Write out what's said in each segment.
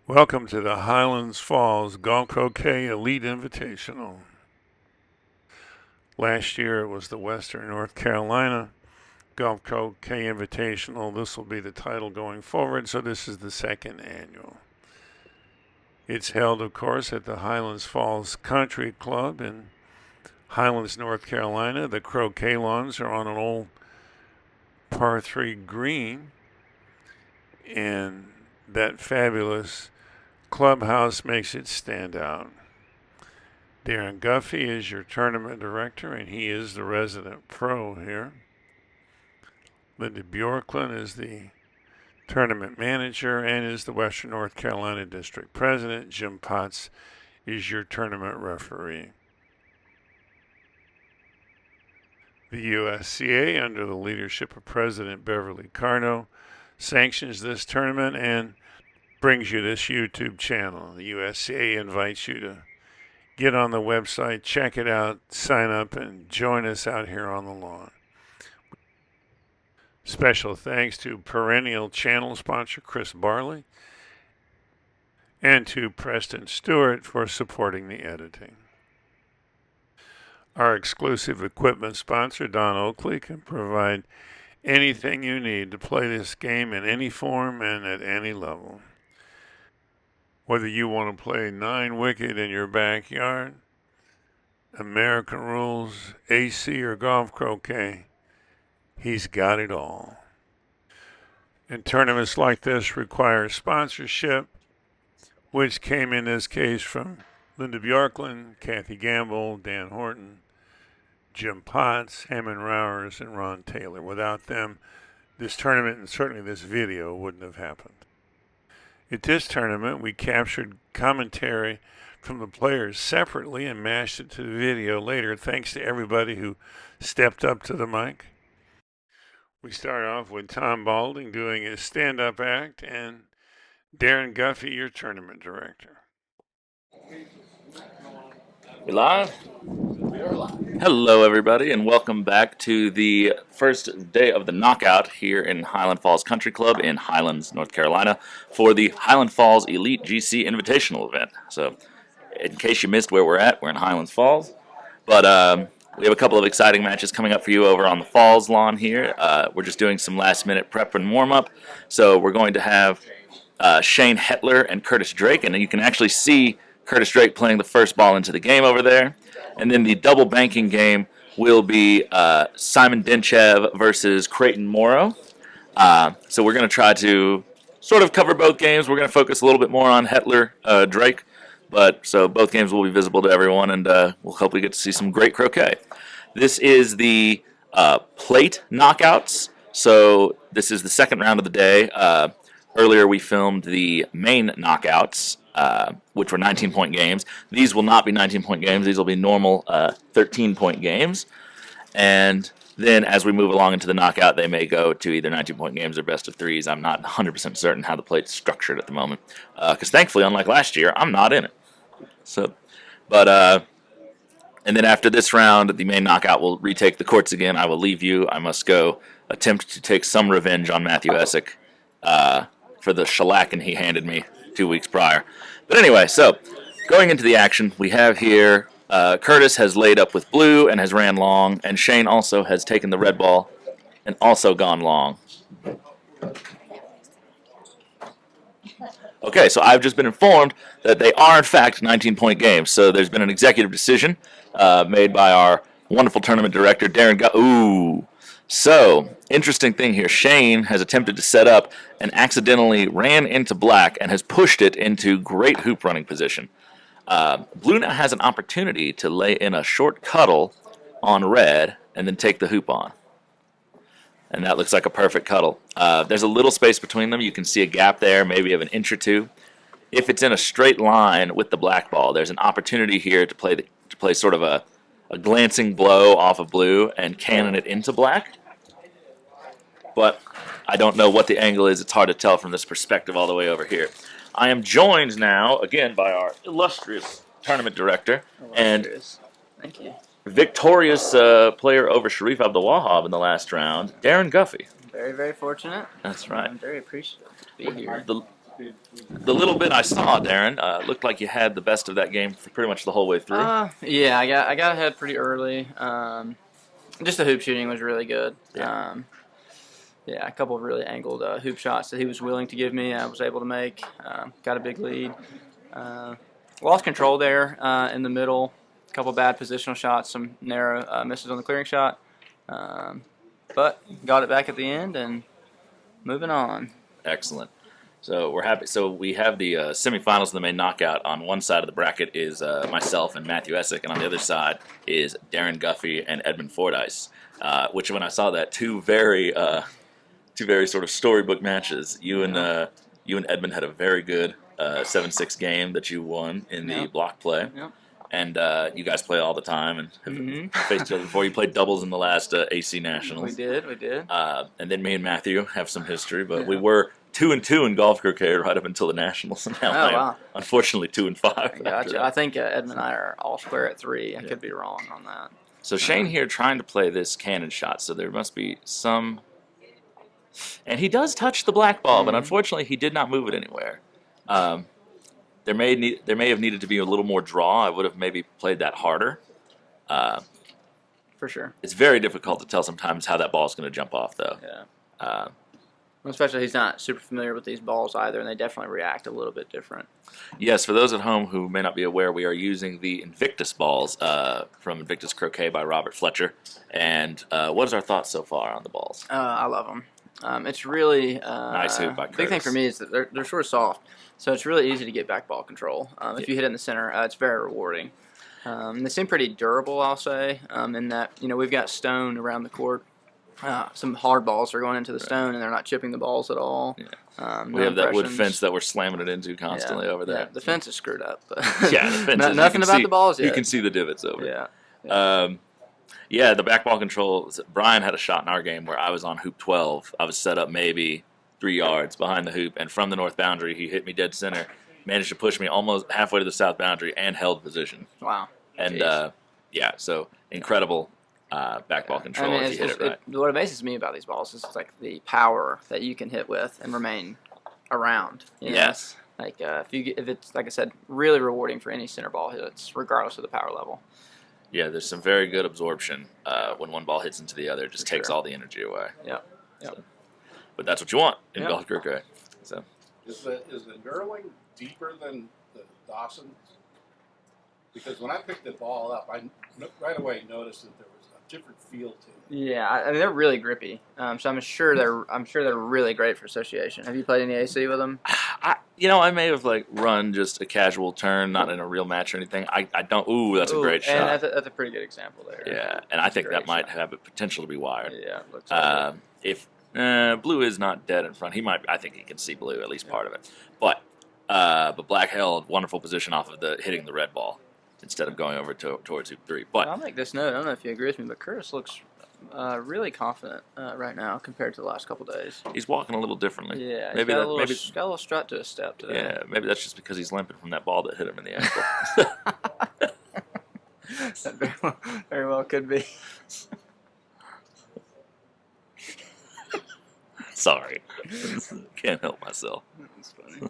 Welcome to the Highlands Falls Golf Croquet Elite Invitational. Last year it was the Western North Carolina Golf Croquet Invitational. This will be the title going forward, so this is the second annual. It's held, of course, at the Highlands Falls Country Club in Highlands, North Carolina. The croquet lawns are on an old par 3 green, and that fabulous clubhouse makes it stand out. Darin Guffey is your tournament director, and he is the resident pro here. Lynda Bjorkland is the tournament manager and is the Western North Carolina district president. Jim Potts is your tournament referee. The USCA, under the leadership of President Beverly Carno, sanctions this tournament and brings you this YouTube channel. The USCA invites you to get on the website, check it out, sign up, and join us out here on the lawn. Special thanks to perennial channel sponsor Chris Barley and to Preston Stewart for supporting the editing. Our exclusive equipment sponsor, Don Oakley, can provide anything you need to play this game in any form and at any level. Whether you want to play 9-wicket in your backyard, American rules, AC, or golf croquet, he's got it all. And tournaments like this require sponsorship, which came in this case from Lynda Bjorkland, Kathy Gamble, Dan Horton, Jim Potts, Hammond Rowers, and Ron Taylor. Without them, this tournament and certainly this video wouldn't have happened. At this tournament, we captured commentary from the players separately and mashed it to the video later, thanks to everybody who stepped up to the mic. We start off with Tom Balding doing his stand-up act and Darin Guffey, your tournament director. We live? We are live. Hello, everybody, and welcome back to the first day of the knockout here in Highland Falls Country Club in Highlands, North Carolina, for the Highland Falls Elite GC Invitational event. So, in case you missed where we're at, we're in Highlands Falls, but we have a couple of exciting matches coming up for you over on the Falls lawn here. We're just doing some last-minute prep and warm-up, so we're going to have Shane Hettler and Curtis Drake, and you can actually see Curtis Drake playing the first ball into the game over there. And then the double banking game will be Simon Dentchev versus Crayton Morrow. So we're going to try to sort of cover both games. We're going to focus a little bit more on Hettler Drake. But so both games will be visible to everyone, and we'll hopefully get to see some great croquet. This is the plate knockouts. So this is the second round of the day. Earlier we filmed the main knockouts, which were 19-point games. These will not be 19-point games. These will be normal 13-point games. And then as we move along into the knockout, they may go to either 19-point games or best of threes. I'm not 100% certain how the plate's structured at the moment. Because thankfully, unlike last year, I'm not in it. So, but and then after this round, the main knockout will retake the courts again. I will leave you. I must go attempt to take some revenge on Matthew Essick for the shellacking he handed me 2 weeks prior. But anyway, so going into the action, we have here Curtis has laid up with blue and has ran long, and Shane also has taken the red ball and also gone long. Okay, so I've just been informed that they are in fact 19-point games. So there's been an executive decision made by our wonderful tournament director, Darin. Ooh. So, interesting thing here. Shane has attempted to set up and accidentally ran into black and has pushed it into great hoop running position. Blue now has an opportunity to lay in a short cuddle on red and then take the hoop on. And that looks like a perfect cuddle. There's a little space between them. You can see a gap there, maybe of an inch or two. If it's in a straight line with the black ball, there's an opportunity here to play sort of a glancing blow off of blue and cannon it into black. But I don't know what the angle is. It's hard to tell from this perspective all the way over here. I am joined now, again, by our illustrious tournament director and Thank you. victorious player over Sharif Abdul-Wahab in the last round, Darin Guffey. Very, very fortunate. That's right. I'm very appreciative to be here. The little bit I saw, Darin, looked like you had the best of that game for pretty much the whole way through. Yeah, I got ahead pretty early. Just the hoop shooting was really good. Yeah. Yeah, a couple of really angled hoop shots that he was willing to give me. I was able to make. Got a big lead. Lost control there in the middle. A couple bad positional shots, some narrow misses on the clearing shot. But got it back at the end and moving on. Excellent. So we're happy. So we have the semifinals of the main knockout. On one side of the bracket is myself and Matthew Essick, and on the other side is Darin Guffey and Edmund Fordyce. Which, when I saw that, two very sort of storybook matches. You and Edmund had a very good 7-6 game that you won in the block play. Yep. And you guys play all the time and have faced each other before. You played doubles in the last AC Nationals. We did. And then me and Matthew have some history, but we were 2-2 in golf croquet right up until the Nationals. And now I am unfortunately 2-5. Gotcha. I think Edmund and I are all square at 3. I could be wrong on that. So Shane here trying to play this cannon shot, so there must be some... And he does touch the black ball, but unfortunately he did not move it anywhere. There may have needed to be a little more draw. I would have maybe played that harder. For sure. It's very difficult to tell sometimes how that ball is going to jump off, though. Yeah. Especially he's not super familiar with these balls either, and they definitely react a little bit different. Yes, for those at home who may not be aware, we are using the Invictus balls from Invictus Croquet by Robert Fletcher. And what is our thoughts so far on the balls? I love them. It's really nice hoop by Curtis. Big thing for me is that they're sort of soft, so it's really easy to get back ball control. If you hit in the center, it's very rewarding. They seem pretty durable, I'll say, in that we've got stone around the court. Some hard balls are going into the stone, and they're not chipping the balls at all. Yeah. We have that wood fence that we're slamming it into constantly over there. Yeah, the fence is screwed up. But yeah, the fence nothing about the balls yet. You can see the divots over it. Yeah. Yeah, the back ball control. Brian had a shot in our game where I was on hoop 12. I was set up maybe 3 yards behind the hoop, and from the north boundary, he hit me dead center, managed to push me almost halfway to the south boundary, and held position. Wow. And so incredible back ball control if you hit it right. What amazes me about these balls is like the power that you can hit with and remain around. Yes. Like if it's, like I said, really rewarding for any center ball hits, regardless of the power level. Yeah, there's some very good absorption when one ball hits into the other. It just takes all the energy away. Yeah. So, but that's what you want in golf croquet. So, is the knurling deeper than the Dawson? Because when I picked the ball up, I right away noticed that there was a different feel to it. Yeah, I mean they're really grippy. So I'm sure they're really great for association. Have you played any AC with them? I may have run just a casual turn, not in a real match or anything. I don't. Ooh, that's a great shot. And that's a pretty good example there. Yeah, and I think that might have a potential to be wired. Yeah, it looks like if blue is not dead in front, he might. I think he can see blue, at least part of it. But black held wonderful position off of hitting the red ball instead of going over towards hoop 3. But I'll make this note. I don't know if you agree with me, but Curtis looks really confident right now compared to the last couple days. He's walking a little differently. Yeah, maybe got a little strut to his step today. Yeah, maybe that's just because he's limping from that ball that hit him in the ankle. That very well could be. Sorry, can't help myself. That's funny.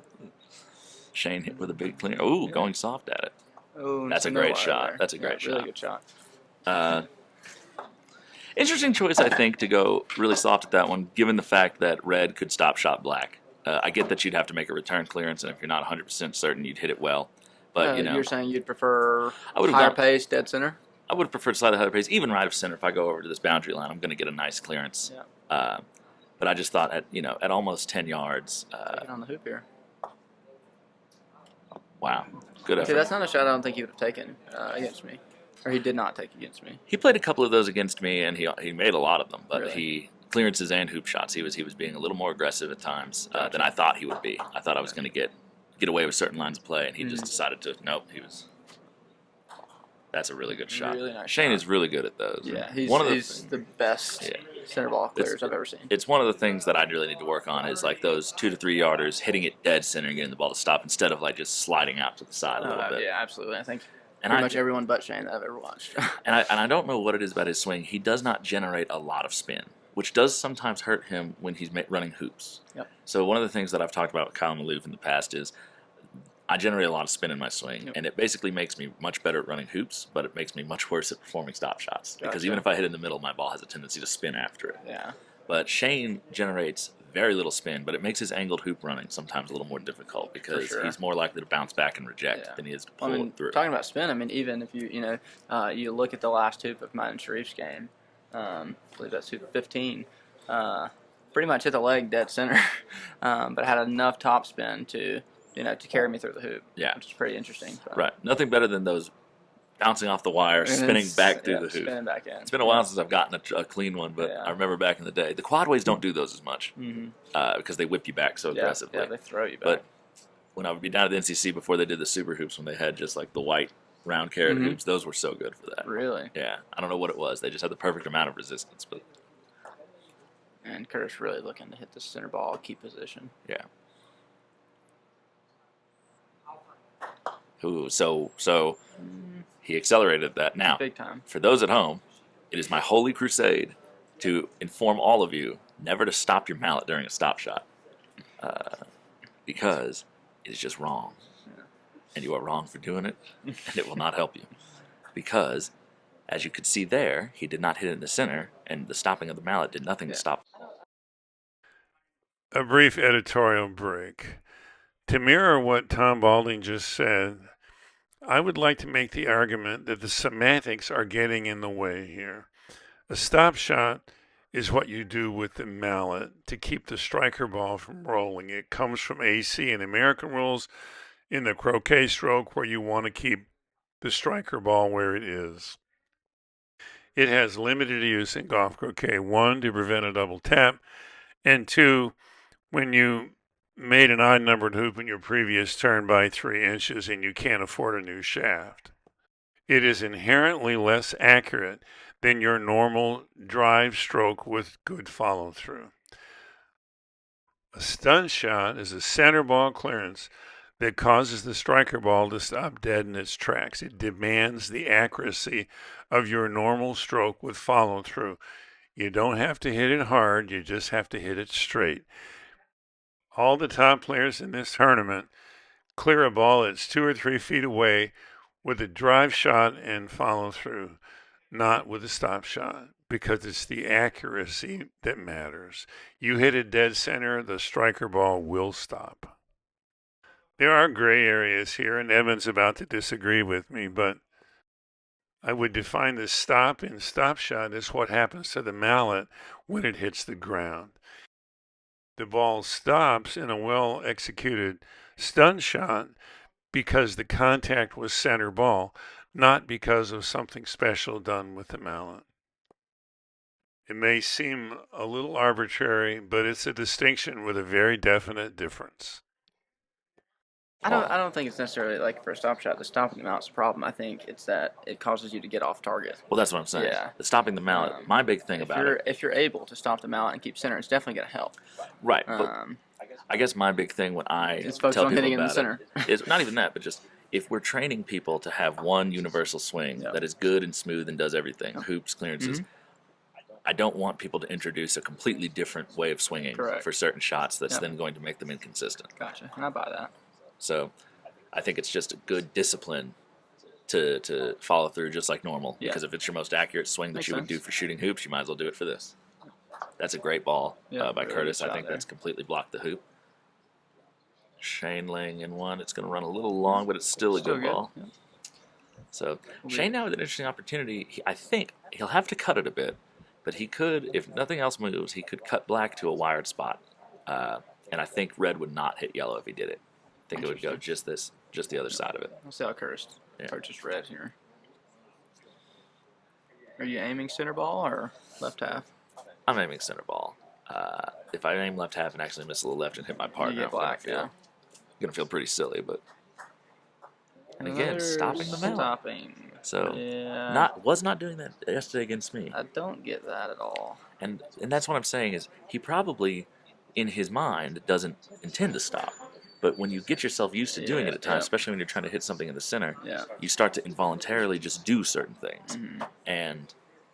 Shane hit with a big clean. Ooh, going soft at it. Oh, that's a great shot. That's a great shot. Really good shot. Interesting choice, I think, to go really soft at that one, given the fact that red could stop shot black. I get that you'd have to make a return clearance, and if you're not 100% certain, you'd hit it well. But you're saying you'd prefer higher pace, dead center? I would have preferred slightly higher pace, even right of center. If I go over to this boundary line, I'm going to get a nice clearance. Yeah. But I just thought at almost 10 yards. Get on the hoop here. Wow, good effort. See, that's not a shot I don't think he would have taken against me. Or he did not take against me. He played a couple of those against me, and he made a lot of them. But he clearances and hoop shots. He was being a little more aggressive at times than I thought he would be. I thought I was going to get away with certain lines of play, and he just decided to. Nope, he was. That's a really good shot. Really nice Shane shot. is really good at those. Yeah, he's the best center ball clearers I've ever seen. It's one of the things that I really need to work on is those 2 to 3 yarders, hitting it dead center and getting the ball to stop instead of just sliding out to the side a little bit. Yeah, absolutely. I think pretty much everyone but Shane that I've ever watched. and I don't know what it is about his swing. He does not generate a lot of spin, which does sometimes hurt him when he's running hoops. Yep. So one of the things that I've talked about with Kyle Maloof in the past is I generate a lot of spin in my swing, Yep. and it basically makes me much better at running hoops, but it makes me much worse at performing stop shots. Because Gotcha. even if I hit in the middle, my ball has a tendency to spin after it. Yeah. But Shane generates very little spin, but it makes his angled hoop running sometimes a little more difficult because sure. he's more likely to bounce back and reject Yeah. than he is to pull I mean, it through. talking about spin, I mean, even if you look at the last hoop of mine and Sharif's game, I believe that's hoop 15, pretty much hit the leg dead center, but had enough top spin to carry me through the hoop. Yeah. Which is pretty interesting. So. Right. Nothing better than those bouncing off the wire, And spinning back through yeah, the hoop. Spinning back in. It's been a while since I've gotten a clean one, but Yeah. I remember back in the day. The quadways don't do those as much because they whip you back so aggressively. Yeah, they throw you back. But when I would be down at the NCC before they did the super hoops, when they had just like the white round carrot hoops, those were so good for that. Really? Yeah. I don't know what it was. They just had the perfect amount of resistance. But And Curtis really looking to hit the center ball, keep position. yeah. Ooh, so he accelerated that. Now, Big time. for those at home, it is my holy crusade to inform all of you never to stop your mallet during a stop shot, because it is just wrong, and you are wrong for doing it, and it will not help you, because as you could see there, he did not hit it in the center, and the stopping of the mallet did nothing to stop. A brief editorial break. To mirror what Tom Balding just said, I would like to make the argument that the semantics are getting in the way here. A stop shot is what you do with the mallet to keep the striker ball from rolling. It comes from AC and American rules in the croquet stroke, where you want to keep the striker ball where it is. It has limited use in golf croquet. 1, to prevent a double tap, and 2, when you made an odd-numbered hoop in your previous turn by 3 inches and you can't afford a new shaft. It is inherently less accurate than your normal drive stroke with good follow-through. A stun shot is a center ball clearance that causes the striker ball to stop dead in its tracks. It demands the accuracy of your normal stroke with follow-through. You don't have to hit it hard, you just have to hit it straight. All the top players in this tournament clear a ball that's 2 or 3 feet away with a drive shot and follow through, not with a stop shot, because it's the accuracy that matters. You hit it dead center, the striker ball will stop. There are gray areas here, and Evan's about to disagree with me, but I would define the stop in stop shot as what happens to the mallet when it hits the ground. The ball stops in a well-executed stun shot because the contact was center ball, not because of something special done with the mallet. It may seem a little arbitrary, but it's a distinction with a very definite difference. I don't think it's necessarily like for a stop shot, the stopping the mallet's a problem. I think it's that it causes you to get off target. Well, that's what I'm saying. Yeah. The stopping the mallet, my big thing about it. If you're able to stop the mallet and keep center, it's definitely going to help. Right. But I guess my big thing when I It's focused tell on people hitting in the about center. it is not even that, but just if we're training people to have one universal swing that is good and smooth and does everything, hoops, clearances, I don't want people to introduce a completely different way of swinging for certain shots that's then going to make them inconsistent. Gotcha. And I buy that. So I think it's just a good discipline to follow through just like normal. Yeah. Because if it's your most accurate swing that Makes you would sense. do for shooting hoops, you might as well do it for this. That's a great ball by really Curtis. good I shot think there. that's completely blocked the hoop. Shane laying in one. It's going to run a little long, but it's still a good ball. Yeah. So Shane now with an interesting opportunity. I think he'll have to cut it a bit, but he could, if nothing else moves, he could cut black to a wired spot. And I think red would not hit yellow if he did it. I think it would go just the other side of it. We'll see how Curtis purchased red here. Are you aiming center ball or left half? I'm aiming center ball. If I aim left half and actually miss a little left and hit my partner, You get black, I'm gonna feel pretty silly. But and again, stopping the mallet. Stopping. So was not doing that yesterday against me. I don't get that at all. And that's what I'm saying is he probably in his mind doesn't intend to stop. But when you get yourself used to doing it at times, especially when you're trying to hit something in the center, you start to involuntarily just do certain things. And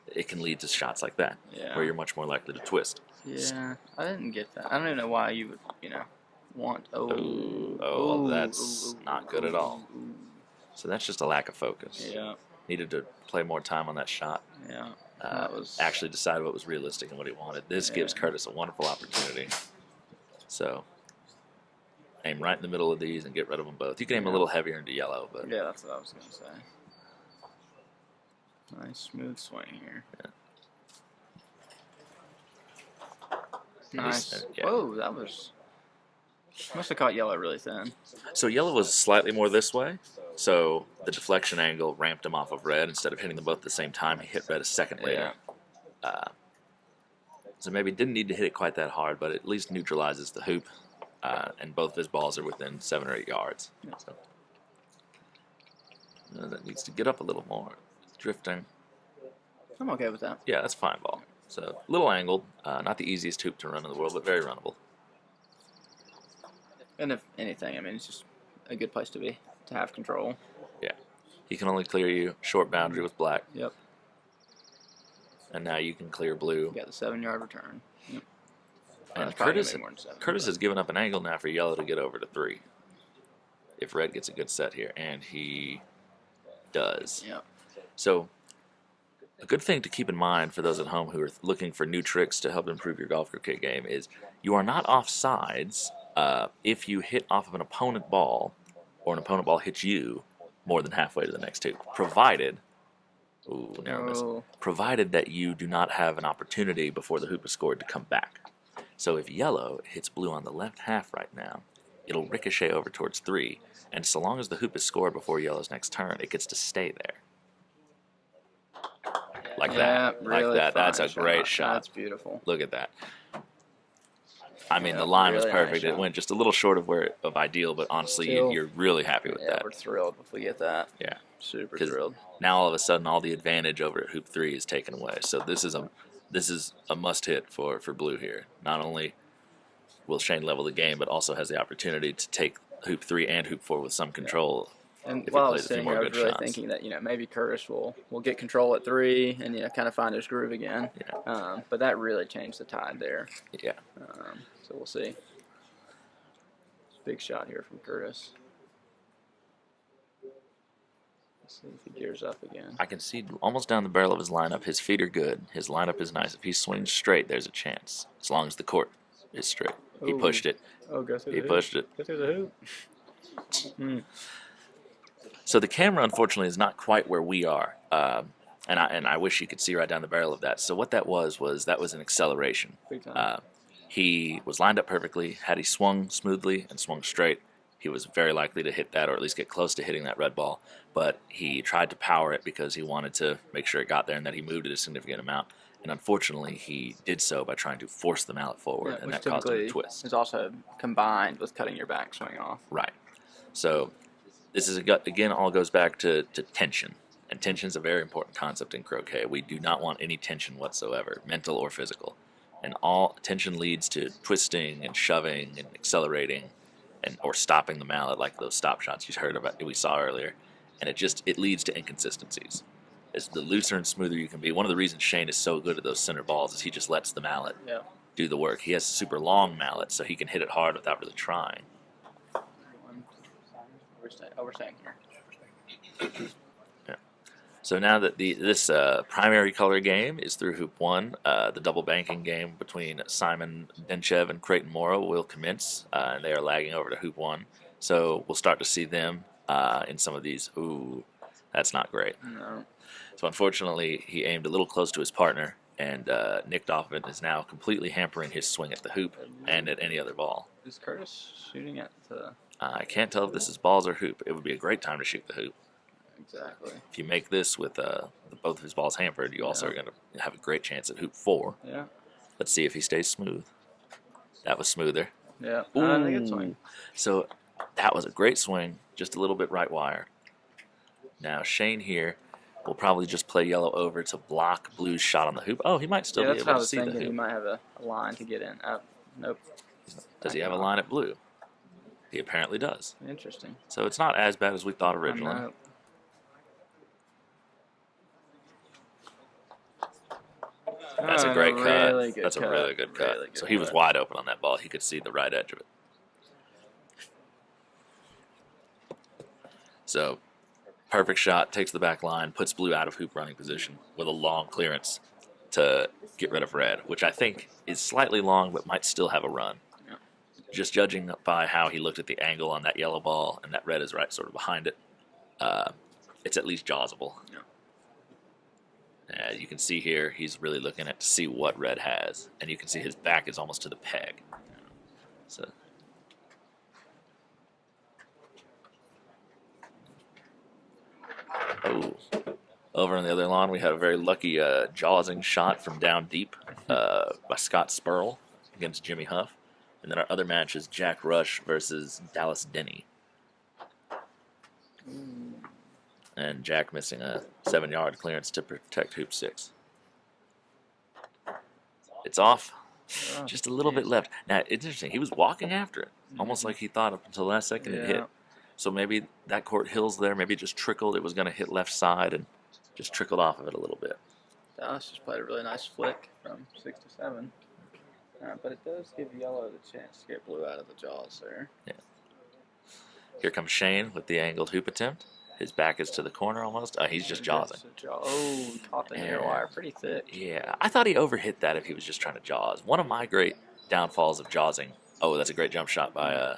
it can lead to shots like that, Yeah. where you're much more likely to twist. Yeah, I didn't get that. I don't even know why you would, want. That's not good at all. So that's just a lack of focus. Yeah, Needed to play more time on that shot. yeah. That was Actually decide what was realistic and what he wanted. This gives Curtis a wonderful opportunity. So aim right in the middle of these and get rid of them both. You can aim a little heavier into yellow, but Yeah, that's what I was gonna say. Nice smooth swing here. Nice. Yeah. Whoa, that was. Must have caught yellow really thin. So yellow was slightly more this way. So the deflection angle ramped him off of red. Instead of hitting them both at the same time, he hit red a second later. So maybe didn't need to hit it quite that hard, but at least neutralizes the hoop. And both of his balls are within 7 or 8 yards. So, that needs to get up a little more. It's drifting. I'm okay with that. Yeah, that's a fine ball. So a little angled. Not the easiest hoop to run in the world, but very runnable. And if anything, I mean, it's just a good place to be, to have control. Yeah. He can only clear you short boundary with black. Yep. And now you can clear blue. You got the 7-yard return. Yep. And probably Curtis, gonna be more than 7, Curtis but- has given up an angle now for yellow to get over to 3. If red gets a good set here, and he does. Yep. So a good thing to keep in mind for those at home who are looking for new tricks to help improve your golf croquet game is you are not off sides if you hit off of an opponent ball or an opponent ball hits you more than halfway to the next hoop, provided provided that you do not have an opportunity before the hoop is scored to come back. So if yellow hits blue on the left half right now, it'll ricochet over towards 3, and so long as the hoop is scored before yellow's next turn, it gets to stay there. Like that. Really Like that. That's a fine great shot. That's beautiful. Look at that. I mean, Yeah, the line was really nice perfect. It shot. went just a little short of ideal, but honestly, Still- you're really happy with Yeah, that. we're thrilled if we get that. Yeah. Super 'Cause thrilled. Now all of a sudden, all the advantage over at hoop 3 is taken away. So this is a must hit for blue here. Not only will Shane level the game, but also has the opportunity to take hoop 3 and hoop 4 with some control. And if he while I plays was a few sitting more here, I was good really shots. thinking that maybe Curtis will get control at 3 and kind of find his groove again. Yeah. But that really changed the tide there. Yeah. So we'll see. Big shot here from Curtis. Let's see if he gears up again. I can see almost down the barrel of his lineup. His feet are good. His lineup is nice. If he swings straight, there's a chance. As long as the court is straight. He Ooh. pushed it. Oh, go through He the pushed hoop. it. Go through the hoop. So the camera, unfortunately, is not quite where we are, and I wish you could see right down the barrel of that. So what that was an acceleration. Big time. He was lined up perfectly. Had he swung smoothly and swung straight, he was very likely to hit that, or at least get close to hitting that red ball. But he tried to power it because he wanted to make sure it got there and that he moved it a significant amount. And unfortunately, he did so by trying to force the mallet forward, and which that caused him to typically twist. is also combined with cutting your backswing off. Right. So this is again all goes back to tension, and tension is a very important concept in croquet. We do not want any tension whatsoever, mental or physical, and all tension leads to twisting and shoving and accelerating, or stopping the mallet like those stop shots you heard about we saw earlier, and it leads to inconsistencies. As the looser and smoother you can be, one of the reasons Shane is so good at those center balls is he just lets the mallet do the work. He has a super long mallet, so he can hit it hard without really trying. We're staying here. Yeah. So now that this primary color game is through hoop 1, the double banking game between Simon Dentchev and Crayton Morrow will commence, and they are lagging over to hoop 1. So we'll start to see them in some of these. Ooh, that's not great. No. So unfortunately, he aimed a little close to his partner and nicked off of it, and is now completely hampering his swing at the hoop and at any other ball. Is Curtis shooting at the... I can't tell if this is balls or hoop. It would be a great time to shoot the hoop. Exactly. If you make this with both of his balls hampered, you also are going to have a great chance at hoop 4. Yeah. Let's see if he stays smooth. That was smoother. Yeah. Ooh. Good swing. So that was a great swing, just a little bit right wire. Now Shane here will probably just play yellow over to block blue's shot on the hoop. Oh, he might still be That's what I able to was see the thinking. He hoop. might have a line to get in. Nope. Does he have a line at blue? He apparently does. Interesting. So it's not as bad as we thought originally. No. That's a great cut. Really good That's a cut. really good cut. Really good So he was cut. wide open on that ball. He could see the right edge of it. So perfect shot, takes the back line, puts blue out of hoop running position with a long clearance to get rid of red, which I think is slightly long but might still have a run. Yeah. Just judging by how he looked at the angle on that yellow ball and that red is right sort of behind it, it's at least jawsable. Yeah. You can see here he's really looking at to see what red has, and you can see his back is almost to the peg. So. Oh, over on the other lawn, we had a very lucky jawsing shot from down deep by Scott Spurl against Jimmy Huff. And then our other match is Jack Rush versus Dallas Denny. And Jack missing a 7-yard clearance to protect hoop 6. It's off. Just a little bit left. Now, it's interesting. He was walking after it, almost like he thought up until the last second it hit. So maybe that court hills there, maybe it just trickled. It was going to hit left side and just trickled off of it a little bit. Dallas just played a really nice flick from 6 to 7. But it does give yellow the chance to get blue out of the jaws there. Yeah. Here comes Shane with the angled hoop attempt. His back is to the corner almost. He's just jawsing. Oh, caught the near wire pretty thick. Yeah, I thought he overhit that if he was just trying to jaws. One of my great downfalls of jawsing. Oh, that's a great jump shot by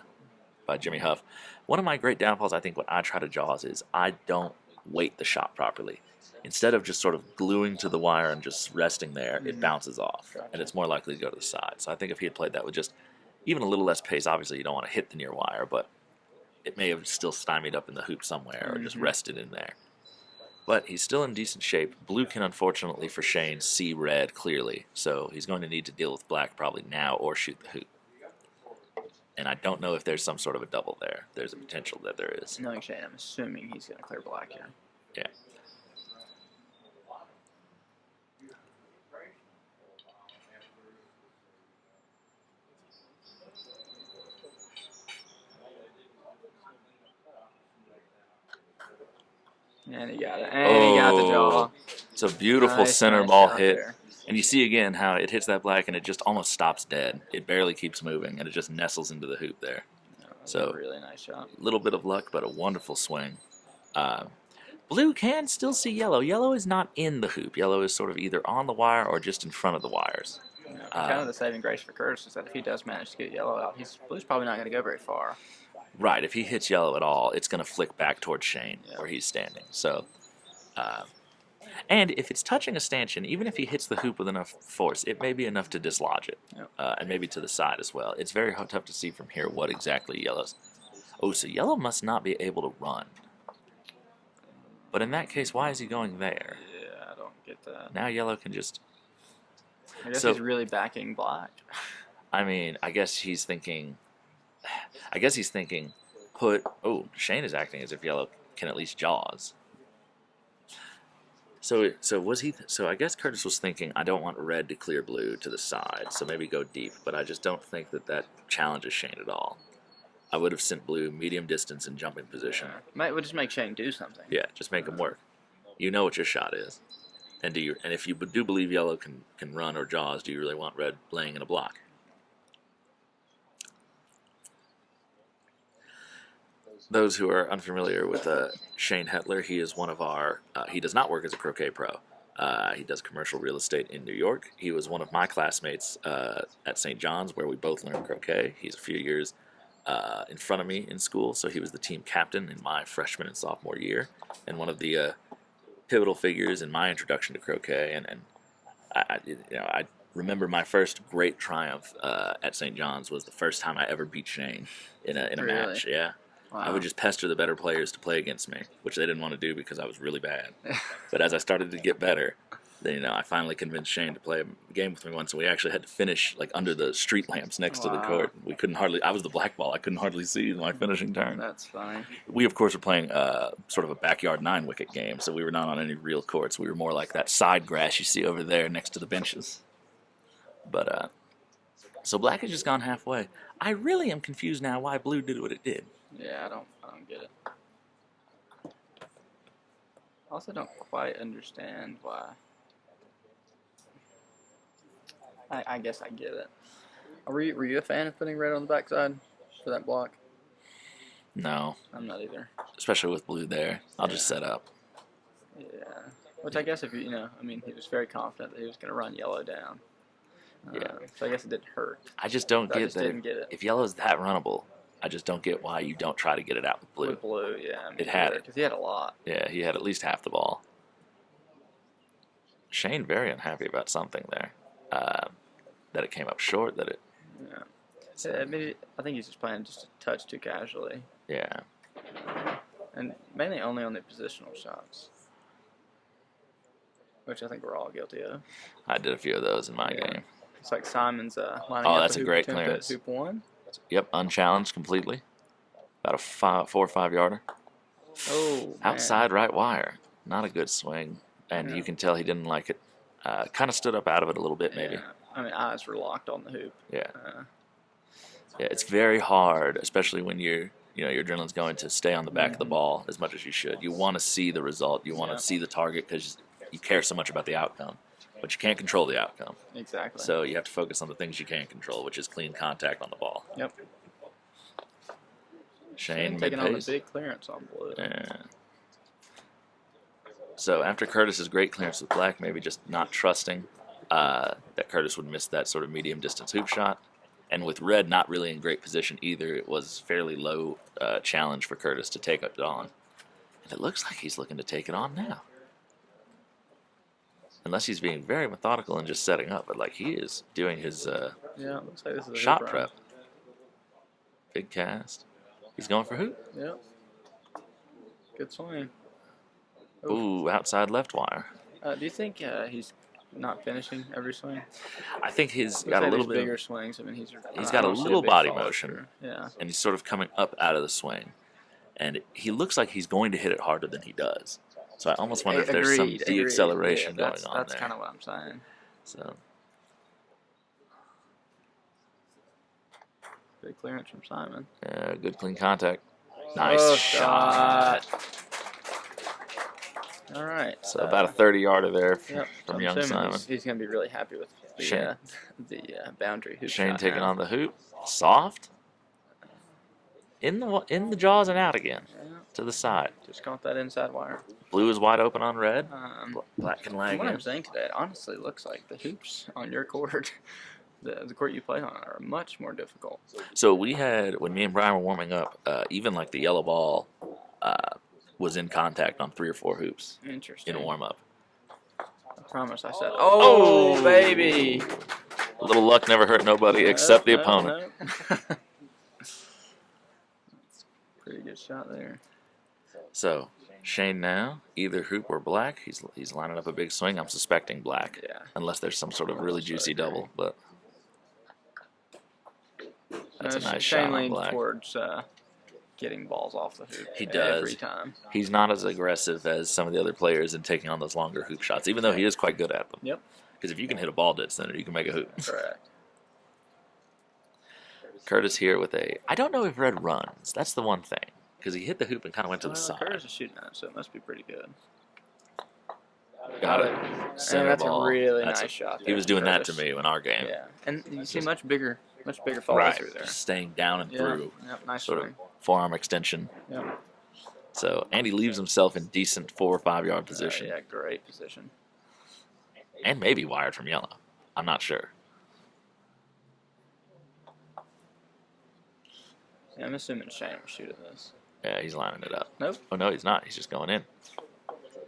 Jimmy Huff. One of my great downfalls, I think, when I try to jaws is I don't weight the shot properly. Instead of just sort of gluing to the wire and just resting there, it bounces off, and it's more likely to go to the side. So I think if he had played that with just even a little less pace, obviously you don't want to hit the near wire, but it may have still stymied up in the hoop somewhere or just rested in there. But he's still in decent shape. Blue can, unfortunately for Shane, see red clearly, so he's going to need to deal with black probably now or shoot the hoop. And I don't know if there's some sort of a double there. There's a potential that there is. Knowing Shane, I'm assuming he's going to clear black here. Yeah. And he got it. And he got the jaw. It's a beautiful Nice, center nice ball shot hit. there. And you see again how it hits that black and it just almost stops dead. It barely keeps moving and it just nestles into the hoop there. So a really nice shot. A little bit of luck, but a wonderful swing. Blue can still see yellow. Yellow is not in the hoop. Yellow is sort of either on the wire or just in front of the wires. Kind of the saving grace for Curtis is that if he does manage to get yellow out, Blue's probably not going to go very far. Right. If he hits yellow at all, it's going to flick back towards Shane where he's standing. So, and if it's touching a stanchion, even if he hits the hoop with enough force, it may be enough to dislodge it, and maybe to the side as well. It's very tough to see from here what exactly yellow's. Oh, so yellow must not be able to run. But in that case, why is he going there? Yeah, I don't get that. Now yellow can just... I guess he's really backing black. I mean, I guess he's thinking, oh, Shane is acting as if yellow can at least jaws. So I guess Curtis was thinking, I don't want red to clear blue to the side, so maybe go deep, but I just don't think that challenges Shane at all. I would have sent blue medium distance in jumping position. Might would just make Shane do something. Yeah, just make him work. You know what your shot is. And if you do believe yellow can run or jaws, do you really want red laying in a block? Those who are unfamiliar with Shane Hettler, he is one of our, he does not work as a croquet pro. He does commercial real estate in New York. He was one of my classmates at St. John's where we both learned croquet. He's a few years in front of me in school, so he was the team captain in my freshman and sophomore year, and one of the pivotal figures in my introduction to croquet. And I remember my first great triumph at St. John's was the first time I ever beat Shane in a match. Yeah. Wow. I would just pester the better players to play against me, which they didn't want to do because I was really bad. But as I started to get better, then I finally convinced Shane to play a game with me once, and we actually had to finish like under the street lamps next to the court. We couldn't hardly. I was the black ball. I couldn't hardly see my finishing turn. That's funny. We of course were playing sort of a backyard 9-wicket game, so we were not on any real courts. We were more like that side grass you see over there next to the benches. But so black has just gone halfway. I really am confused now why blue did what it did. Yeah, I don't get it. I also don't quite understand why. I guess I get it. Were you a fan of putting red on the backside for that block? No, I'm not either. especially with blue there. I'll just set up. Yeah. Which I guess if he was very confident that he was going to run yellow down. Yeah. So I guess it didn't hurt. I just don't I get just that. didn't get it. If yellow's that runnable, I just don't get why you don't try to get it out with blue. With blue, yeah. It had it. Because he had a lot. Yeah, he had at least half the ball. Shane very unhappy about something there. That it came up short. That it. Yeah. Yeah, maybe I think he's just playing just a touch too casually. Yeah. And mainly only on the positional shots. Which I think we're all guilty of. I did a few of those in my game. It's like Simon's lining Oh, up that's a great attempt clearance. at hoop 1. Yep, unchallenged completely. About a 4 or 5 yarder. Oh, man. Outside right wire. Not a good swing. And Yeah. you can tell he didn't like it. Kind of stood up out of it a little bit, maybe. Yeah. I mean, eyes were locked on the hoop. Yeah. Yeah, it's very hard, especially when your adrenaline's going to stay on the back of the ball as much as you should. You want to see the result. You want to see the target because you care so much about the outcome. But you can't control the outcome. Exactly. So you have to focus on the things you can control, which is clean contact on the ball. Yep. Shane taking on the mid-pace. big clearance on blue. Yeah. So after Curtis's great clearance with black, maybe just not trusting that Curtis would miss that sort of medium distance hoop shot. And with red not really in great position either, it was fairly low challenge for Curtis to take it on. And it looks like he's looking to take it on now. Unless he's being very methodical and just setting up, but like he is doing his Yeah, looks like this is a shot hoop prep. Big cast. He's going for hoop. Run. Yep. Good swing. Ooh, outside left wire. Do you think he's not finishing every swing? I think he's Looks got a like little these bit. bigger swings. I mean, he's He's I got a don't see little big body follow motion. through. Yeah. And he's sort of coming up out of the swing. And he looks like he's going to hit it harder than he does. So I almost wonder if there's some Agreed. deacceleration Yeah, going on That's there. kind of what I'm saying. So Big clearance from Simon. good clean contact. Nice Oh, shot. All right. So about a 30-yarder there Yep. from I'm young assuming Simon. He's going to be really happy with Shane. the boundary hoop Shane shot taking now. on the hoop. Soft. In the jaws and out again. Yeah, To the side. just caught that inside wire. Blue is wide open on red. Black can From lag what in. I'm saying today, it honestly looks like the hoops on your court, the court you play on, are much more difficult. So we had, when me and Brian were warming up, even like the yellow ball was in contact on 3 or 4 hoops Interesting. in warm up. I promise I said, oh, baby. A little luck never hurt nobody except the opponent. Nope. Pretty good shot there. So Shane now, either hoop or black. He's lining up a big swing. I'm suspecting black, Yeah. unless there's some sort of really juicy double. But that's a nice shot Shane on leans black. towards getting balls off the hoop. He does. every time. He's not as aggressive as some of the other players in taking on those longer hoop shots, even though he is quite good at them. Yep. Because if you can hit a ball dead center, you can make a hoop. Correct. Curtis here with a. I don't know if red runs. That's the one thing. Because he hit the hoop and kind of went to the side. Curtis is shooting that, so it must be pretty good. Got it. And Center that's ball. a really That's nice shot. He there was from doing that to Curtis. me in our game. Yeah, and you see much bigger follow Right. through there. Just staying down and Yeah. through. Yep, nice Sort swing. of forearm extension. Yep. So Andy leaves himself in decent 4 or 5 yard position. Yeah, great position. And maybe wired from yellow. I'm not sure. Yeah, I'm assuming Shane will shoot at this. Yeah, he's lining it up. Nope. Oh, no, he's not. He's just going in.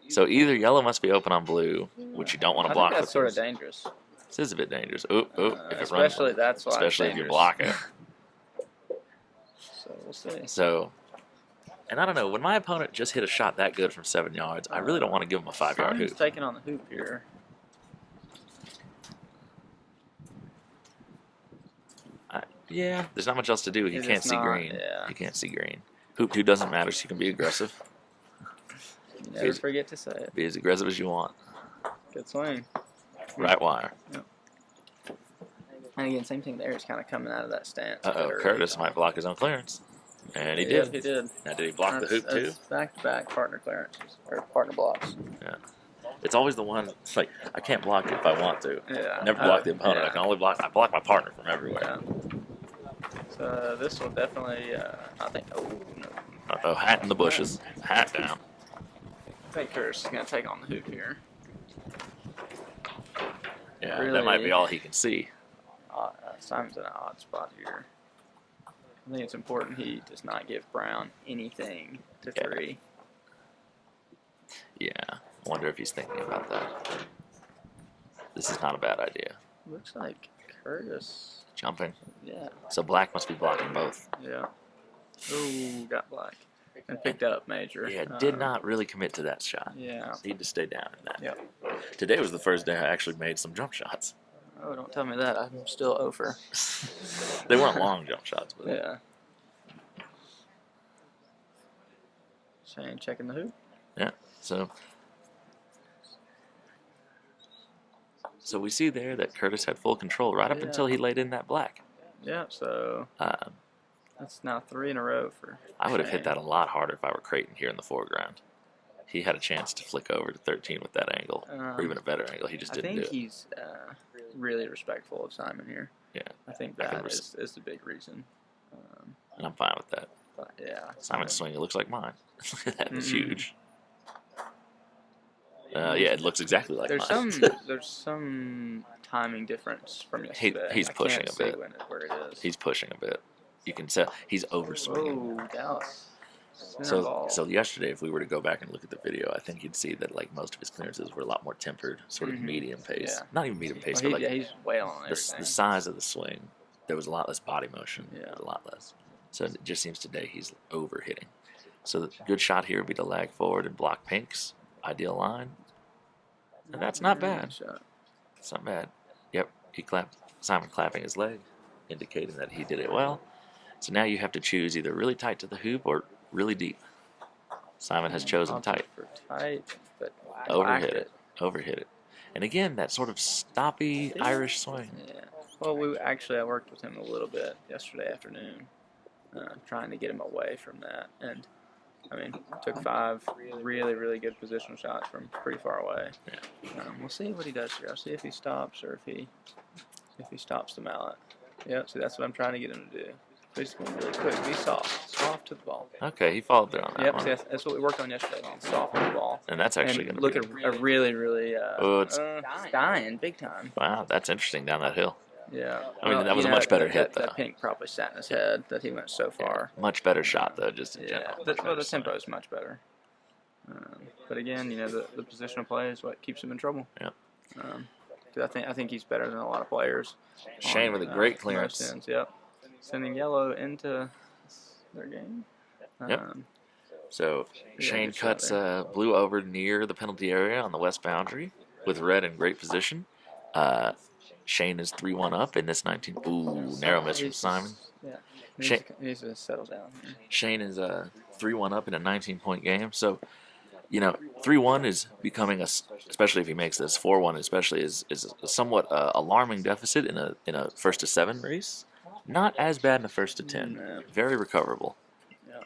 So either yellow must be open on blue, which you don't want I to block. think that's with sort of this. dangerous. This is a bit dangerous. If it runs. Especially that's why. Especially it's if you dangerous. block it. So we'll see. So, and I don't know, when my opponent just hit a shot that good from 7 yards, I really don't want to give him a 5 yard Simon's hoop. taking on the hoop here. Yeah, there's not much else to do. He He's can't just see not- green. yeah. He can't see green. Hoop 2 doesn't matter, so you can be aggressive. You never He's- forget to say it. Be as aggressive as you want. Good swing. Right wire. And again, same thing there. He's kind of coming out of that stance. Uh-oh, Better Curtis read. might block his own clearance. And he Yeah, did. He did. Now, did he block the hoop too? Back-to-back partner clearances or partner blocks. Yeah. It's always the one. It's like I can't block it if I want to. Yeah. Never block the opponent. Yeah. I can only block. I block my partner from everywhere. Yeah. So this will definitely. I think. Oh no. Uh-oh, hat in the bushes. Hat down. I think Curtis is gonna take on the hoop here. Yeah, Really? that might be all he can see. Simon's in an odd spot here. I think it's important he does not give Brown anything to Yeah. 3. Yeah, I wonder if he's thinking about that. This is not a bad idea. Looks like Curtis. Jumping. Yeah. So black must be blocking both. Yeah. Ooh, got black. And picked up major. Yeah, did not really commit to that shot. Yeah. Need to stay down in that. Yep. Today was the first day I actually made some jump shots. Oh, don't tell me that. I'm still over. They weren't long jump shots, but Yeah. Shane checking the hoop. yeah. So we see there that Curtis had full control right up Yeah. until he laid in that black. Yeah, so that's now 3 in a row for I would have hit Shane. that a lot harder if I were Crayton here in the foreground. He had a chance to flick over to 13 with that angle, or even a better angle. He just I didn't think do it. he's really respectful of Simon here. Yeah. I think I can that is the big reason. And I'm fine with that. But yeah. Simon's swing, it looks like mine. That is Mhm. huge. Yeah, it looks exactly like There's mine. there's some timing difference from yesterday. he's I pushing can't a see bit. where it is. He's pushing a bit. You can tell he's over swinging. Oh, Dallas. Center So, ball. so yesterday, if we were to go back and look at the video, I think you'd see that like most of his clearances were a lot more tempered, sort of Mhm. medium pace. Yeah. Not even medium pace, Well, but like he's wailing on the everything. size of the swing. There was a lot less body motion. Yeah. There was a lot less. So it just seems today he's over hitting. So the good shot here would be to lag forward and block pinks. Ideal line. And that's not bad. Shot. It's not bad. Yep, he clapped. Simon clapping his leg, indicating that he did it well. So now you have to choose either really tight to the hoop or really deep. Simon has chosen Opted tight. for tight, but Overhit whacked it. Overhit it. And again, that sort of stoppy Irish swing. Yeah. Well, I worked with him a little bit yesterday afternoon, trying to get him away from that. And I mean, took 5 really, really good positional shots from pretty far away. Yeah. We'll see what he does here. I'll see if he stops or if he stops the mallet. Yeah. See, that's what I'm trying to get him to do. Basically, really quick, be soft to the ball. Okay, he followed through on that Yep. one. See, that's what we worked on yesterday. Being soft to the ball. And that's actually And going to look be... at a really, really it's dying big time. Wow, that's interesting down that hill. Yeah. I mean, that was a much better hit, That though. pink probably sat in his head that he went so far. Much better shot, though, just in Yeah. general. The tempo is much better. But again, the positional play is what keeps him in trouble. Yep. 'Cause I think he's better than a lot of players. Shane with a great clearance. Most ends, yep. Sending yellow into their game. Yep. So Shane good shot cuts blue over near the penalty area on the west boundary with red in great position. Shane is 3-1 up in this 19. Ooh, narrow miss from Simon. Yeah. Shane- He needs to settle down here. Shane is 3-1 up in a 19-point game. So, 3-1 is becoming especially if he makes this 4-1, especially is a somewhat alarming deficit in a first to 7 race. Not as bad in a first to 10. No. Very recoverable. Yeah.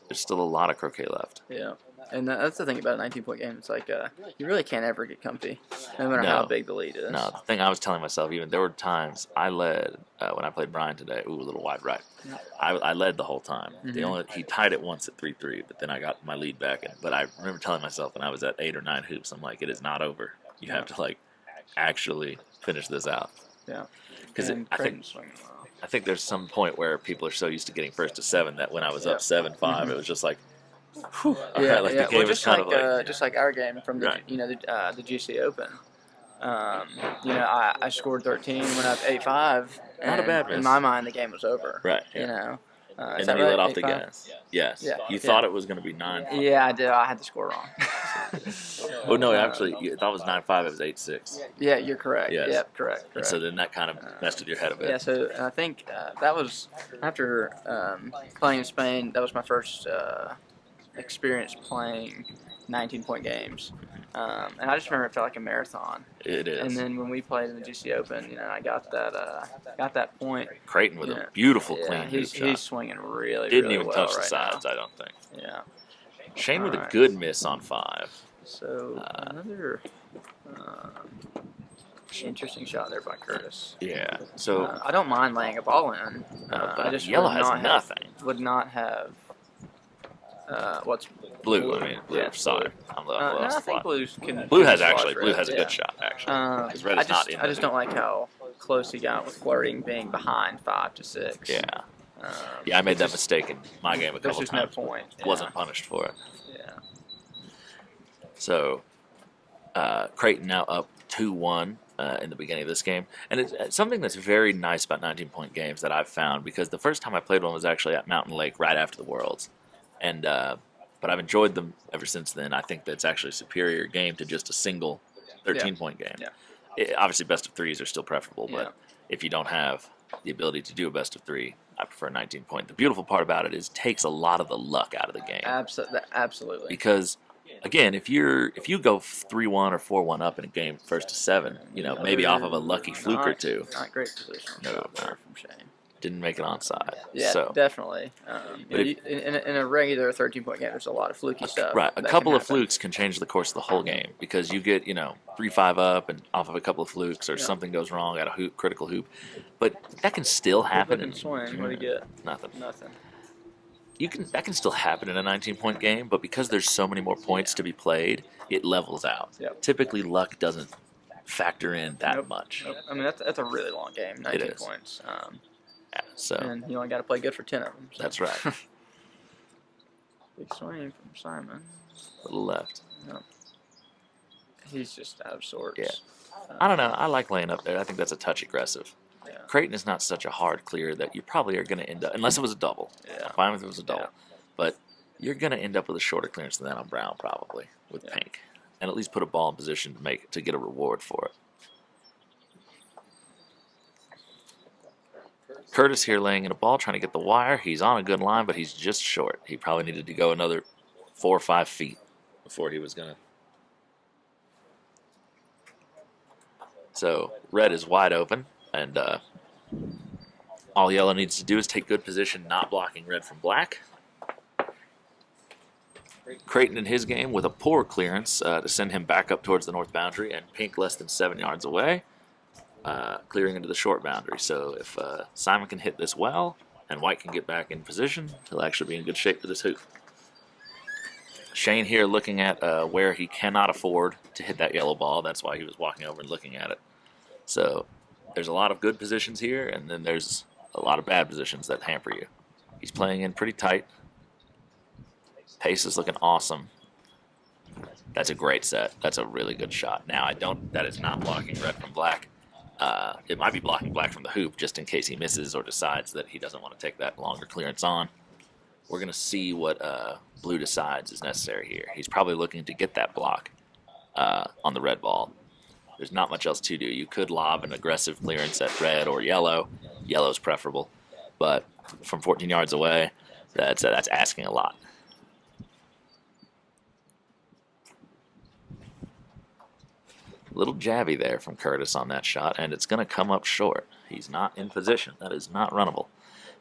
There's still a lot of croquet left. Yeah. And that's the thing about a 19-point game. It's like you really can't ever get comfy, no matter No. how big the lead is. No, the thing I was telling myself, even there were times I led when I played Brian today. Ooh, a little wide right. Yeah. I led the whole time. Mhm. He tied it once at 3-3, but then I got my lead back. But I remember telling myself when I was at 8 or 9 hoops, I'm like, it is not over. You have to actually finish this out. Yeah. Because And Crayton's swinging well. I think there's some point where people are so used to getting first to 7 that when I was up 7-5, it was just like, whew. All Yeah, right, like yeah. the game Well, was kind of like, just like our game from the Right. the GC Open. I scored 13, went up 8-5. Not a bad In miss. my mind, the game was over. right. You Yeah. know. And Is then that you right? let off the 8-5? gas. Yes. Yeah. You Yeah. thought it was going to be 9-5. Yeah, I did. I had the score wrong. Oh, no, actually, you thought it was 9-5. It was 8-6. Yeah, you're correct. Yes. Yep, correct. And so then that kind of messed with your head a bit. Yeah, so I think that was after playing in Spain. That was my first experience playing 19-point games, and I just remember it felt like a marathon. It is. And then when we played in the GC Open, I got that point. Crayton with Yeah. a beautiful Yeah, clean he's hoop shot. swinging really, Didn't really even well touch the right sides, now. I don't think. Yeah. Shane with a Alright. good miss on 5. So another Interesting shot there by Curtis. Yeah. So I don't mind laying a ball in. but I just yellow would has not nothing. would not have. What's Blue? I mean, blue. Yeah, sorry, I'm no, lost I the think plot. blues can. Blue can has dislodge actually. Blue red, has a yeah. good shot actually. Because red I is not just in. I just don't like how close he got with flirting being behind 5 to 6. Yeah. Yeah, I made that mistake in my game a There's couple just times. no point. Wasn't punished for it. Yeah. So, Crayton now up 2-1 in the beginning of this game. And it's something that's very nice about 19-point games that I've found, because the first time I played one was actually at Mountain Lake right after the Worlds. And but I've enjoyed them ever since then. I think that's actually a superior game to just a single 13-point game. Yeah. Obviously, best of threes are still preferable, but Yeah. if you don't have the ability to do a best of 3, I prefer 19-point. The beautiful part about it is it takes a lot of the luck out of the game. Absolutely. Because again, if you go 3-1 or 4-1 up in a game, first to 7, maybe off of a lucky fluke or two. Not great position. No, from Shane. Didn't make it onside. Yeah, So, definitely. But In a regular 13-point game, there's a lot of fluky stuff. right, a that couple can of happen. flukes can change the course of the whole game, because you get 3-5 up and off of a couple of flukes, or something goes wrong at a critical hoop, but that can still happen. Look and swing. What do you get? Nothing. Nothing. That can still happen in a 19-point game, but because there's so many more points to be played, it levels out. Yep. Typically, luck doesn't factor in that much. Nope. I mean, that's a really long game. 19 is. points. Yeah, so And you only got to play good for 10 of them. So. that's right. Big swing from Simon. Little left. Yep. He's just out of sorts. Yeah. I don't know. I like laying up there. I think that's a touch aggressive. Yeah. Crayton is not such a hard clear that you probably are going to end up, unless it was a double. Yeah. I'm fine if it was a double. Yeah. But you're going to end up with a shorter clearance than that on brown, probably, with Yeah. pink. And at least put a ball in position to get a reward for it. Curtis here laying in a ball, trying to get the wire. He's on a good line, but he's just short. He probably needed to go another 4 or 5 feet before he was going to. So red is wide open, and all yellow needs to do is take good position, not blocking red from black. Crayton in his game with a poor clearance to send him back up towards the north boundary, and pink less than 7 yards away, clearing into the short boundary. So if Simon can hit this well and white can get back in position, he'll actually be in good shape for this hoop. Shane here looking at where he cannot afford to hit that yellow ball. That's why he was walking over and looking at it. So there's a lot of good positions here, and then there's a lot of bad positions that hamper you. He's playing in pretty tight. Pace is looking awesome. That's a great set. That's a really good shot. Now, that is not blocking red from black. It might be blocking black from the hoop just in case he misses or decides that he doesn't want to take that longer clearance on. We're going to see what blue decides is necessary here. He's probably looking to get that block on the red ball. There's not much else to do. You could lob an aggressive clearance at red or yellow. Yellow's preferable. But from 14 yards away, that's asking a lot. Little jabby there from Curtis on that shot, and it's going to come up short. He's not in position. That is not runnable.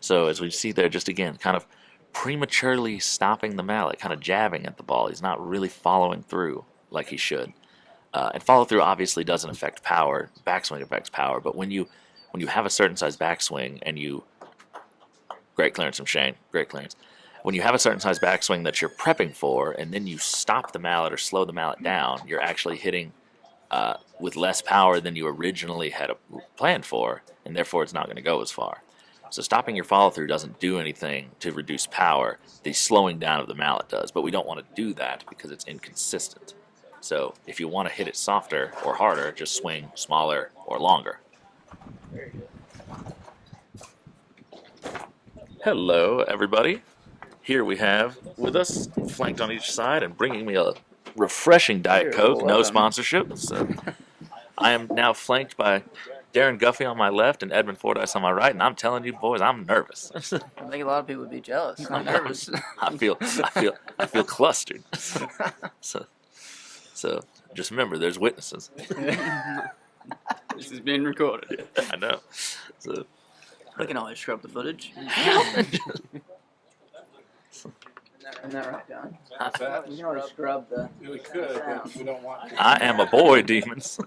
So as we see there, just again, kind of prematurely stopping the mallet, kind of jabbing at the ball. He's not really following through like he should. And follow through obviously doesn't affect power. Backswing affects power, but when you have a certain size backswing and great clearance from Shane, great clearance. When you have a certain size backswing that you're prepping for, and then you stop the mallet or slow the mallet down, you're actually hitting with less power than you originally had planned for, and therefore it's not going to go as far. So stopping your follow-through doesn't do anything to reduce power. The slowing down of the mallet does, but we don't want to do that because it's inconsistent. So if you want to hit it softer or harder, just swing smaller or longer. Hello, everybody. Here we have with us, flanked on each side and bringing me a refreshing Diet Coke, no sponsorship. So I am now flanked by Darin Guffey on my left and Edmund Fordyce on my right, and I'm telling you, boys, I'm nervous. I think a lot of people would be jealous. I'm nervous. I feel clustered. So just remember, there's witnesses. This is being recorded. I know. So We can always scrub the footage. Isn't that right, John? What's that? We can always scrub the. We could, but we don't want to. I am a boy, demons.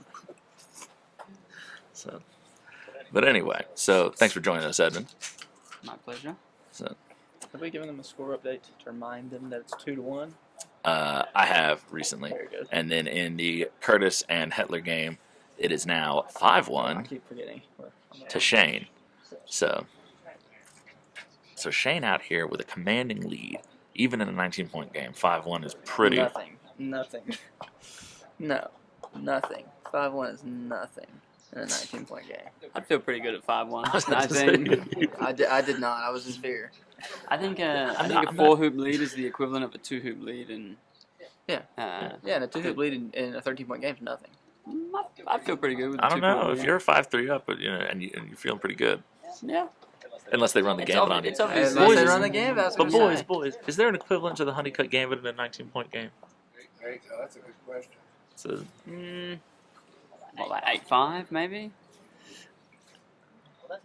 So, but anyway, so thanks for joining us, Edmund. My pleasure. So, Have we given them a score update to remind them that it's 2-1? I have recently, Very good. and then in the Curtis and Hettler game, it is now I 5-1 keep forgetting. to Shane. So Shane out here with a commanding lead, even in a 19-point game. 5-1 is pretty. Nothing. No, nothing. 5-1 is nothing in a 19-point game. I'd feel pretty good at 5-1. I was I about to say, think. I did not. I was in fear. I think a I'm not- 4-hoop lead is the equivalent of a 2-hoop lead, and Yeah. yeah, Yeah, and a 2-hoop lead in a 13-point game is nothing. I feel pretty good with. I the don't know 2-point if lead. you're 5-3 up, but and you're feeling pretty good, Yeah, unless they run the It's gambit obvi- on you. it's obvious. Unless they Boys, run the game, that's But what I'm boys, is there an equivalent to the honeycut gambit in a 19-point game? There you go. That's a good question. So, what, like 8-5 maybe.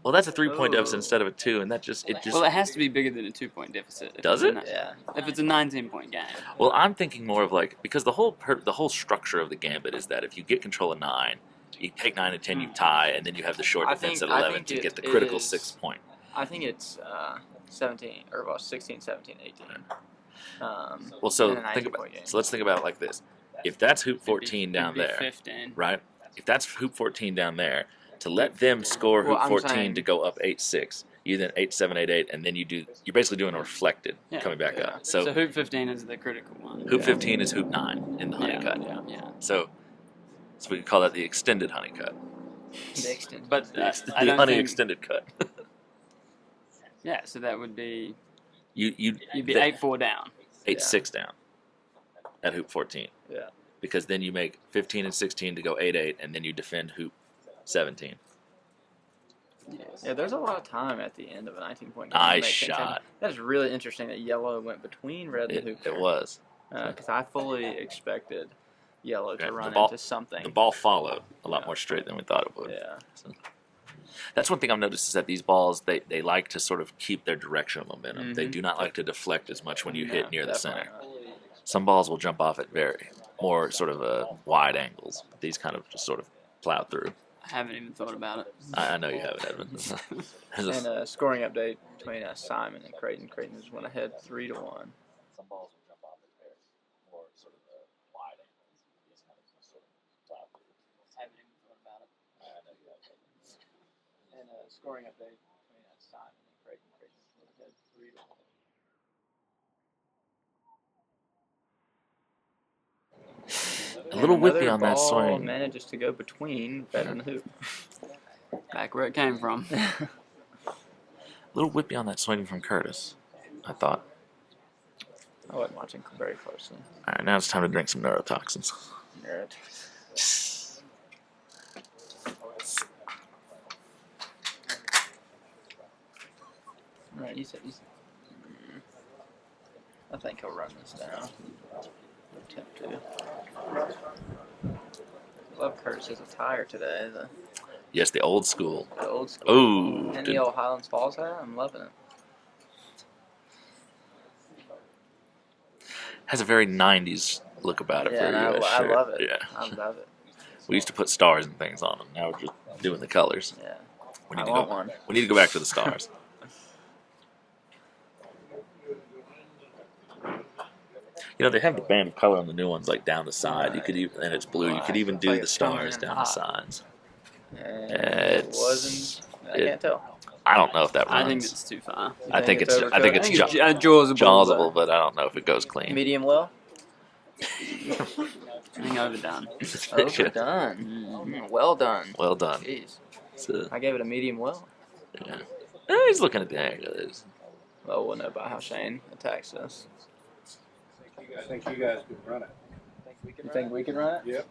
well, that's a 3-point Oh. deficit instead of a 2, and it just. Well, it has to be bigger than a 2-point deficit. if Does it's a it? ni- Yeah. If it's a 19-point game. Well, I'm thinking more of like, because the whole structure of the gambit is that if you get control of 9, you take 9 and 10, you tie, and then you have the short I defense think- at I 11 think to it get the critical is- 6 point. I think it's 17 or well 16, 17, 18. Well, so in a 19-point game. so let's think about it like this: if that's hoop 14 down It'd be there, 15. right? If that's hoop 14 down there, to let them score Well, hoop I'm 14 saying- to go up 8-6, you then 8-7, 8-8, and then you're basically doing a reflected Yeah. coming back Yeah. up. So So hoop 15 is the critical one. hoop Yeah. 15 is hoop 9 in the Yeah. honeycut. Yeah. Yeah. So we could call that the extended honeycut. The extent. But The, I don't honey think. extended cut. Yeah, so that would be You'd be the- 8-4 down. 8-6 down at hoop 14. Yeah. Because then you make 15 and 16 to go 8-8, and then you defend hoop 17. Yeah, there's a lot of time at the end of a 19-point game. Nice to make things happen. shot. That is really interesting that yellow went between red and hoop. It was. Because I fully expected yellow Yeah, to the run ball- into something. The ball followed a lot more straight than we thought it would. Yeah. That's one thing I've noticed is that these balls, they like to sort of keep their directional momentum. They Mhm. do not like to deflect as much when you hit No, near the definitely center. not. Some balls will jump off at very more sort of wide angles. These kind of just sort of plow through. I haven't even thought about it. I know you haven't, Edmund. And a scoring update between Simon and Crayton. Crayton just went ahead 3-1. Some balls will jump off at very more sort of wide angles. These kind of just sort of plow through. Haven't even thought about it. I know you haven't. And a scoring update between Simon and Crayton. Crayton just went ahead 3-1. A little whippy Another on that ball swing. manages to go between red and hoop. Back where it came from. A little whippy on that swing from Curtis, I thought. I wasn't watching very closely. All right, now it's time to drink some neurotoxins. Nerd. Right, you said. I think he'll run this down. Attempt to. Love Curtis's attire today. The Yes, the old school. old school. Ooh. And the old Highlands Falls hat. I'm loving it. Has a very 90s look about it Yeah, for and you. I love it. Yeah. I love it. We used to put stars and things on them. Now we're just doing the colors. Yeah. We need I to want go. one. We need to go back to the stars. You know, they have the band of color on the new ones, like down the side. You could even, and it's blue. You could even do Like the it's coming stars in down the hot. sides. And It's- it wasn't. I it- can't tell. I don't know if that runs. I think it's too far. You I think it's. I overcooked? think it's Jawsable. Jawsable, but I don't know if it goes clean. Medium well. I think overdone. Overdone. Well done. Well done. Jeez. So, I gave it a medium well. yeah. He's looking at the angle. Well, we'll know about how Shane attacks us. I think you guys could run it. You think we can run it? Yep.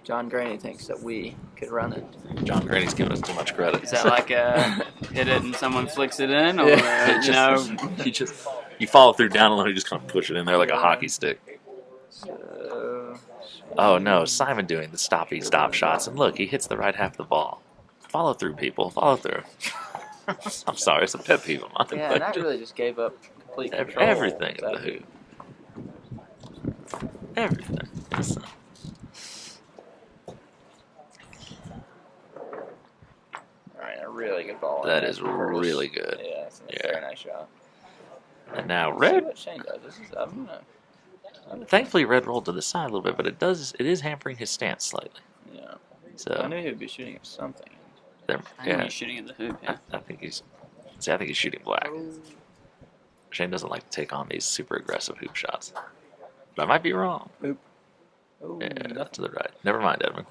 John Graney thinks that we could run it. John Graney's giving us too much credit. Is that like hit it and someone flicks it in, or Yeah. you know? You follow through down low, you just kind of push it in there like a hockey stick. So, Oh no, Simon doing the stop shots, and look, he hits the right half of the ball. Follow through, people. Follow through. I'm sorry, it's a pet peeve of mine. yeah, and that really just gave up complete control. Everything in the hoop. Everything. So, All right, a really good ball. that is really good. Yeah, it's a Yeah. very nice shot. And now See red. what Shane does. This is, I don't know. Thankfully, red rolled to the side a little bit, but it is hampering his stance slightly. Yeah. I So knew he would be shooting at something. there, I think yeah, he's shooting at the hoop. Yeah. I think he's shooting black. Shane doesn't like to take on these super aggressive hoop shots, but I might be wrong. Oh, Yeah, nothing. to the right. Never mind, Edmund.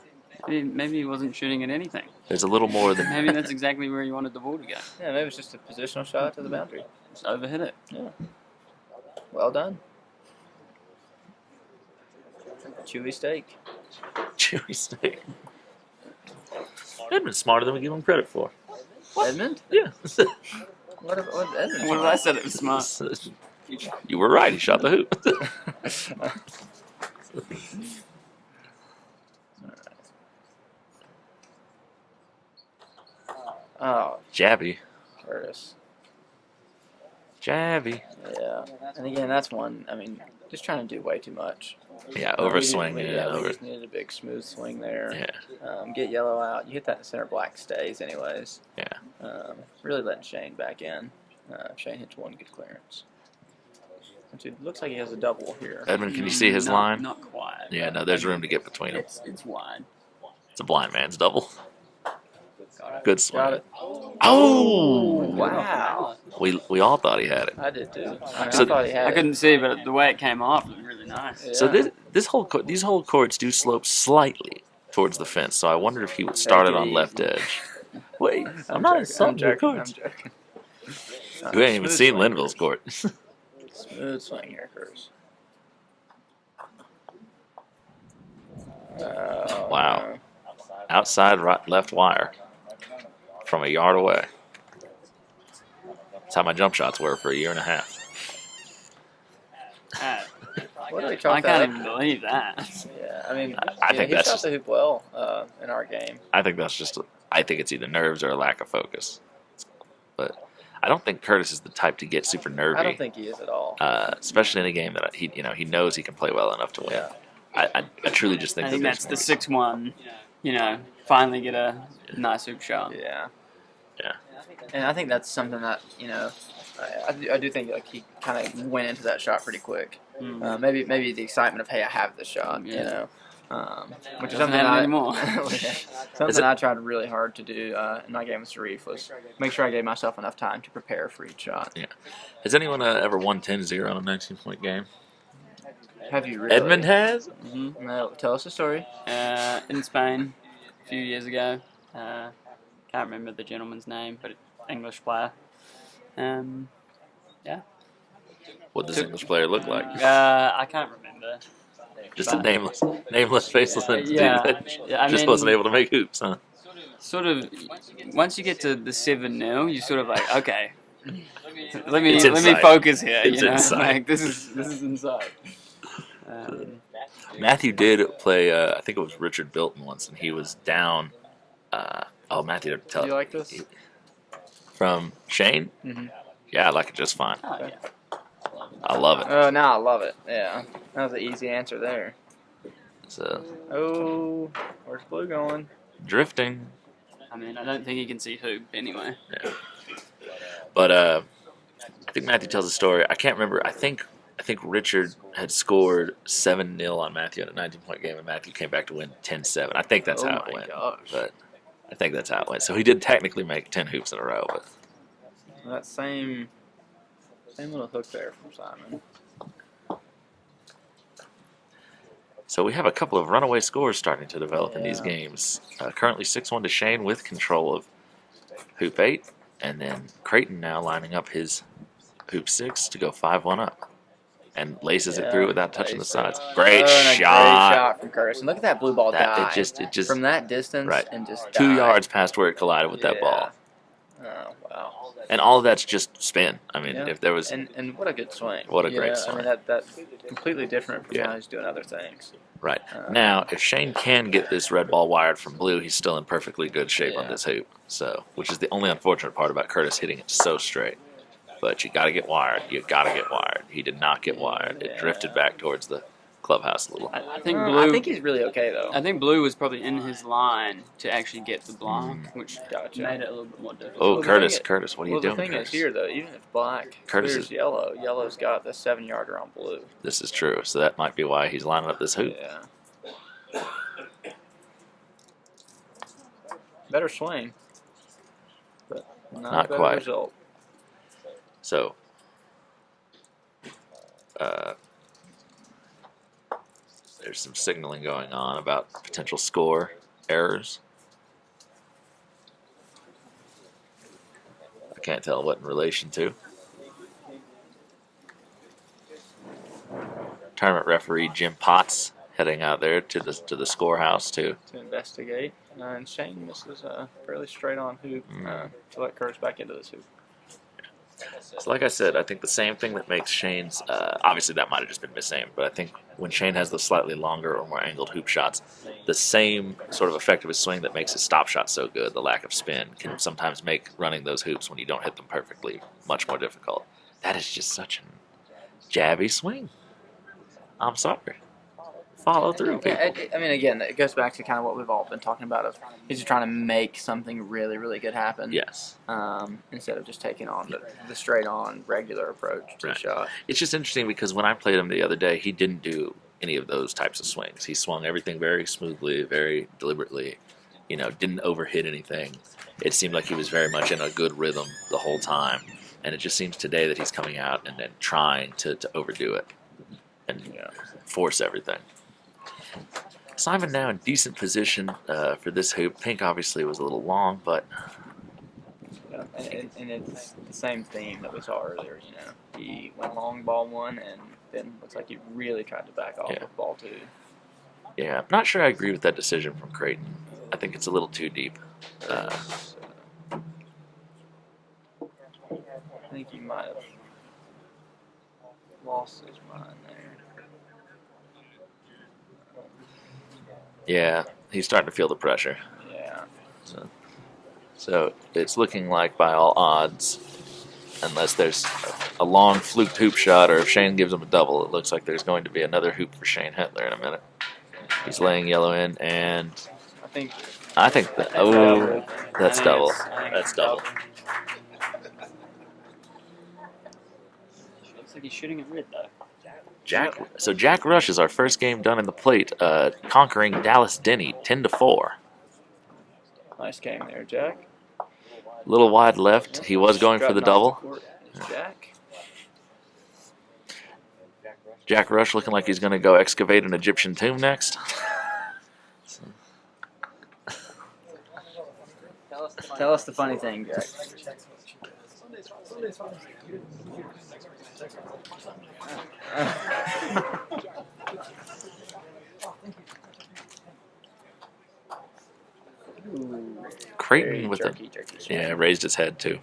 Maybe he wasn't shooting at anything. There's a little more than Maybe that's exactly where he wanted the ball to go. Yeah, maybe it's just a positional shot to the boundary. Just overhit it. Yeah. Well done. Chewy steak. chewy steak. Edmund's smarter than we give him credit for. Edmund? Yeah. What Edmund? What did I say? It was smart. You were right. He shot the hoop. Oh, Jabby. Curtis. Jabby. Yeah. And again, that's one. I mean, just trying to do way too much. Yeah, overswing. We Yeah, over. just needed a big smooth swing there. Yeah. Get yellow out. You hit that in center, black stays anyways. Yeah. Really letting Shane back in. Shane hits one good clearance. Which it looks like he has a double here. Edmund, can you see his line? Not quite. Yeah, no, there's room to get between them. It's wide. It's a blind man's double. Got it. Good swing. Got it. Oh! Wow. We all thought he had it. I did too. I, mean, So I thought he had I it. couldn't see, but the way it came off was really nice. Yeah. So these whole courts do slope slightly towards the fence. So I wonder if he would start it on left edge. Wait, I'm not insulting your courts. I'm joking. You ain't even Smooth seen swing, Linville's court. Smooth swing here, Curtis. Wow. Outside left wire from a yard away. That's how my jump shots were for a year and a half. What do we I chalk that can't up even to? believe that. Yeah, I mean, I think he that's shot just- the hoop well in our game. I think that's just. I think it's either nerves or a lack of focus. But I don't think Curtis is the type to get super nervy. I don't think he is at all. Especially in a game that he knows he can play well enough to win. Yeah. I truly just think. I think that that's the there's 6-1. Finally get a nice hoop shot. Yeah. Yeah. And I think that's something that I do think like he kind of went into that shot pretty quick. Mm. Maybe the excitement of hey, I have this shot, Yeah. which is Doesn't something happen I anymore. something I tried really hard to do in my game with Sharif was make sure I gave myself enough time to prepare for each shot. Has anyone ever won 10-0 on a 19-point game? Have you really? Edmund has. Mm-hmm. No, tell us the story. In Spain a few years ago. Can't remember the gentleman's name, but English player. What does English player look like? I can't remember. Just a nameless, faceless entity Yeah, that yeah, I just mean- wasn't able to make hoops, huh? Sort of, once you get to the 7-0, you sort of like, okay, It's let me inside. focus here. It's inside. Like this is inside. Matthew did play. I think it was Richard Bilton once, and he was down. Matthew did tell Do you like this? from Shane. Mhm. Yeah, I like it just fine. Oh, yeah. I love it. Oh, now I love it. Yeah, that was an easy answer there. So Oh, where's Blue going? drifting, I mean, I don't think he can see hoop anyway. but I think Matthew tells a story. I can't remember. I think Richard had scored 7-0 on Matthew in a 19-point game, and Matthew came back to win 10-7. I think that's Oh how it my went. gosh. But I think that's how it went. So he did technically make 10 hoops in a row, but. That same little hook there from Simon. So we have a couple of runaway scores starting to develop in these Yeah. games. Currently 6-1 to Shane with control of hoop 8, and then Crayton now lining up his hoop 6 to go 5-1 up, and laces it through without touching the sides. Great And a shot! Great shot from Curtis. And look at that blue ball That dive. it just from that distance right. and just 2 dive. yards past where it collided with that Yeah. ball, Oh wow. and all of that's just spin. I mean, Yeah. if there was And what a good swing. What a great I swing. mean that's completely different from Yeah. how he's doing other things. right now, if Shane can get this red ball wired from blue, he's still in perfectly good shape on Yeah. this hoop. So, which is the only unfortunate part about Curtis hitting it so straight. but you got to get wired. You got to get wired. He did not get wired. It drifted back towards the clubhouse a little. I think Blue. I think he's really okay though. I think Blue was probably in his line to actually get the block, which Gotcha. made it a little bit more difficult. Oh, Well, the Curtis, thing is- Curtis, what are you Well, doing? the thing Curtis? is here though, even if black Curtis clears is- yellow, yellow's got the 7-yarder on blue. This is true. So that might be why he's lining up this hoop. Yeah. Better swing, but Not a better quite. result. So, there's some signaling going on about potential score errors. I can't tell what in relation to. Tournament referee Jim Potts heading out there to the scorehouse to investigate. And Shane misses a fairly straight on hoop to let Curtis back into this hoop. So like I said, I think the same thing that makes Shane's, obviously that might have just been misaimed, but I think when Shane has the slightly longer or more angled hoop shots, the same sort of effect of his swing that makes his stop shot so good, the lack of spin, can sometimes make running those hoops when you don't hit them perfectly much more difficult. That is just such a jabby swing. I'm sorry. Follow through, people. I mean, again, it goes back to kind of what we've all been talking about of he's just trying to make something really, really good happen. Yes. Instead of just taking on the straight-on, regular approach to Right. the shot. It's just interesting because when I played him the other day, he didn't do any of those types of swings. He swung everything very smoothly, very deliberately, didn't overhit anything. It seemed like he was very much in a good rhythm the whole time. And it just seems today that he's coming out and then trying to overdo it and force everything. Simon now in decent position for this hoop. Pink obviously was a little long, but Yeah, and it's the same theme that we saw earlier. He went long ball one, and then looks like he really tried to back off with ball two. yeah, I'm not sure I agree with that decision from Crayton. I think it's a little too deep. I think he might have lost his mind there. Yeah, he's starting to feel the pressure. Yeah. So it's looking like, by all odds, unless there's a long fluked hoop shot or if Shane gives him a double, it looks like there's going to be another hoop for Shane Hettler in a minute. He's laying yellow in, and I think that's double. double. I think That's it's double. Looks like he's shooting at red though. Jack Rush is our first game done in the plate, conquering Dallas Denny 10-4. Nice game there, Jack. A little wide left. He was going for the Strutting off double. the court. Jack. Jack Rush looking like he's going to go excavate an Egyptian tomb next. Tell us the funny thing, Jack. Crayton with jerky swing. raised his head too.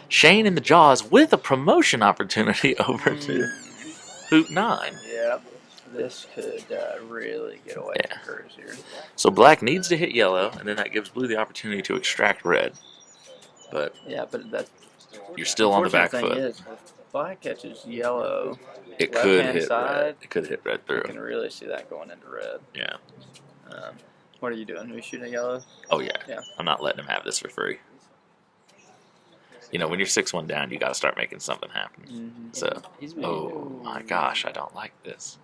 Shane in the jaws with a promotion opportunity over to hoop 9. Yep. This could really get away Yeah. from Curtis here. So black needs to hit yellow, and then that gives blue the opportunity to extract red. But Yeah, but that's you're still on the back thing foot. is, if black catches yellow, It could left-hand hit side, red. It could hit red you through. can really see that going into red. Yeah. What are you doing? Are you shooting yellow? Oh yeah. Yeah. I'm not letting him have this for free. When you're 6-1 down, you got to start making something happen. Mm-hmm. So, He's been, oh my gosh, I don't like this.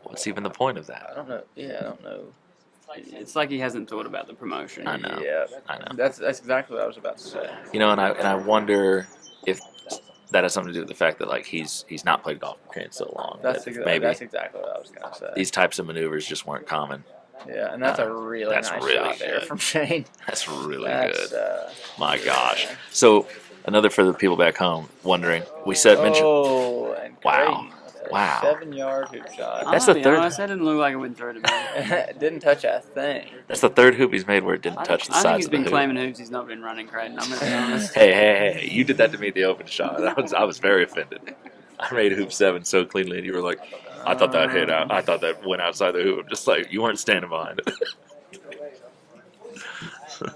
What's even the point of I that? don't know. Yeah, I don't know. It's like he hasn't thought about the promotion. I know. Yeah, I know. that's exactly what I was about to say. And I wonder if that has something to do with the fact that like he's not played golf in so long. That's that exactly maybe what I was gonna say. these types of maneuvers just weren't common. Yeah, and that's a really that's nice really shot there good. from Shane. That's really That's, good. My gosh. yeah. So another for the people back home wondering. We mentioned. Oh, and Wow. Crayton with a Wow. 7-yard hoop shot. I'm That's gonna the be third- honest, that didn't look like it went through to me. It didn't touch a thing. That's the third hoop he's made where it didn't touch the I think sides he's of the been hoop. claiming hoops. He's not been running Crayton. I'm gonna be honest. Hey! You did that to me at the open shot. I was very offended. I made hoop 7 so cleanly, and you were like, "I thought that hit out. I thought that went outside the hoop." I'm just like, you weren't standing behind it.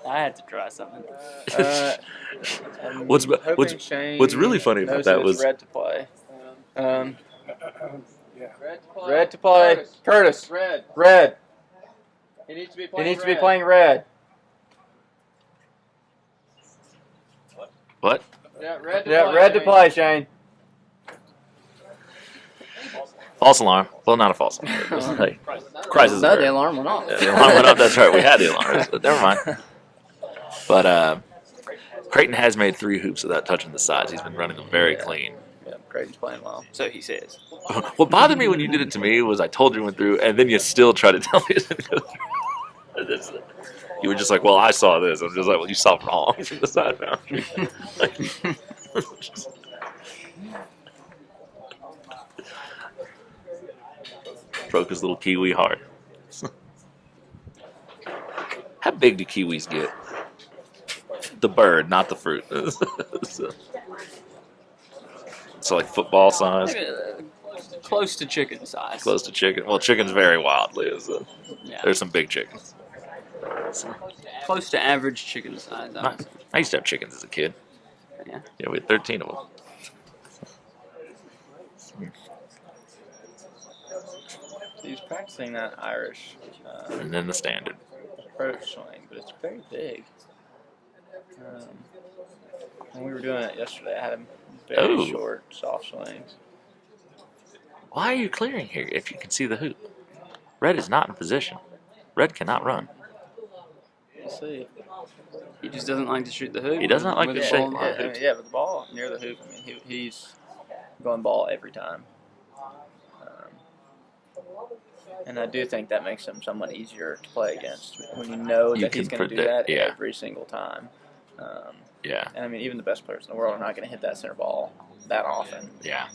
I had to try something. I'm What's hoping Shane what's really funny about knows that it's was red to play. Yeah. Red to play. Curtis. Red. He needs to be He needs to be playing red. what? Yeah, red Red to play, Shane. False alarm. Well, not a false alarm. Just, hey, crisis No, alert. the alarm went off. Yeah, the alarm went up. That's right. We had the alarm. But never mind. But Crayton has made 3 hoops without touching the sides. He's been running them very clean. Yeah, Crayton's playing well. So he says. What bothered me when you did it to me was I told you it went through, and then you still try to tell me it didn't go through. You were just like, well, I saw this. I'm just like, well, you saw wrong from the side boundary. Broke his little kiwi heart. How big do kiwis get? The bird, not the fruit. So like football size? Maybe, close to chicken size. Close to chicken. Well, chicken's very wild, Liz. Yeah. There's some big chickens. Close to average chicken size. I would say. I used to have chickens as a kid. Yeah. Yeah, we had 13 of them. He's practicing that Irish And then the standard. approach swing, but it's very big. When we were doing it yesterday, I had him very Oh. short, soft swings. Why are you clearing here if you can see the hoop? Red is not in position. Red cannot run. We'll see. He just doesn't like to shoot the hoop. He does not like with to the shake ball the line. hoop. Yeah, but the ball near the hoop, I mean, he's going ball every time. And I do think that makes him somewhat easier to play against when you know You that he's can going to do predict, that yeah. every single time. Yeah, And I mean, even the best players in the world are not going to hit that center ball that often. yeah.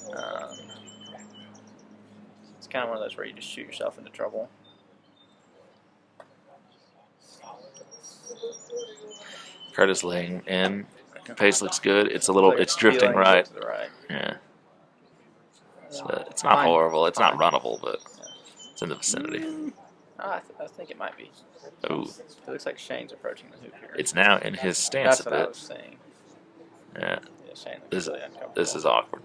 It's kind of one of those where you just shoot yourself into trouble. Curtis laying in. Pace looks good. It's a little. Like It's drifting feeling right. to the right. Yeah. So it's not horrible. It's not runnable, but it's in the vicinity. I think it might be. Oh, It looks like Shane's approaching the hoop here. it's now in his stance That's a what I bit. was saying. Yeah, Yeah, Shane looks This- really uncomfortable. this is awkward.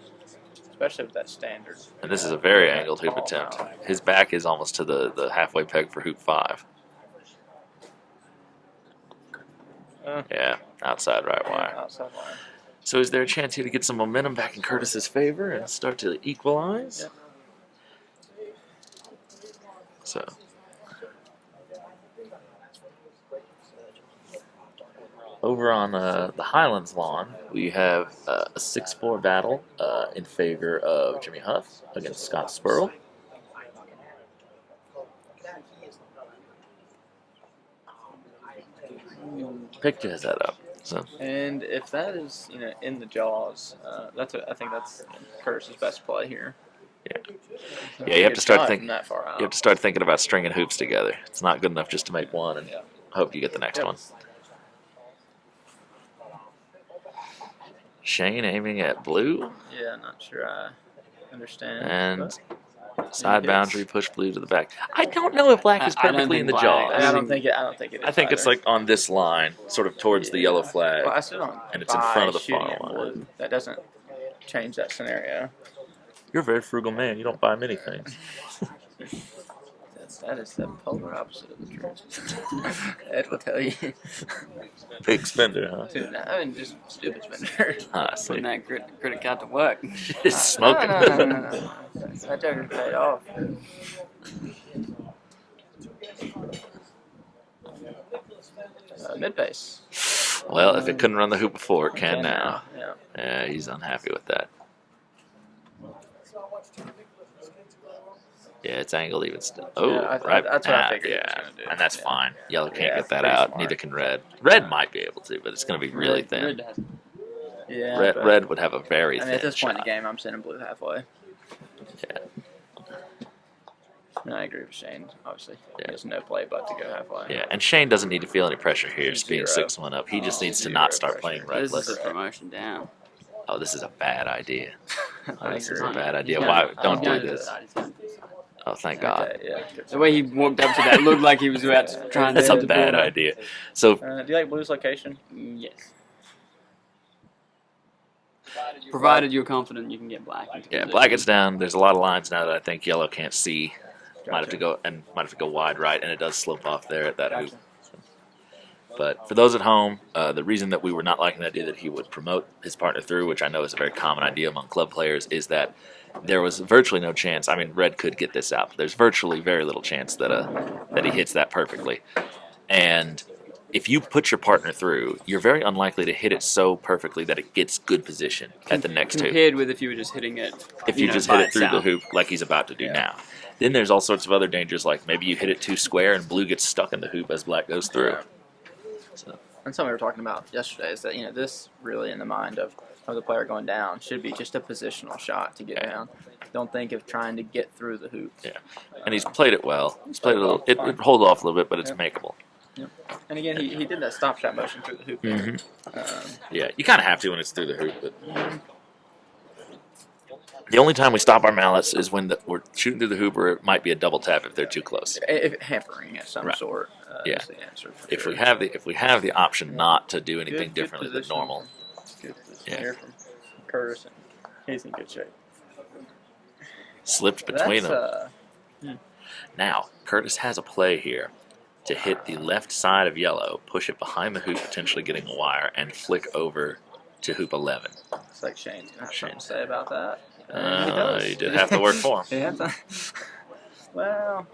Especially with that standard. And this is a very angled hoop attempt. His back is almost to the halfway peg for hoop 5. Yeah, outside right wire. Outside line. So is there a chance here to get some momentum back in Curtis's favor and start to equalize? Yep. So. Over on the Highlands lawn, we have a 6-4 battle in favor of Jimmy Huff against Scott Spurl. Picked his head up. So And if that is, in the jaws, I think that's Curtis's best play here. yeah, you have to start From thinking. that far out. You have to start thinking about stringing hoops together. It's not good enough just to make one and Yeah. hope you get the next Yep. one. Shane aiming at blue Yeah, not sure I understand. and but side hits. boundary push blue to the back. I don't know if black is I don't perfectly in think the black- jaws. I don't think it is. I think it's either. like on this line, sort of towards the yellow flag. Well, I still don't. and it's in buy front of the shooting far at line. blue. That doesn't change that scenario. You're a very frugal man. You don't buy many things. That is the polar opposite of the truth. Ed will tell you. Big spender, huh? Dude, I mean, just stupid spender. I see. Putting that credit card to work. Just smoking. No. That joker's paid off. Mid pace. Well, if it couldn't run the hoop before, it can now. Yeah. Yeah, he's unhappy with that. Yeah, it's angled even still. Oh, Yeah, right. that's what I now, figured he was yeah, gonna do. and that's Yeah. fine. Yellow can't Yeah, get that pretty out. smart. Neither can red. Red might be able to, but it's going to be really thin. Red has- Yeah. Red, but, red would have a very I thin mean, at this point in shot. the game, I'm sending blue halfway. Yeah. And I agree with Shane. Obviously, Yeah. he has no play but to go halfway. Yeah, and Shane doesn't need to feel any pressure here, just being Zero. 6-1 up. He just Oh, needs to zero not start pressure. playing This is reckless. a promotion down. Oh, this is a bad idea. Oh, I this is agree. a bad idea. Yeah. Why? I Don't do don't this. Oh, thank God. Okay, yeah. Good The way he walked up to that looked like he was about to try and That's a hit the bad ball. idea. So, do you like blue's location? Yes. Provided you're confident you can get black. Into yeah, position. black gets down. There's a lot of lines now that I think yellow can't see. Might have to Gotcha. go wide right, and it does slope off there at that hoop. Gotcha. But for those at home, the reason that we were not liking the idea that he would promote his partner through, which I know is a very common idea among club players, is that there was virtually no chance. I mean, red could get this out, but there's virtually very little chance that he hits that perfectly. And if you put your partner through, you're very unlikely to hit it so perfectly that it gets good position at the next hoop. Compared with if you were just hitting it. If you just by hit it through the itself. hoop like he's about to do now. Then there's all sorts of other dangers, like maybe you hit it too square and blue gets stuck in the hoop as black goes through. So. And something we were talking about yesterday is that this really in the mind of the player going down should be just a positional shot to get down. Don't think of trying to get through the hoop. Yeah, and he's played it well. He's played it a little. It holds off a little bit, but it's makeable. Yep. And again, he did that stop shot motion through the hoop. Yeah, you kind of have to when it's through the hoop. But the only time we stop our mallets is when we're shooting through the hoop, or it might be a double tap if they're too close. If hampering of some sort. Yeah. Is the answer for If sure. we have the option not to do anything Good differently than position. normal. Good position Yeah. here from Curtis, and he's in good shape. Slipped between That's, them. Now, Curtis has a play here to hit the left side of yellow, push it behind the hoop, potentially getting a wire, and flick over to hoop 11. It's like Shane's gonna have something to say about that. He did have to work for him. He had to. Well,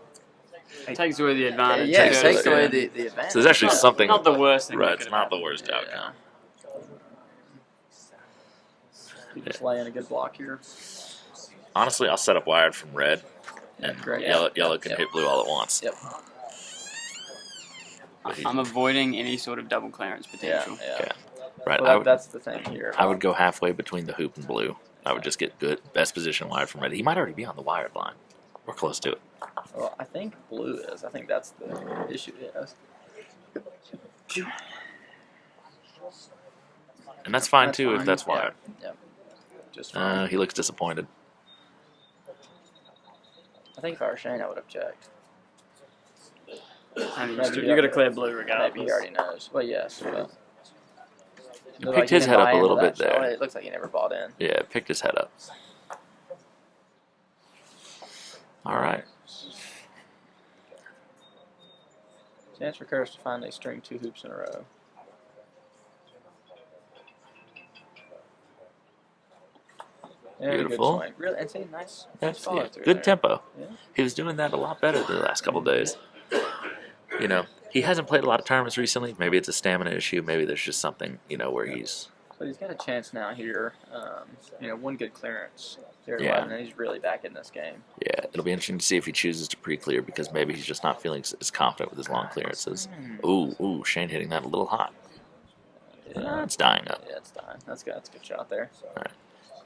It takes away the advantage. yeah, it takes takes away- away yeah. the advantage. So there's actually something. Not the worst thing. Right, that it's could not have the worst Yeah. outcome. You just lay in a good block here. Honestly, I'll set up wired from red, and Great. yellow can hit blue all at once. Yep. I'm avoiding any sort of double clearance Yeah. potential. Yeah. Yeah. Right. Well, that's the thing here. I would go halfway between the hoop and blue. I would just get best position wired from red. He might already be on the wired line. We're close to it. Well, I think blue is. I think that's the issue. Yes. And that's fine too if that's Yeah. wired. Yep. Just fine. He looks disappointed. I think if I were Shane, I would have checked. I mean, Maybe you're going to clear blue regardless. Maybe he already knows. Well, yes. But He Looked picked he his didn't head up buy a into little that bit there. shot. It looks like he never bought in. Yeah, picked his head up. All right. Chance for Curtis to finally string 2 hoops in a row. Yeah, Beautiful. Good swing. Really, and see, nice That's follow through good there. tempo. Yeah. He was doing that a lot better the last couple days. You know, he hasn't played a lot of tournaments recently. Maybe it's a stamina issue. Maybe there's just something, where he's. But he's got a chance now here. One good clearance there, Yeah. and he's really back in this game. Yeah, it'll be interesting to see if he chooses to pre-clear because maybe he's just not feeling as confident with his long clearances. Ooh, Shane hitting that a little hot. Yeah, It's dying up. yeah, it's dying. That's good. That's a good shot there. All right.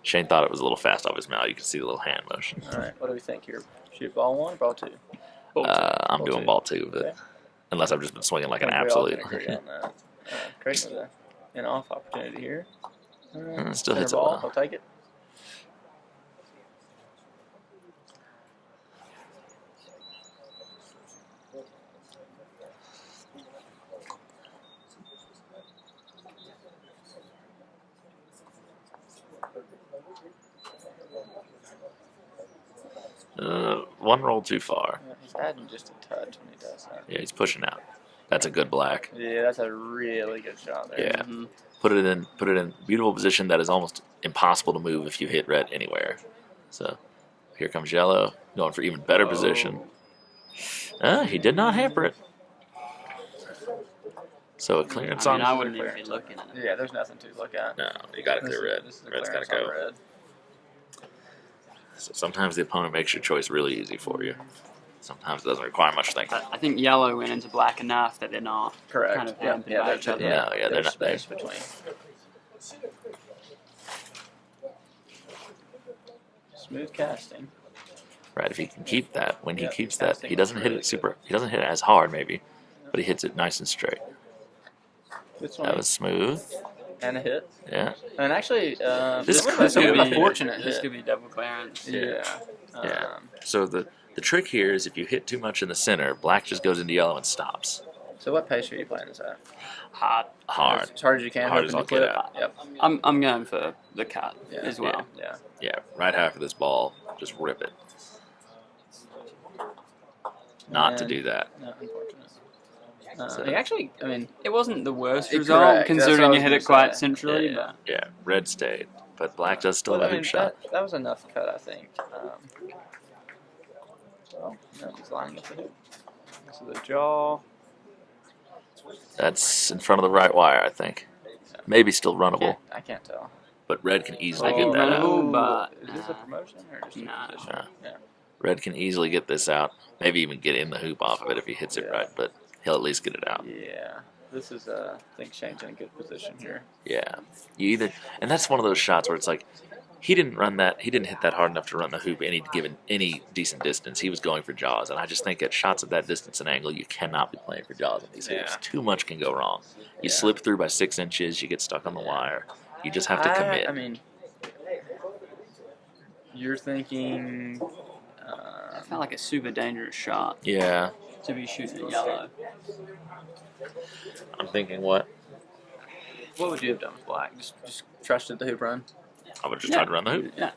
Shane thought it was a little fast off his mouth. You can see the little hand motion. All right, what do we think here? Shoot ball 1 or ball 2? I'm Ball doing two. ball 2, but Okay. unless I've just been swinging like an I think we all absolute. can agree on that. Crayton with an off opportunity here. Still Center hits it ball. well. He'll take it. One roll too far. Yeah, he's adding just a touch when he does that. Yeah, he's pushing out. That's a good black. Yeah, that's a really good shot there. Yeah. Mhm. Put it in beautiful position that is almost impossible to move if you hit red anywhere. So here comes yellow, going for even better position. He did not hamper it. So a clearance I mean, I on. wouldn't even be looking at it. Yeah, there's nothing to look at. No, you got to This clear is- red. this is a Red's got to clearance go. on red. So sometimes the opponent makes your choice really easy for you. Sometimes it doesn't require much thinking. I think yellow went into black enough that they're not Correct. kind of Yeah, hampered yeah, by there's each other. No, yeah, they're there's not there. space between. Smooth casting. Right, if he can keep that, when he Yeah, keeps that, casting he doesn't hit really it super. He doesn't hit it as hard, maybe, but he hits it nice and straight. Good swing. That was smooth. And a hit. Yeah. And actually, This this could would have be- been a fortunate This hit. could be double clearance. Yeah. Yeah. So the The trick here is if you hit too much in the center, black just goes into yellow and stops. So what pace are you playing this at? Hard. Hard. As hard as you can. Hard as hoping I'll to get clip. out. Yep. I'm going for the cut Yeah. as well. Yeah. Yeah, right half of this ball, just rip it. Not to And- do that. No, unfortunate. So- He actually, I mean, It wasn't the worst Correct, result, that's what I considering was you hit gonna it quite say. centrally. Yeah. But Yeah, red stayed, but black does still but, have I a mean, hoop shot. that was enough cut, I think. Well, no, he's lining up the hoop. So the jaw. That's in front of the right wire, I think. Maybe still runnable, I can't tell. but red can easily Oh, get that out. runnable. but- is this a promotion or just a Nah. position? Nah. Yeah. Red can easily get this out. Maybe even get in the hoop off of it if he hits it Yeah. right, but he'll at least get it out. Yeah. This is, I think Shane's in a good position here. Yeah. You either, and that's one of those shots where it's like, he didn't hit that hard enough to run the hoop any decent distance. He was going for jaws, and I just think at shots at that distance and angle, you cannot be playing for jaws in these hoops. Yeah. Too much can go wrong. You Yeah. slip through by 6 inches, you get stuck on the wire. You just have to commit. I mean, you're thinking. I felt like a super dangerous shot Yeah. to be shooting at yellow. I'm thinking what? What would you have done with black? Just trusted the hoop run? I would just try to run the hoop. Yeah.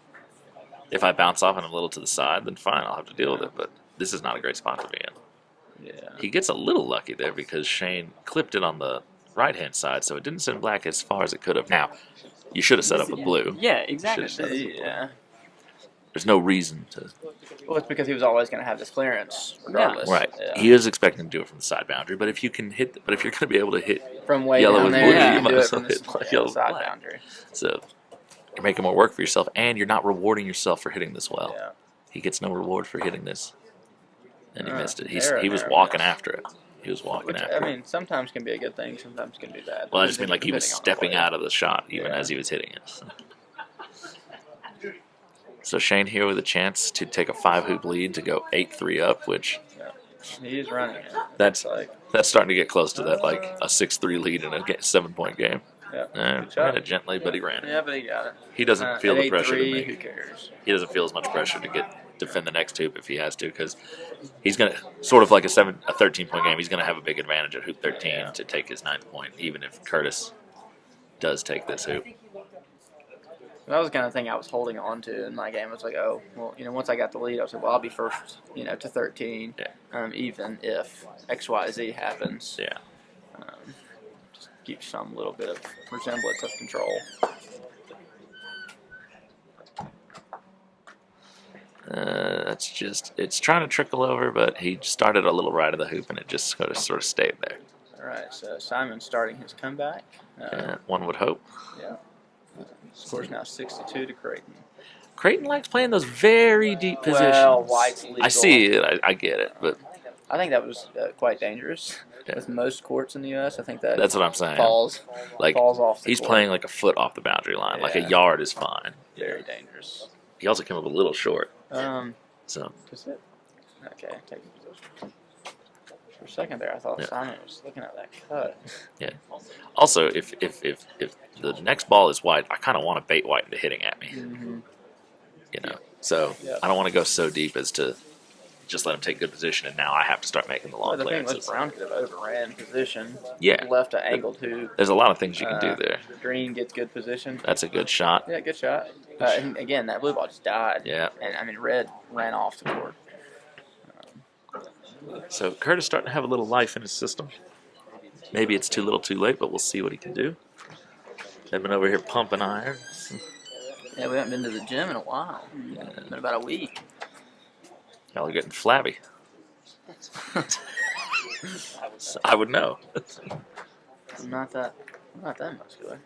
If I bounce off and a little to the side, then fine, I'll have to deal with it. But this is not a great spot to be in. Yeah. He gets a little lucky there because Shane clipped it on the right-hand side, so it didn't send black as far as it could have. Now, you should have set up with blue. Yeah, exactly. Should've set up. Yeah. There's no reason to. Well, it's because he was always going to have this clearance, regardless. Right. Yeah. He is expecting to do it from the side boundary, but if you can hit, but if you're going to be able to hit, From way Yellow down with there, blue, you you can might do as it from well the hit like yeah, yellow with side black. boundary. so you're making more work for yourself, and you're not rewarding yourself for hitting this well. Yeah. He gets no reward for hitting this, and he missed it. Narrow, He was narrow walking miss. after it. He was walking Which, after I it. mean, sometimes can be a good thing, sometimes can be bad. Well, I just mean like he was depending on the stepping player. out of the shot even Yeah. as he was hitting it. So Shane here with a chance to take a 5-hoop lead to go 8-3 up, which He is running it. That's- like, that's starting to get close to that, like a 6-3 lead in a 7-point game. yeah. Ran it gently, but he ran it. Yeah, but he got it. He doesn't feel at the pressure to 8-3, make. Who cares? He doesn't feel as much pressure to defend the next hoop if he has to, because he's gonna sort of like a 13-point game. He's gonna have a big advantage at hoop 13 to take his 9th point, even if Curtis does take this hoop. That was the kind of thing I was holding on to in my game. I was like, oh, well, once I got the lead, I was like, well, I'll be first, to 13, Yeah. even if XYZ happens. Yeah. Just keep some little bit of resemblance of control. It's trying to trickle over, but he started a little right of the hoop, and it just sort of stayed there. All right, so Simon's starting his comeback. One would hope. Yeah. Score's now 62 to Crayton. Crayton likes playing those very deep positions. Well, White's legal. I see it. I get it, but I think that was quite dangerous. Yeah. With most courts in the U.S., I think that that's what I'm saying. falls Like off the he's court. playing like a foot off the boundary line. Like a Yeah. yard is fine. Very dangerous. He also came up a little short. Just it. Okay, take a position. For a second there, I thought Yeah. Simon was looking at that cut. Yeah. Also, if the next ball is white, I kind of want to bait white into hitting at me. Mm-hmm. So Yeah. I don't want to go so deep as to just let him take good position, and now I have to start making the long Well, the thing was, clearances. Brown could have overran position. Yeah. Left an angled hoop. There's a lot of things you can do there. Green gets good position. That's a good shot. Yeah, good shot. And again, that blue ball just died. Yeah. And I mean, red ran off the court. So Curtis starting to have a little life in his system. Maybe it's too little too late, but we'll see what he can do. They've been over here pumping iron. Yeah, we haven't been to the gym in a while. It's been about a week. Y'all are getting flabby. So I would know. I'm not that muscular.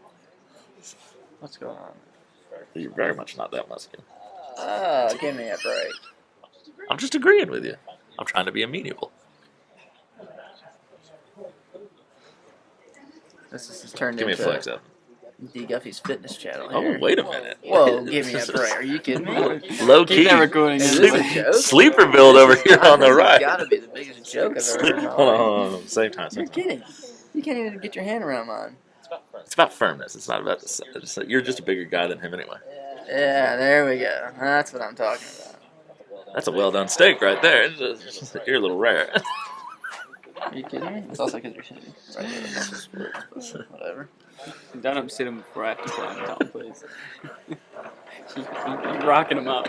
What's going on? You're very much not that muscular. Oh, give me a break. I'm just agreeing with you. I'm trying to be amenable. This is turned Give me a into flex up. D. Guffey's fitness channel Oh, here. wait a minute. Whoa, give me a break. Are you kidding me? Low Keep key. that recording. Is this a joke? Sleeper build over here on the This has right. got to be the biggest joke I've ever heard in my Hold on, life. hold on. Same time. You're kidding. You can't even get your hand around mine. It's about firmness. It's not about the. You're just a bigger guy than him anyway. Yeah, there we go. That's what I'm talking about. That's a well done steak right there. You're a little rare. Are you kidding me? It's also because you're sitting right there. It's also split, but whatever. Don't upset him before I have to play him, Tom, please. You're rocking him up.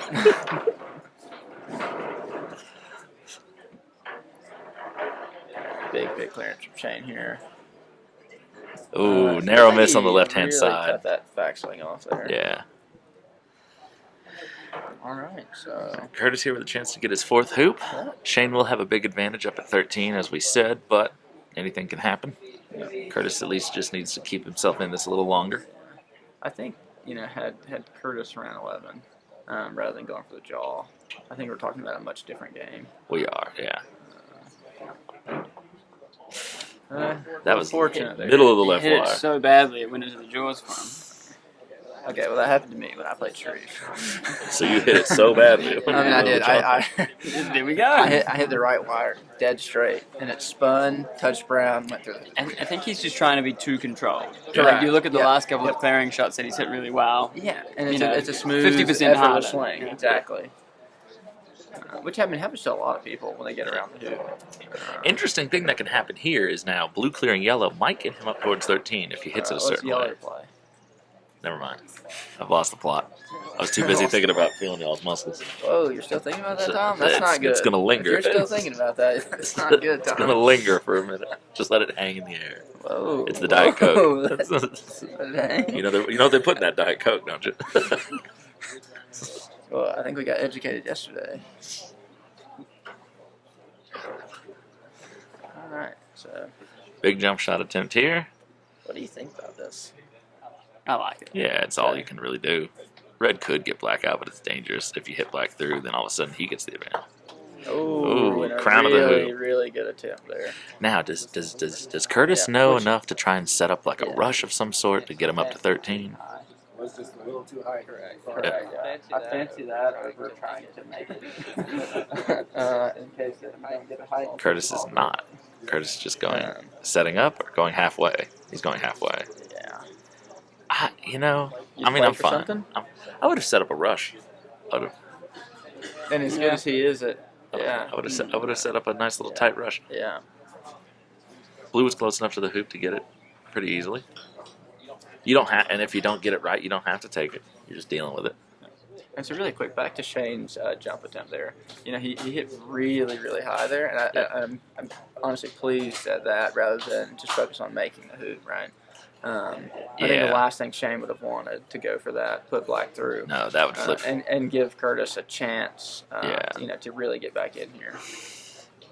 Big clearance from Shane here. Ooh, narrow miss on the He left-hand really side. cut that backswing off there. Yeah. All right, so Curtis here with a chance to get his 4th hoop. Shane will have a big advantage up at 13, as we said, but anything can happen. Curtis at least just needs to keep himself in this a little longer. I think had Curtis around 11 rather than going for the jaw. I think we're talking about a much different game. We are, yeah. That was fortunate. Middle of the left Hit it wire. so badly it went into the jaws for him. Okay, well that happened to me when I played Sharif. So you hit it so badly. I mean, I did. I There we go. I hit the right wire dead straight, and it spun, touched brown, went through the. I think he's just trying to be too controlled. Correct. Like you look at the Yep. last couple of clearing shots that he's hit really well. Yeah, and You it's, know, it's a smooth, 50% effortless harder. swing. Yeah. Exactly. Which happens to a lot of people when they get around the hoop. Interesting thing that can happen here is now blue clearing yellow might get him up towards 13 if he hits it a What's certain yellow way. play? Never mind. I've lost the plot. I was too busy thinking about feeling y'all's muscles. Whoa, you're still thinking about that, So, Tom? That's it's- not good. it's gonna linger. If you're still thinking about that, it's not good, It's Tom. going to linger for a minute. Just let it hang in the air. Whoa. It's the Diet Whoa, Coke. dang. you know they put in that Diet Coke, don't you? Well, I think we got educated yesterday. All right, so Big jump shot attempt here. what do you think about this? I like it. Yeah, it's all you can really do. Red could get black out, but it's dangerous. If you hit black through, then all of a sudden he gets the advantage. Ooh, and a crown of the really, hoop. really good attempt there. Now, does Curtis Yeah, know which- enough to try and set up like a Yeah. rush of some sort to get him up to 13? Was just a little too high. Correct. Yeah. I fancy that over trying to make it. In case it don't get a height. Curtis is not. Curtis is just going Um, setting up or going halfway. He's going halfway. Yeah. I'm play for fine. something? I would have set up a rush. And as good as he is at, yeah. I would have set up a nice little tight rush. Yeah. Blue was close enough to the hoop to get it pretty easily. You don't have, and if you don't get it right, you don't have to take it. You're just dealing with it. And so really quick, back to Shane's jump attempt there. He hit really, really high there, and I'm honestly pleased at that rather than just focus on making the hoop, right? I think the Yeah. last thing Shane would have wanted to go for that, put black through. No, that would flip. And give Curtis a chance, Yeah. to really get back in here.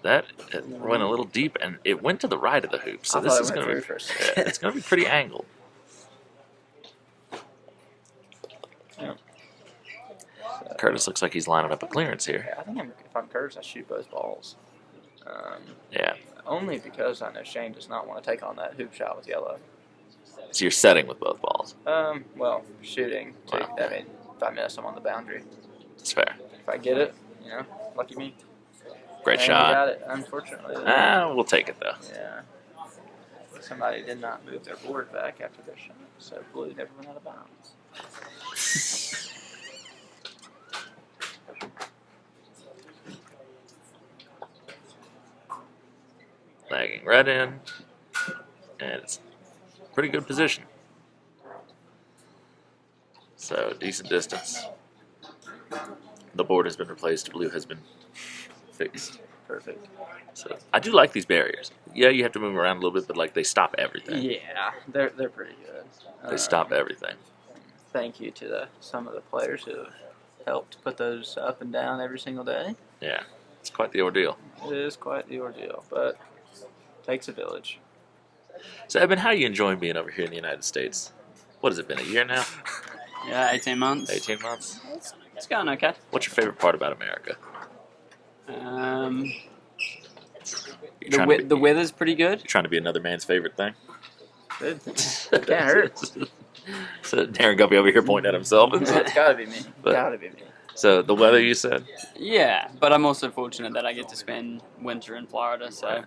That it went a little deep, and it went to the right of the hoop. So I this thought it is went going to through be, for a second. it's going to be pretty angled. Yeah. Curtis looks like he's lining up a clearance here. I think if I'm Curtis, I shoot both balls. Yeah. Only because I know Shane does not want to take on that hoop shot with yellow. So you're setting with both balls. Well, shooting. Too. Wow. I mean, if I miss, I'm on the boundary. That's fair. If I get it, lucky me. Great And shot. we got it, unfortunately. We'll take it though. Yeah. Somebody did not move their board back after their shot, so blue never went out of bounds. Lagging right in, and it's pretty good position. So decent distance. The board has been replaced. Blue has been fixed. Perfect. So I do like these barriers. Yeah, you have to move around a little bit, but like they stop everything. Yeah, they're pretty good. They stop everything. Thank you to some of the players who have helped put those up and down every single day. Yeah, it's quite the ordeal. It is quite the ordeal, but it takes a village. So Eben, how are you enjoying being over here in the United States? What has it been, a year now? Yeah, 18 months. 18 months? It's going okay. What's your favorite part about America? You're trying to be- The weather's pretty good. You're trying to be another man's favorite thing? Good. Can't hurt. So Darin Guffey over here pointing at himself. It's gotta be me. But- Gotta be me. So the weather, you said? Yeah, but I'm also fortunate that I get to spend winter in Florida, so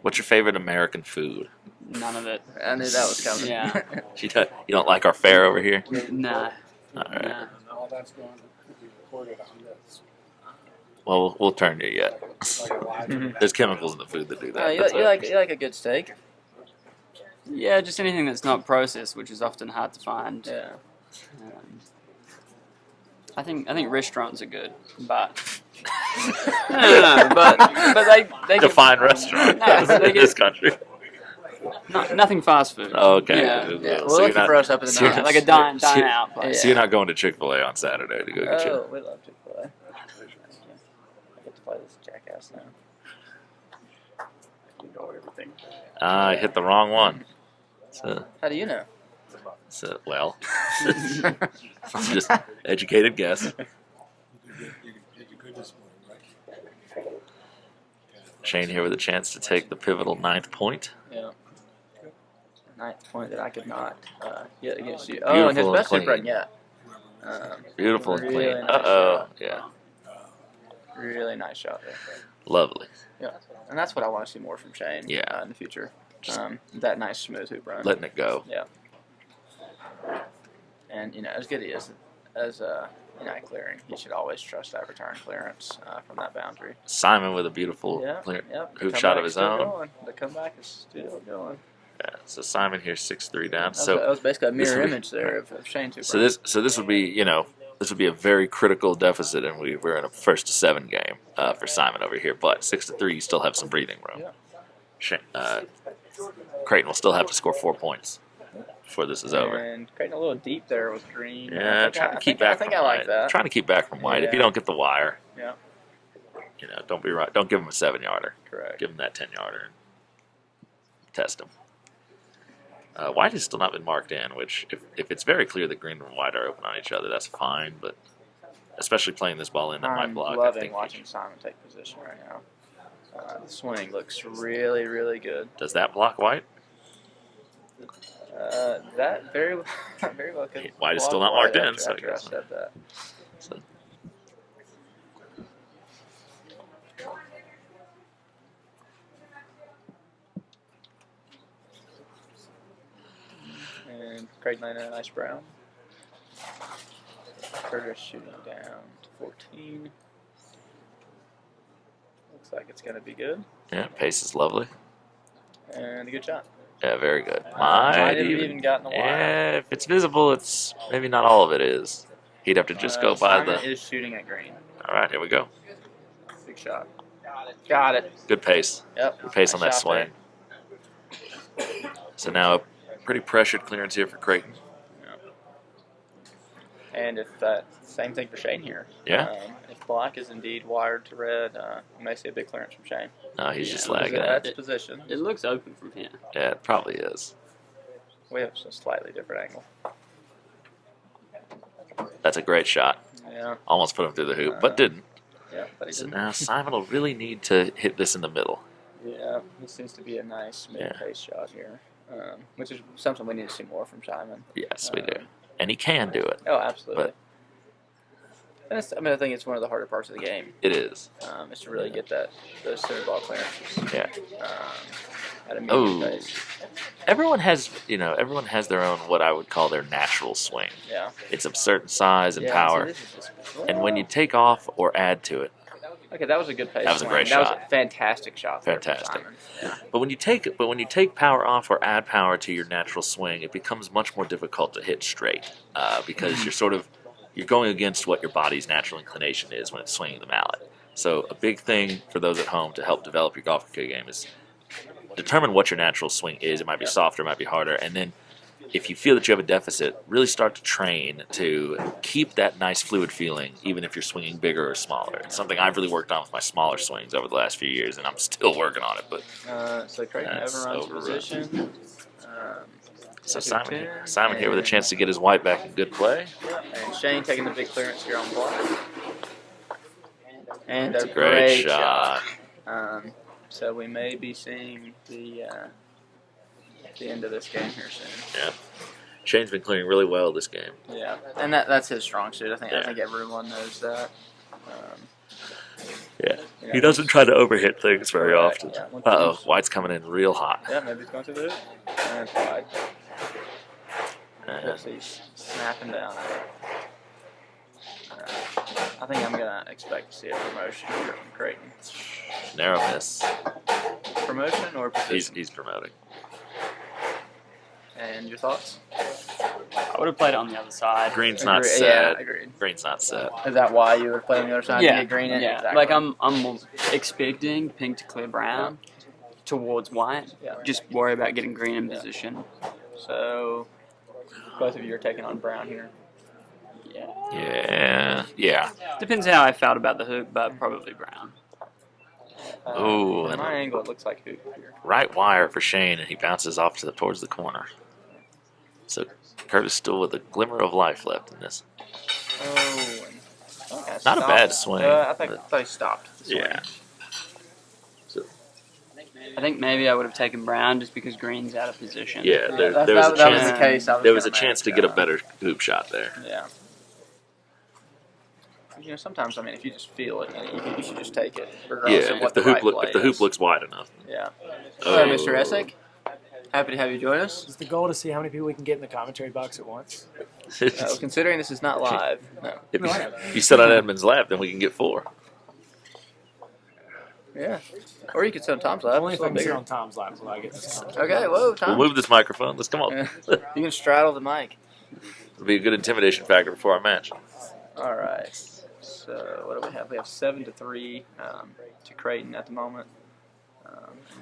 What's your favorite American food? none of it. I knew that was coming. Yeah. You don't like our fare over here? Nah. All right. Nah. All that's going to be recorded on this. Well, we'll turn you yet. Mhm. There's chemicals in the food that do that. You, That's you it. like you like a good steak? Yeah, just anything that's not processed, which is often hard to find. Yeah. Um, I think restaurants are good, but no, but they Define restaurant No, but they in this get country. nothing fast food. Okay. Yeah. Yeah. We're So you're looking not- for us up in the so you're mountains. Like a dine so- out place. So you're not going to Chick-fil-A on Saturday to go get you. Oh, we love Chick-fil-A. I get to play this jackass now. You know everything. I hit the wrong one. So, How do you know? well, just educated guess. You did good this morning, right? Shane here with a chance to take the pivotal 9th point. Yeah. 9th point that I could not get against you. Oh, and his Beautiful best and super run clean. yet. Beautiful and Really clean. nice Uh-oh. shot. Yeah. Really nice shot there. Lovely. Yeah. And that's what I want to see more from Shane Yeah. in the future. Just That nice smooth hoop run. letting it go. Yeah. And, as good he is as clearing, you should always trust that return clearance from that boundary. Simon with a beautiful clear hoop shot of his own. Going. The comeback is still going. Yeah, so Simon here 6'3" down. That was basically a this mirror would be- image there of Shane's hoop So run. this would be this would be a very critical deficit, and we're in a 1-7 game for Simon over here. But 6-3, you still have some breathing room. Yeah. Crayton will still have to score 4 points before this is over. And creating a little deep there with green. Yeah, trying to keep back I think from I like white. that. Trying to keep back from white. If you Yeah. don't get the wire, Yeah. don't be right. Don't give him a 7-yarder. Correct. Give him that 10-yarder and test him. White has still not been marked in, which if it's very clear that green and white are open on each other, that's fine. But especially playing this ball in that might I'm block. I loving think watching Simon take position right now. The swing looks really, really good. does that block white? That very, very well could. White is block still not White marked in, after- so I after I guess- said that. So, And Craig landed a nice brown. Curtis shooting down to 14. Looks like it's going to be good. yeah, pace is lovely. And a good shot. Yeah, very good. Might Might have even gotten the wire. Yeah, if it's visible, it's maybe not all of it is. He'd have to just go by Simon the. is shooting at green. All right, here we go. Big shot. Got it. Good pace. Yep. Good pace on that Nice shot swing. So now a pretty pressured clearance here for Crayton. And if same thing for Shane here. Yeah. If black is indeed wired to red, you may see a big clearance from Shane. No, he's just Yeah, lagging it. That's position. It looks open from here. Yeah, it probably is. We have a slightly different angle. That's a great shot. Yeah. Almost put him through the hoop, but didn't. Yeah. But he So didn't. now Simon will really need to hit this in the middle. Yeah. This seems to be a nice mid-pace shot here, which is something we need to see more from Simon. Yes, we do. And he can do it. Oh, absolutely. But- And I think it's one of the harder parts of the game. It is. Is to really get those center ball clearances. Yeah. At a medium Oh. pace. Everyone has their own, what I would call their natural swing. Yeah. It's of certain size and Yeah, power. so this is just- And when you take off or add to it, Okay, that was a good pace. That was a swing. great That was shot. a fantastic shot. there from Fantastic. Simon. Yeah. but when you take power off or add power to your natural swing, it becomes much more difficult to hit straight because you're going against what your body's natural inclination is when it's swinging the mallet. So a big thing for those at home to help develop your golf croquet game is determine what your natural swing is. It might be softer, it might be harder, and then if you feel that you have a deficit, really start to train to keep that nice fluid feeling, even if you're swinging bigger or smaller. It's something I've really worked on with my smaller swings over the last few years, and I'm still working on it. But So Crayton That's overruns overrun. position. so That's Simon, a here, 10, Simon here with a chance to get his white back in good play. And Shane taking the big clearance here on block. And That's a a great shot. So we may be seeing the end of this game here soon. Yeah, Shane's been clearing really well this game. Yeah, and that's his strong suit. I Yeah. think everyone knows that. Yeah, Yeah. he doesn't try to overhit things very Right, often. yeah. Uh-oh, white's coming in real hot. Yeah, maybe he's going to the hoop. And wide. Uh, Yes, he's snapping down. I think I'm gonna expect to see a promotion here from Crayton. Narrow miss. Promotion or position? He's promoting. And your thoughts? I would have played it on the other side. Green's not Agree- set. Yeah, agreed. Green's not set. Is that why you would play on the other side to Yeah, get green in? yeah. Exactly. Like I'm expecting pink to clear brown towards white. Yeah. Just worry about getting green in position. So both of you are taking on brown here. Yeah. Yeah. Depends how I felt about the hoop, but probably brown. Ooh, From and my angle, it looks like hoop here. right wire for Shane, and he bounces off towards the corner. So Curtis still with a glimmer of life left in this. Oh, and okay, Not a stopped. bad swing. I thought he stopped. the swing. Yeah. I think maybe I would have taken brown just because green's out of position. Yeah, there that, was a that, that was chance. the case. There was a gonna chance to make, get a better hoop shot there. Yeah. You know, sometimes I mean, if you just feel it, you should just take it, regardless of Yeah, what if the hoop right play if the hoop is. looks wide enough. Yeah. Oh. All right, Mr. Essick. Happy to have you join us. Is the goal to see how many people we can get in the commentary box at once? Considering this is not live, no. If you sit on Edmund's lap, then we can get 4. Yeah. Or you could sit on Tom's lap. Only It's if a I little can sit bigger. on Tom's lap will I get this commentary. Okay, whoa, We'll Tom. move this microphone. Let's come on. Yeah. You can straddle the mic. It'll be a good intimidation factor before our match. All right. So what do we have? We have 7-3 to Crayton at the moment.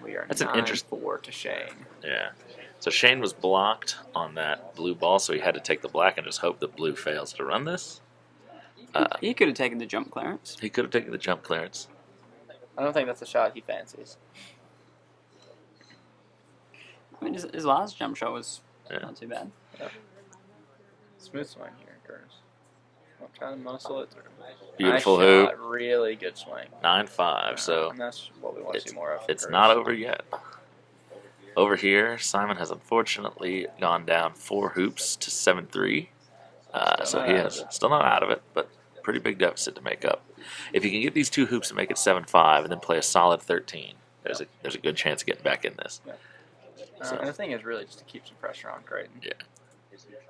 We are That's an 9-4 to Shane. Yeah. So Shane was blocked on that blue ball, so he had to take the black and just hope that blue fails to run this. He could have taken the jump clearance. He could have taken the jump clearance. I don't think that's a shot he fancies. I mean, his last jump shot was Yeah. not too bad. Smooth swing here, Curtis. I'm trying to muscle it through. Beautiful Nice hoop. shot, really good swing. 9-5. So And that's what we want to see more of. from it's Curtis. not over yet. Over here, Simon has unfortunately gone down 4 hoops to 7-3. So he has still not out of it, but pretty big deficit to make up. If he can get these 2 hoops and make it 7-5, and then play a solid 13, there's a good chance of getting back in this. So- And the thing is really just to keep some pressure on Crayton. Yeah.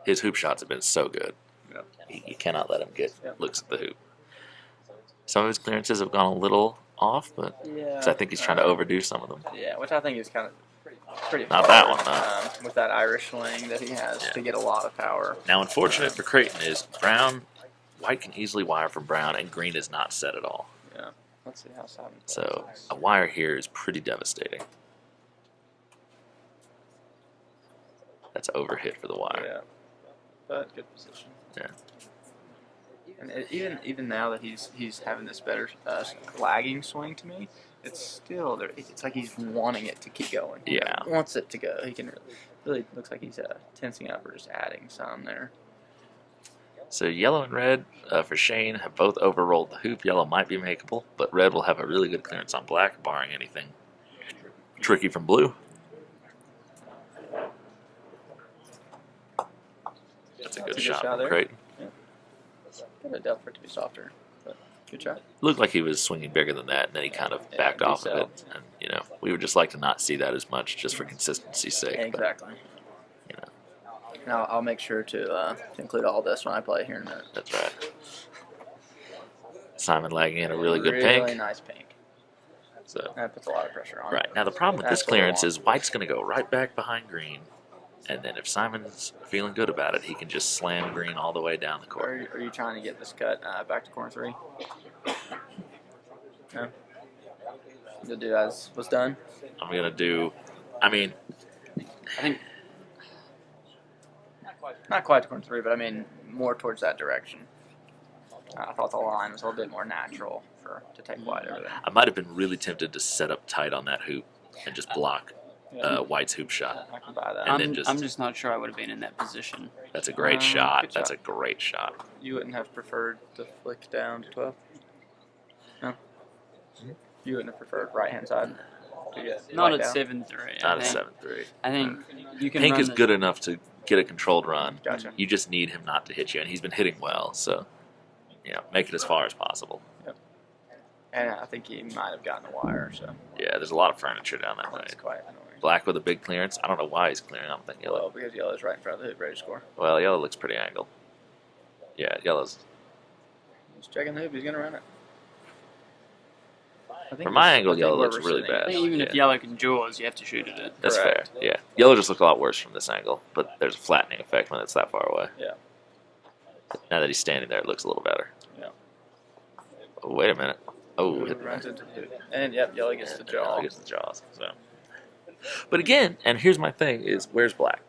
His hoop shots have been so good. Yeah. You cannot let him get Yep. looks at the hoop. Some of his clearances have gone a little off, but Yeah. 'cause I think he's trying to overdo some of them. Yeah, which I think is kind of pretty Not far, that one, no. with that Irish swing that he has Yeah. to get a lot of power. Now, unfortunate for Crayton is white can easily wire from brown, and green is not set at all. Yeah. Let's see how Simon plays So this. a wire here is pretty devastating. That's overhit for the wire. Yeah. But good position. Yeah. And even now that he's having this better lagging swing to me, it's still there. It's like he's wanting it to keep going. Yeah. He wants it to go. He can really looks like he's tensing up or just adding some there. So yellow and red for Shane have both overrolled the hoop. Yellow might be makeable, but red will have a really good clearance on black, barring anything tricky from blue. That's a good shot from there. Crayton. Could have dealt for it to be softer, but good shot. Looked like he was swinging bigger than that, and then he kind of Yeah, backed off of decel. it. And we would just like to not see that as much, just for consistency's sake. But, Exactly. you know, And I'll make sure to include all this when I play here in a minute. that's right. Simon lagging in a really good Really pink. nice pink. So That puts a lot of pressure on. right now, the problem with this That's what I clearance want. is white's going to go right back behind green, and then if Simon's feeling good about it, he can just slam green all the way down the court. Are you trying to get this cut back to corner 3? No. You'll do as was done. I'm going to do. I mean, I think Not quite to corner 3, but I mean more towards that direction. I thought the line was a little bit more natural to take white over there. I might have been really tempted to set up tight on that hoop and just block White's hoop shot. I can buy that. And then I'm just not sure I would have been in that position. That's a great Good shot. That's shot. a great shot. You wouldn't have preferred the flick down to 12? No? You wouldn't have preferred right-hand side to get Not white at down? 7-3. Not I a think. 7-3. I think you can. Pink run is the- good enough to get a controlled run. Gotcha. You just need him not to hit you, and he's been hitting well. So, make it as far as possible. And I think he might have gotten a wire, so Yeah, there's a lot of furniture down that way. that's quite annoying. Black with a big clearance. I don't know why he's clearing. I don't think Well, yellow. because yellow's right in front of the hoop, ready to score. Well, yellow looks pretty angled. Yeah, yellow's. He's checking the hoop. He's gonna run it. From my angle, yellow looks really I bad. think even if yellow can jaws, you have to shoot at it. That's Correct. fair. Yeah, yellow just looks a lot worse from this angle, but there's a flattening effect when it's that far away. Yeah. Now that he's standing there, it looks a little better. Yeah. Oh, wait a minute. Oh, hit Runs into the hoop. And yellow gets the jaw. Yellow gets the jaws. So. But again, and here's my thing: is where's black?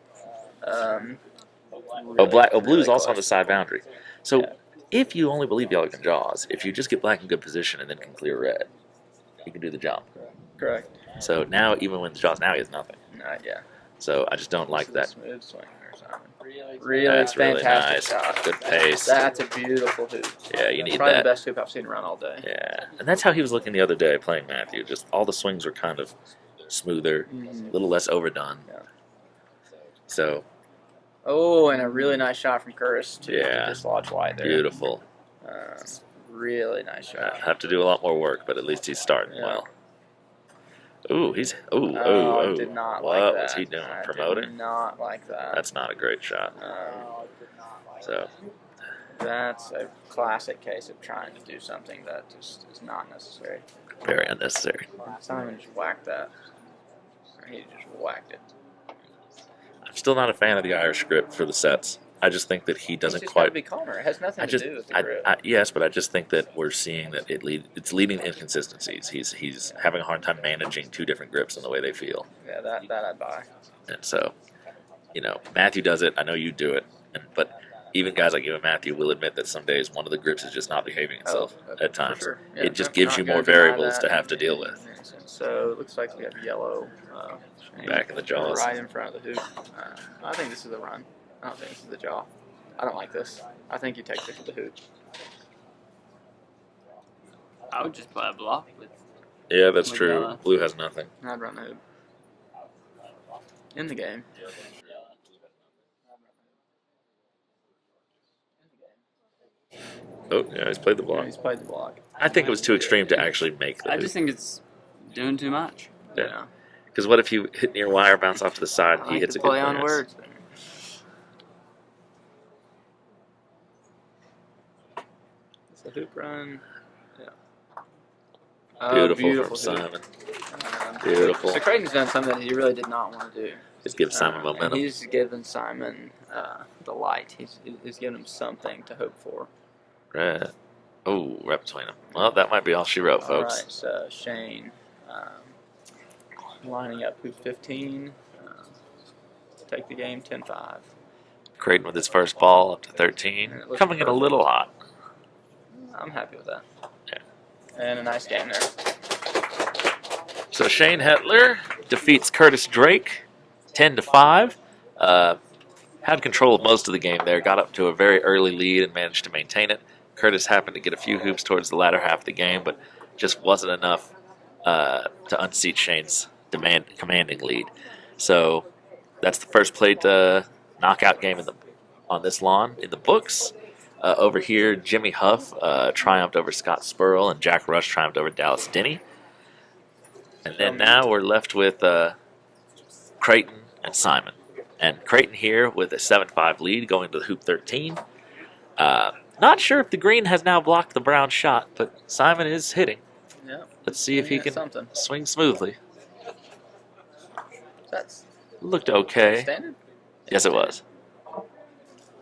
Black. Blue's really also on the close. side boundary. So Yeah. if you only believe yellow can jaws, if you just get black in good position and then can clear red, he can do the job. Correct. So now, even when the jaws, now he has nothing. Yeah. So I just don't like that. Smooth swing there, Simon. Really That's really fantastic nice. shot. Good pace. That's a beautiful hoop. Yeah, you need Probably that. the best hoop I've seen around all day. Yeah, and that's how he was looking the other day playing Matthew. Just all the swings were kind of smoother, a little less overdone. Yeah. So Oh, and a really nice shot from Curtis to Yeah. dislodge wide there. beautiful. Really nice I shot. have to do a lot more work, but at least he's starting Yeah. well. Ooh, he's I did not what like that. was he doing? I Promoting? Did not like that. That's not a great shot. So That's a classic case of trying to do something that just is not necessary. very unnecessary. Simon just whacked that. He just whacked it. I'm still not a fan of the Irish script for the sets. I just think that he doesn't He's just quite. gotta be calmer. It has nothing to do with the grip. Yes, but I just think that we're seeing that it's leading to inconsistencies. He's having a hard time managing two different grips in the way they feel, Yeah, that I'd buy. and so, Matthew does it. I know you do it, but even guys like you and Matthew will admit that some days one of the grips is just not behaving itself at times. For sure. Yeah, It just not gives you gonna more deny variables that. to have to deal with. So it looks like we have yellow Back in the jaws. right in front of the hoop. I think this is a run. I don't think this is the jaw. I don't like this. I think you take this to the hoop. I would just play a block with. Yeah, that's With true. yellow. Blue has nothing. I'd run the hoop. In the game. Oh, yeah, he's played the Yeah, block. he's played the block. I think it was too extreme to actually make the I just think it's doing too much. Yeah. Because what if you hit near wire, bounce off to the side, I he like hits the a good play on pass. words. It's a hoop run. Yeah. Beautiful, from Simon. Beautiful. So Crayton's done something that he really did not want to do. Just give Simon And momentum. he's given Simon the light. He's given him something to hope for. Right. Oh, right between them. Well, that might be all she wrote, All folks. right, so Shane lining up hoop 15. Take the game 10-5. Crayton with his first ball up to 13. And it looks Coming in a perfect. little hot. I'm happy with that. Yeah. And a nice game there. So Shane Hettler defeats Curtis Drake 10-5. Had control of most of the game there. Got up to a very early lead and managed to maintain it. Curtis happened to get a few hoops towards the latter half of the game, but just wasn't enough to unseat Shane's commanding lead. So that's the first played knockout game on this lawn in the books. Over here, Jimmy Huff triumphed over Scott Spurl, and Jack Rush triumphed over Dallas Denny. And then now we're left with Crayton and Simon. And Crayton here with a 7-5 lead going to the hoop 13. Not sure if the green has now blocked the brown shot, but Simon is hitting. Yeah. Let's see if he can something. swing smoothly. That's Looked okay. standard. Yes, it was. All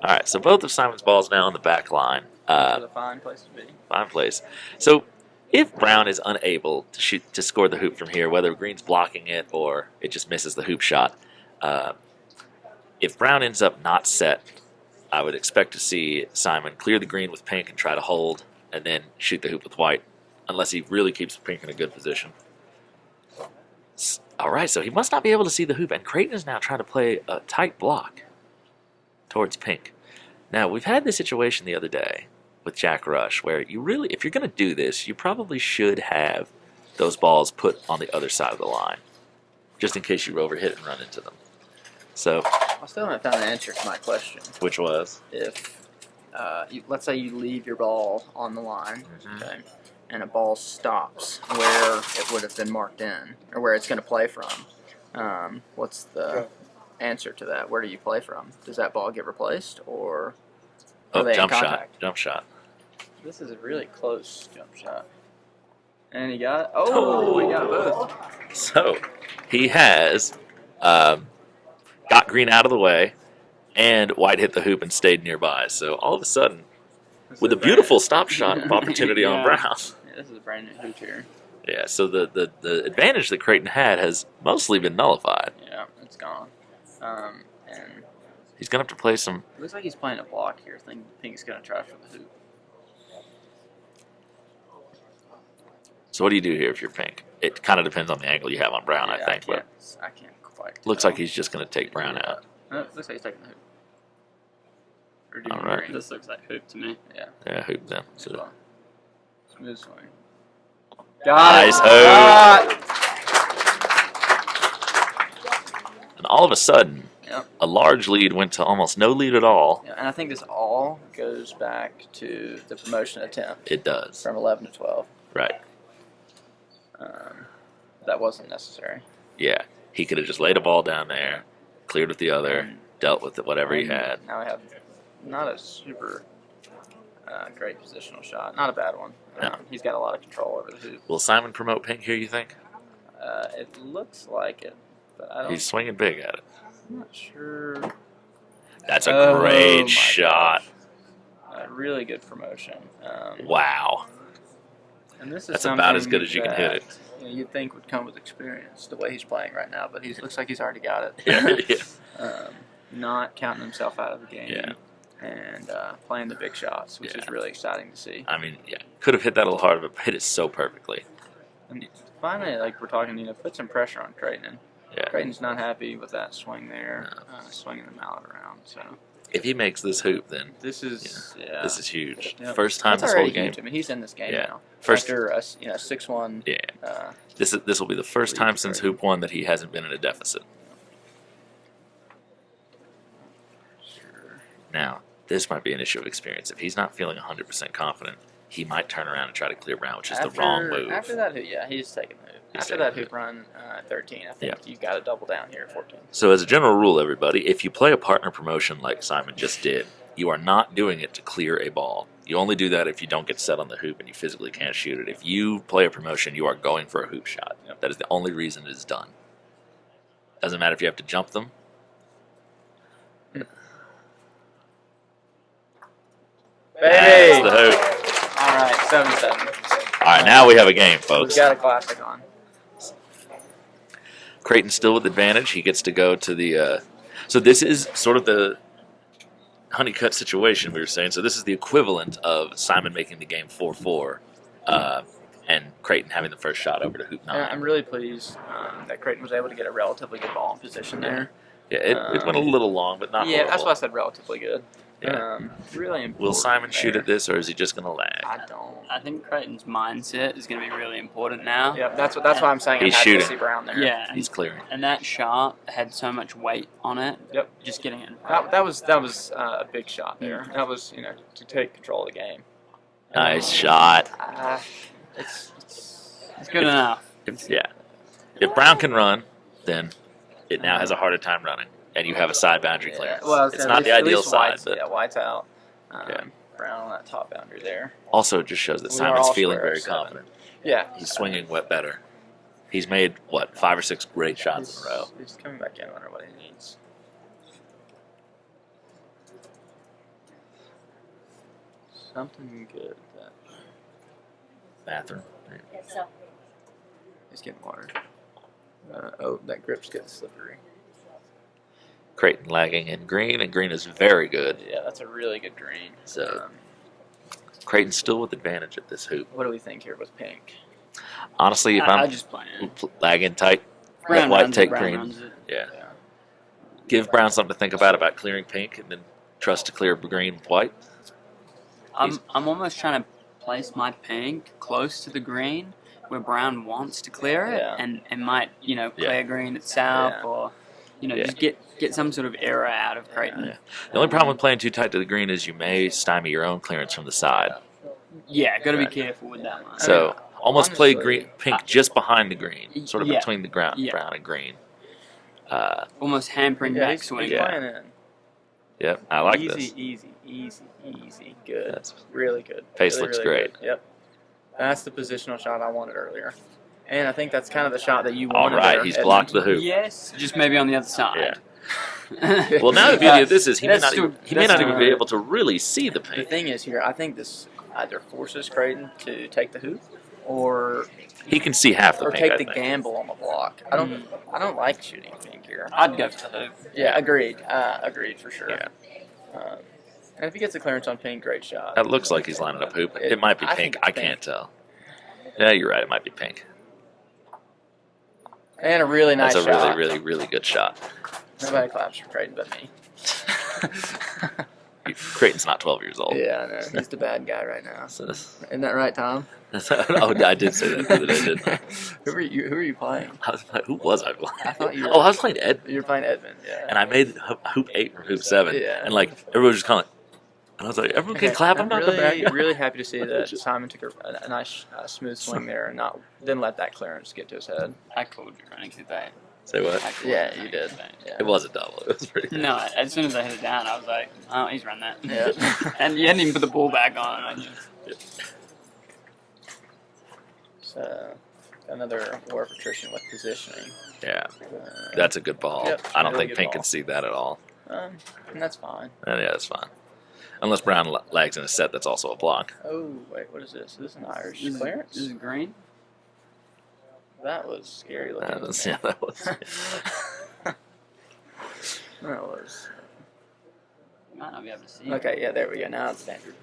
right, so both of Simon's balls now on the back line. That's a fine place to be. Fine place. So if Brown is unable to score the hoop from here, whether Green's blocking it or it just misses the hoop shot, if Brown ends up not set, I would expect to see Simon clear the green with pink and try to hold, and then shoot the hoop with white, unless he really keeps pink in a good position. All right, so he must not be able to see the hoop, and Crayton is now trying to play a tight block towards pink. Now, we've had this situation the other day with Jack Rush, where if you're going to do this, you probably should have those balls put on the other side of the line, just in case you overhit and run into them. So, I still haven't found an answer to my question. which was? If let's say you leave your ball on the line, okay, and a ball stops where it would have been marked in, or where it's going to play from, what's the answer to that? Where do you play from? Does that ball get replaced, or are they in Jump shot. contact? Jump shot. This is a really close jump shot. And he got, oh, he got both. So he has got green out of the way, and white hit the hoop and stayed nearby. So all of a sudden, with a beautiful stop shot opportunity on Brown. Yeah, this is a brand new hoop here. Yeah, so the advantage that Crayton had has mostly been nullified. Yeah, it's gone. And He's going to have to play some... it looks like he's playing a block here. I think he's going to try for the hoop. So what do you do here if you're pink? It kind of depends on the angle you have on Brown, Yeah, I think. But I can't quite. looks like he's just going to take Brown out. Looks like he's taking the hoop. Or do All you right. agree? This looks like hoop to me. Yeah. Yeah, hoop then. Good So, one. Smooth swing. Nice Got hoop. And all of a sudden, Yep. a large lead went to almost no lead at all. Yeah, and I think this all goes back to the promotion attempt It does. from 11 to 12. Right. That wasn't necessary. Yeah. He could have just laid a ball down there, cleared with the other, dealt with it, whatever he And had. Now we have not a super great positional shot. Not a bad one. No. He's got a lot of control over the hoop. Will Simon promote pink here, you think? It looks like it, but I don't. He's swinging big at it. I'm not sure. That's a Oh my great shot. Really good promotion. Wow. And this is That's about as something good as you can hit it. that, you'd think would come with experience, the way he's playing right now, but he looks like he's already got it. Yeah. Not counting himself out of the game. Yeah. And playing the big shots, which is really exciting to see. I mean, yeah. Could have hit that a little harder, but hit it so perfectly. And finally, like we're talking, put some pressure on Crayton. Yeah. Crayton's not happy with that swing there, swinging the mallet around. So If he makes this hoop, then this is this is huge. Yep. First time That's this whole already game. huge. I mean, he's in this game Yeah. now. First, After a 6-1. yeah. This will be the first time since Hoop 1 that he hasn't been in a deficit. Sure. Now, this might be an issue of experience. If he's not feeling 100% confident, he might turn around and try to clear Brown, which is the wrong move. After that hoop, he's taking the hoop. After that hoop run, 13, I think you've got to double down here at 14. So as a general rule, everybody, if you play a partner promotion like Simon just did, you are not doing it to clear a ball. You only do that if you don't get set on the hoop and you physically can't shoot it. If you play a promotion, you are going for a hoop shot. Yep. That is the only reason it is done. Doesn't matter if you have to jump them. Hey! That's the hoop. All right, 7-7. All right, now we have a game, folks. We've got a classic on. Crayton still with advantage. He gets to go to the. So this is sort of the honeycut situation we were saying. So this is the equivalent of Simon making the game 4-4, and Crayton having the first shot over to hoop 9. I'm really pleased that Crayton was able to get a relatively good ball in position there. Yeah, it went a little long, but not horrible. That's why I said relatively good. Yeah. Really important. Will Simon shoot there. at this, or is he just going to lag? I don't. I think Crayton's mindset is going to be really important now. Yeah, that's why I'm saying He's I'm happy to shooting. see Brown there. Yeah, He's clearing. and that shot had so much weight on it. Yep. Just getting it. That was a big shot there. That was to take control of the game. Nice shot. It's Good enough. If Brown can run, then it now has a harder time running, and you have a side boundary clearance. Well, it's not the ideal side, but White's out. Brown on that top boundary there. also it just shows that We are Simon's all feeling square very at 7. confident. Yeah, He's swinging better. He's made, 5 or 6 great shots in a row. He's coming back in. I wonder what he needs. Something good. Bathroom. He's getting water. That grip's getting slippery. Crayton lagging in green, and green is very good. Yeah, that's a really good green. So Crayton's still with advantage at this hoop. What do we think here with pink? Honestly, if I I'm just play it. lagging tight, let Brown white runs take it, Brown green. runs it. Yeah. Give Brown something to think about clearing pink, and then trust to clear green with white. I'm almost trying to place my pink close to the green where Brown wants to clear it and might, clear green itself or, just get some sort of error out of Crayton. Yeah. The only problem with playing too tight to the green is you may stymie your own clearance from the side. Yeah, got to be careful with that one. So almost play honestly, pink just behind the green, sort of Yeah. between the brown and green. Almost hampering Yeah, backswing. he's playing in. Yep, I like easy, this. Easy. Good. That's, Really good. Pace really, looks really great. Good. Yep. That's the positional shot I wanted earlier. And I think that's kind of the shot that you all wanted. right, there, he's Edmund. blocked the hoop. Yes, just maybe on the other side. Yeah. Well, now the beauty of this is he may That's not still- even be able to really see the The paint. thing is here, I think this either forces Crayton to take the hoop or He can see half the paint. take I the think. gamble on the block. I don't like shooting pink here. I'd go for the hoop. Yeah, agreed. Agreed for sure. Yeah. And if he gets a clearance on pink, great shot. That looks like he's lining up hoop. It might be I pink. think it's I can't tell. Yeah, you're right. It might be pink. And a really nice That's a shot. really good shot. Nobody claps for Crayton but me. Crayton's not 12 years old. Yeah, I know. He's the bad guy right now. So this- Isn't that right, Tom? oh, I did say that the other day, didn't I? Who are you playing? Who was I playing? I thought you were. Oh, I was playing Ed. You're playing Edmund, yeah. And I made hoop 8 from hoop 7. Yeah. And like everyone was just kind of, and I was like, everyone can clap. I'm not the bad guy. Really happy to see that Simon took a nice smooth swing there and didn't let that clearance get to his head. I called you running through that. Say what? I called Yeah, running you through did. that. Yeah. It was a double. It was pretty good. No, as soon as I hit it down, I was like, oh, he's run that. Yeah. And you hadn't even put the ball back on. I just, So, another war of attrition with positioning. Yeah, Uh, that's a good ball. Yep, I don't really think good Pink ball. can see that at all. and that's fine. Yeah, that's fine. Unless Brown lags in a set, that's also a block. Oh, wait, what is this? Is this an Irish this clearance? is green. That was scary looking. Yeah, that was. That was. You might not be able to see. Okay, yeah, there we go. Now it's standard.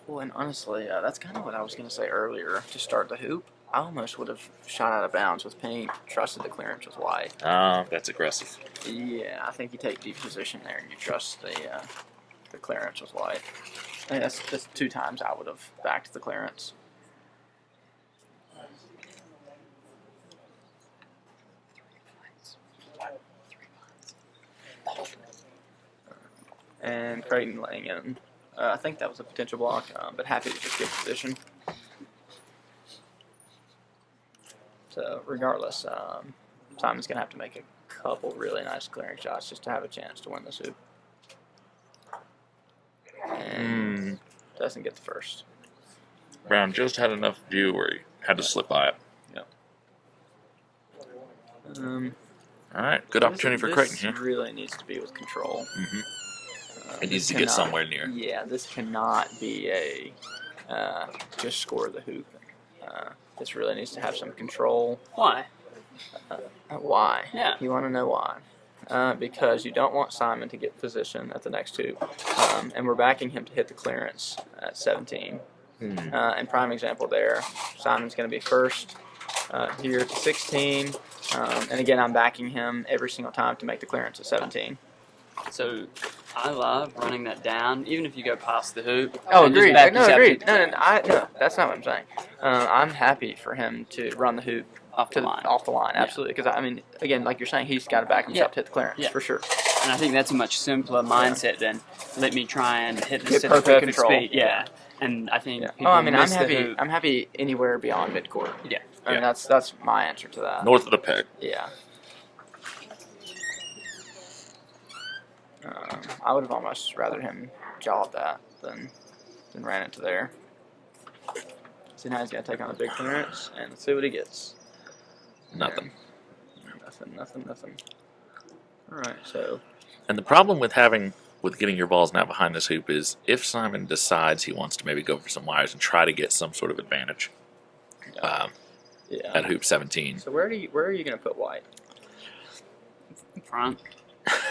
Well, and honestly, that's kind of what I was going to say earlier to start the hoop. I almost would have shot out of bounds with pink, trusted the clearance with white. That's aggressive. Yeah, I think you take deep position there and you trust the clearance with white. I think that's 2 times I would have backed the clearance. And Crayton laying in. I think that was a potential block, but happy to just get position. So regardless, Simon's going to have to make a couple really nice clearing shots just to have a chance to win this hoop. And doesn't get the first. Brown just had enough view where he had to slip by it. All right, good opportunity for Crayton here. This really needs to be with control. It needs This to get cannot- somewhere near. Yeah, this cannot be a just score the hoop. This really needs to have some control. Why? Why? Yeah. You want to know why? Because you don't want Simon to get position at the next hoop. And we're backing him to hit the clearance at 17. And prime example there, Simon's going to be first here to 16. And again, I'm backing him every single time to make the clearance at 17. So I love running that down, even if you go past the hoop. Oh, and just agreed. back No, yourself agreed. to- No, that's not what I'm saying. I'm happy for him to run the hoop Off the line. off the line, absolutely. Because I mean, again, like you're saying, he's got to back himself to hit the clearance Yeah. for sure. And I think that's a much simpler mindset than let me try and hit Get this at perfect perfect control. speed. Yeah. And I think Yeah. people Oh, I mean, I'm miss the happy. hoop. I'm happy anywhere beyond midcourt. Yeah. I mean, Yeah. that's my answer to that. North of the peg. Yeah. I would have almost rather him jawed that than ran into there. See, now he's got to take on a big clearance, and let's see what he gets. Nothing. And nothing. All right, so And the problem with getting your balls now behind this hoop is if Simon decides he wants to maybe go for some wires and try to get some sort of advantage yeah. at hoop 17. So where are you going to put white? Front.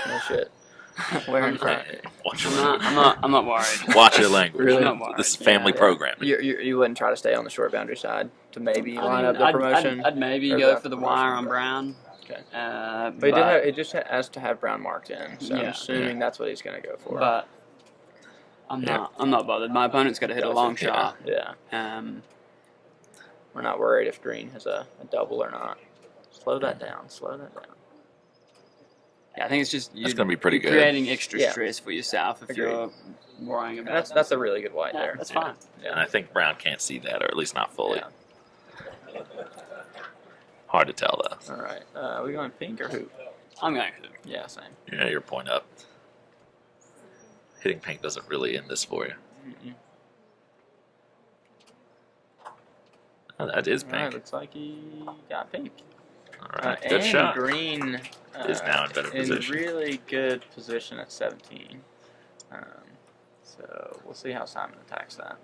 No shit. Where in front? Watch your I'm not worried. Watch your language. Really? I'm not worried. This is family Yeah. programming. You wouldn't try to stay on the short boundary side to maybe I line mean, up the promotion. I'd maybe Or go the for the promotion, wire on but- Brown. Okay. But It just has to have Brown marked in, so I'm Yeah. assuming that's what he's going to go for. But I'm not bothered. My opponent's got to hit a long shot. Yeah. We're not worried if Green has a double or not. Slow that down. Yeah, I think it's just That's gonna be pretty you're good. creating extra Yeah. stress for yourself if Agreed. you're worrying And about. that's a really good white yeah, there. that's fine. And I think Brown can't see that, or at least not fully. Yeah. Hard to tell, though. All right. Are we going pink or hoop? I'm going hoop. Yeah, same. Yeah, your point up. Hitting pink doesn't really end this for you. Mm-mm. Oh, that is All right, pink. looks like he got pink. All right, And good shot. green Is now in better position. really good position at 17. So we'll see how Simon attacks that.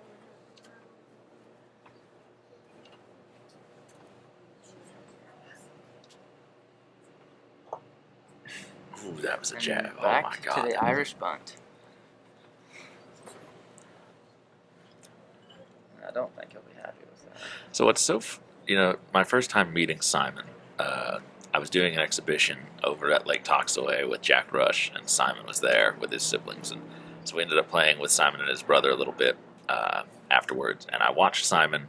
Ooh, that was a jab. Oh Back my to god. the Irish bunt. I don't think he'll be happy with that. So what's so, my first time meeting Simon, I was doing an exhibition over at Lake Toxaway with Jack Rush, and Simon was there with his siblings, and so we ended up playing with Simon and his brother a little bit afterwards, and I watched Simon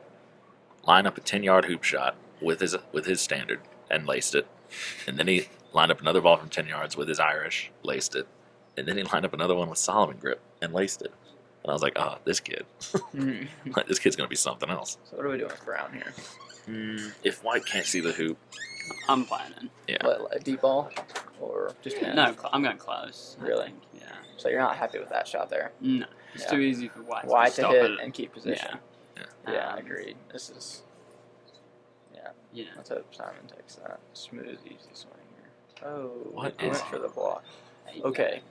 line up a 10-yard hoop shot with his standard and laced it, and then he lined up another ball from 10 yards with his Irish, laced it, and then he lined up another one with Solomon grip and laced it. And I was like, oh, this kid. This kid's going to be something else. So what are we doing with brown here? If white can't see the hoop, I'm playing in. yeah. What, a deep ball? Or just in? No, I'm going close. I Really? think, yeah. So you're not happy with that shot there? No, it's Yeah. too easy for white White to to stop hit it. and keep position. Yeah, agreed. This is... Yeah, You know. let's hope Simon takes that. Smooth, easy swing here. Oh, What he is- went for the block. Okay.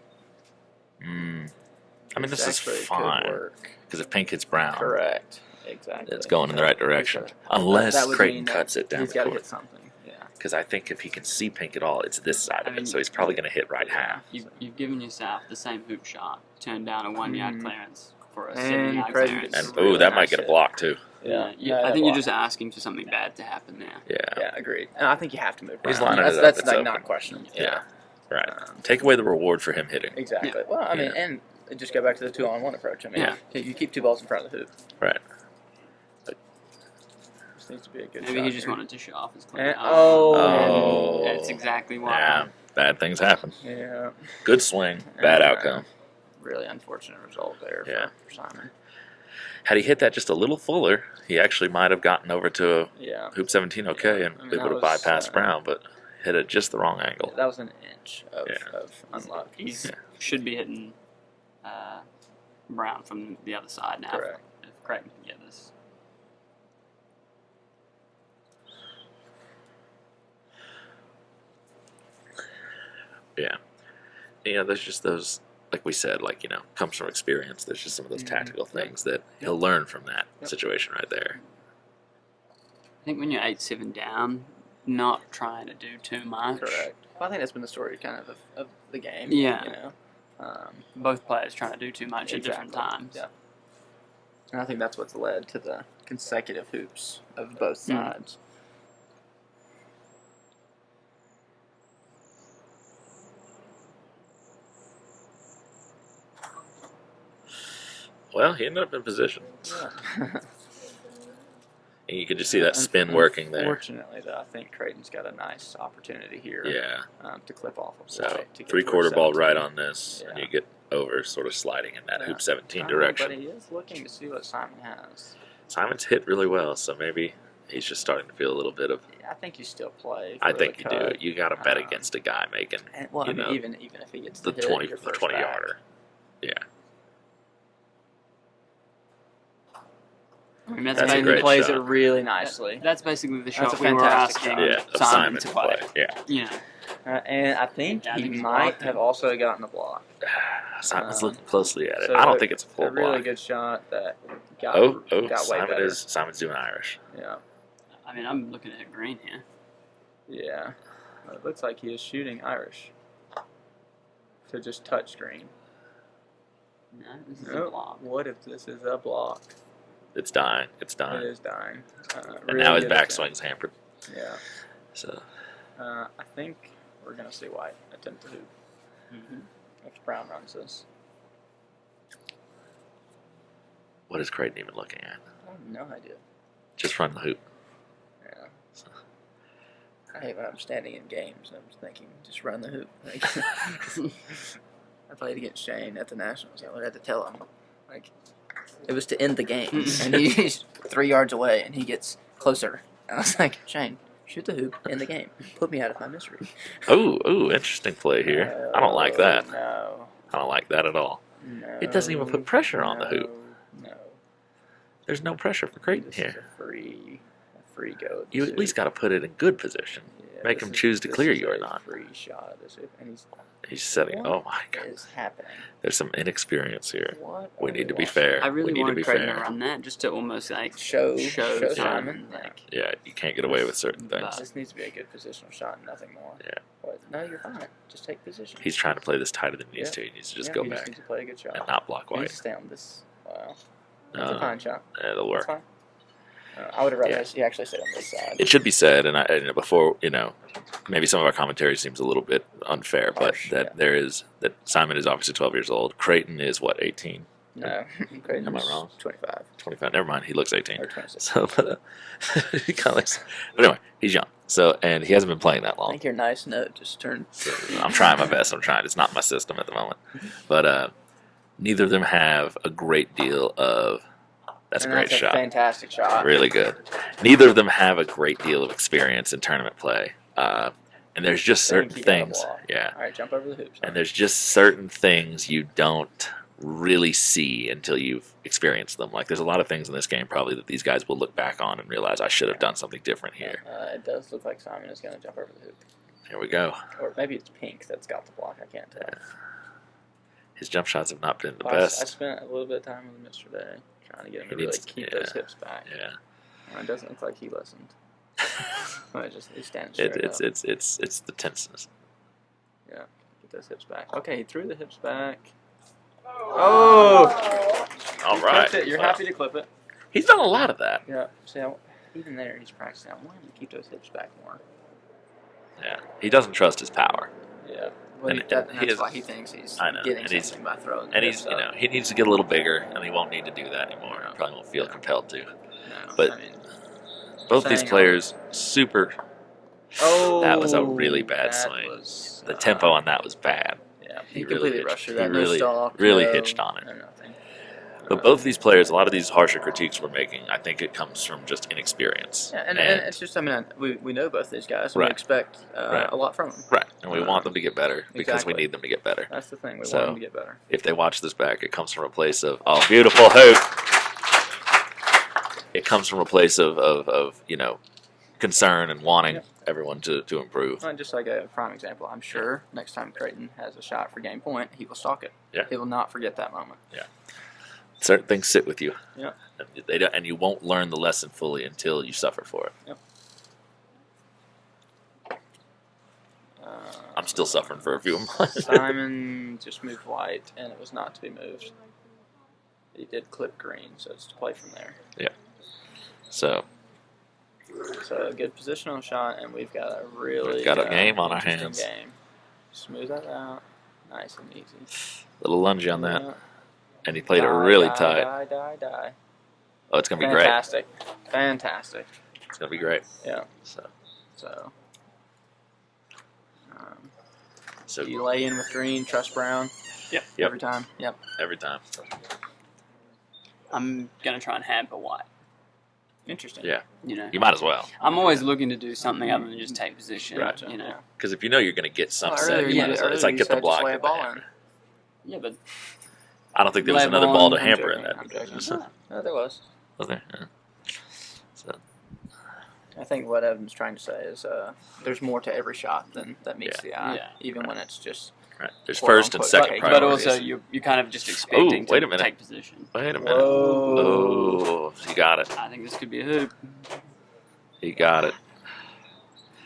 I mean, this is actually could fine. work. Because if pink hits brown, Correct. Exactly. it's going in the right direction. That Unless would Crayton mean that cuts it down He's the got to court. hit something. Yeah. Because I think if he can see pink at all, it's this side of I mean, it. So he's probably going to hit right half. You've given yourself the same hoop shot, turned down a 1 yard clearance for a And 7 yard Crayton clearance. gets And really that nice might get a hit. block too. Yeah. I think you're block. just asking for something bad to happen there. Yeah. Yeah, agreed. And I think you have to move. He's Brown. lining That's, it up, that's it's like open. not questionable. Yeah. Right. Um, Take away the reward for him hitting. Exactly. Yeah. Well, I mean, Yeah. and just go back to the 2-on-1 approach. I mean, Yeah. you keep two balls in front of the hoop. Right. This needs to be a good Maybe shot he just here. wanted to show off his clean. And, oh. Oh. That's exactly why. Yeah. Bad things happen. Yeah. Good swing. Bad Yeah. outcome. Really unfortunate result there Yeah. for Simon. Had he hit that just a little fuller, he actually might have gotten over to Yeah. a hoop 17 okay Yeah. and I mean, be able that to was, bypass Brown, but hit it just the wrong angle. That was an inch of, Yeah. of unluck. He Yeah. should be hitting Brown from the other side now. Correct. If Crayton can get this. Yeah. There's just those, like we said, comes from experience. There's just some of those tactical things that he'll learn from that situation right there. I think when you're 8-7 down, not trying to do too much. Correct. Well, I think that's been the story kind of the game. Yeah. You know? Both players trying to do too much at different Exactly. times. Yeah. And I think that's what's led to the consecutive hoops of both sides. Well, he ended up in position. Yeah. And you could just see that spin working there. Unfortunately, though, I think Crayton's got a nice opportunity here Yeah. to clip off of So, white to get 3/4 to ball 17. right on this, and Yeah. you get over sort of sliding in that Yeah. hoop 17 But direction. he is looking to see what Simon has. Simon's hit really well, so maybe he's just starting to feel a little bit of. Yeah, I think you still play. I for think the you do. cut. You got to bet against a guy making And, well, I you mean, know, even if he gets the to hit 20 your the first 20 back. yarder. Yeah. I mean, That's a And great he plays shot. it really nicely. That's basically the That's shot a we were fantastic asking shot. Yeah, of Simon to play. Yeah. You know, And I think Yeah, I he think he's might blocked have it. also gotten the block. Simon's Um, looking closely at it. So I don't think it's a full a really block. good shot that got, got way Simon better. Simon's doing Irish. Yeah. I mean, I'm looking at green here. Yeah. Well, it looks like he is shooting Irish to just touch green. No, this is a Nope. block. What if this is a block? It's dying. It's It dying. is dying. And Really now his good backswing's hampered. attempt. So Yeah. I think we're going to see White attempt to hoop if Brown runs this. what is Crayton even looking at? I have no idea. Just run the hoop. Yeah. I hate when I'm standing in games and I'm just thinking, just run the hoop. Like, I played against Shane at the Nationals. I would have to tell him, like, it was to end the game, and he's 3 yards away, and he gets closer. And I was like, Shane, Shoot the hoop in the game. Put me out of my misery. Ooh, interesting play here. I don't like that. No. I don't like that at all. No. It doesn't even put pressure on the hoop. No. There's no pressure for Crayton This here. is a free go. You at least got to put it in good position. Make him choose to clear you or not. Free shot of this hoop, and He's setting. What Oh my God! is happening? There's some inexperience here. What We are need to be watching? fair. I really we need to be wanted Crayton to fair. run that just to almost like Show Simon. Simon. Like, Yeah, you can't get away with certain things. This needs to be a good positional shot, and nothing more. Yeah. What? No, you're fine. Just take position. He's trying to play this tighter than he needs Yeah. to. He needs to just Yeah, go you back Just need to play a good shot. and not block You need white. to stay on this. Wow. That's a fine shot. It'll That's work. fine. I would have rather Yeah. he actually stayed on this side. It should be said, and before maybe some of our commentary seems a little bit unfair, but Harsh, that yeah. that Simon is obviously 12 years old. Crayton is what, 18, No. Crayton's Am I wrong? 25 25? Never mind, he looks 18. or 26. So, but he kind of looks. But anyway, he's young. So, and he hasn't been playing that I long. think your nice note just turned. I'm trying my best. I'm trying. It's not my system at the moment, but neither of them have a great deal of. That's a And great that's shot. Fantastic shot. Really good. Neither of them have a great deal of experience in tournament play, and there's just certain Think you got a things. block. Yeah, All right, jump over the hoops. and there's just certain things you don't really see until you've experienced them. Like there's a lot of things in this game probably that these guys will look back on and realize I should have done something different here. It does look like Simon is going to jump over the hoop. Here we go. Or maybe it's Pink that's got the block. I can't tell. His jump shots have not been the I best. spent a little bit of time with him yesterday trying to get him to He really needs- keep yeah. those hips back. Yeah, It doesn't look like he listened. Well, he's standing it, straight it's up. it's the tenseness. Yeah, get those hips back. Okay, he threw the hips back. Oh! All You right. clipped it. You're Well, happy to clip it. He's done a lot of that. Yeah. See, even there, he's practicing. I want him to keep those hips back more. Yeah, he doesn't trust his power. Yeah. Well, And- that's and he is- why he thinks he's I know, getting and he's- something by throwing the And hips he's, up. he needs to get a little bigger, and he won't need to do that anymore. He probably won't feel compelled to. No, but- I mean, Both these saying, players, super. oh, That was a really bad that swing. was, The tempo on that was bad. Yeah, He he really completely hitched- rushed through he that. No really- stalk, really no- hitched on it. no nothing. But both of these players, a lot of these harsher critiques we're making, I think it comes from just inexperience. Yeah, and it's just, I mean, we know both these guys, and Right. we expect Right. a lot from them. Right, and we want them to get better because we Exactly. need them to get better. That's the thing. We So- want them to get better. If they watch this back, it comes from a place of, oh, beautiful hoop. It comes from a place of concern and wanting Yep. everyone to improve. Well, just like a prime example, I'm sure next time Crayton has a shot for game point, he will stalk it. Yeah. He will not forget that moment. Certain things sit with you. Yeah. And you won't learn the lesson fully until you suffer for it. Yep. I'm still suffering for a few months. Simon just moved white, and it was not to be moved. He did clip green, so it's to play from there. So So a good positional shot, and we've got a really We've got a game on our interesting hands. Game. Smooth that out, nice and easy. little lunge on that, Yeah. and he played it Die, really die, tight. Die. Oh, it's gonna be great. Fantastic. It's gonna be great. Yeah. So So. so You lay in with green, trust brown. Yep. Every time. Yep. every time. I'm gonna try and hamper white. Interesting. Yeah. You know, You might as well, I'm always looking to do something other than just take position. Gotcha. You know. because if you know you're gonna get some Well, set, earlier you you might did- as well. It's earlier like you get the said just block. lay a at the ball hammer. in. Yeah, but I don't think there was Lay another ball ball to in, hamper joking, in that. I'm joking. So- No, there was. Was there? Yeah. So I think what Evan's trying to say is there's more to every shot than that meets the eye, Yeah. even when it's just. right. There's Quote, first and unquote, second but priorities. but also you're kind of just expecting wait to a minute. take position. Wait a minute. Whoa. Oh, he got it. I think this could be a hoop. He got it.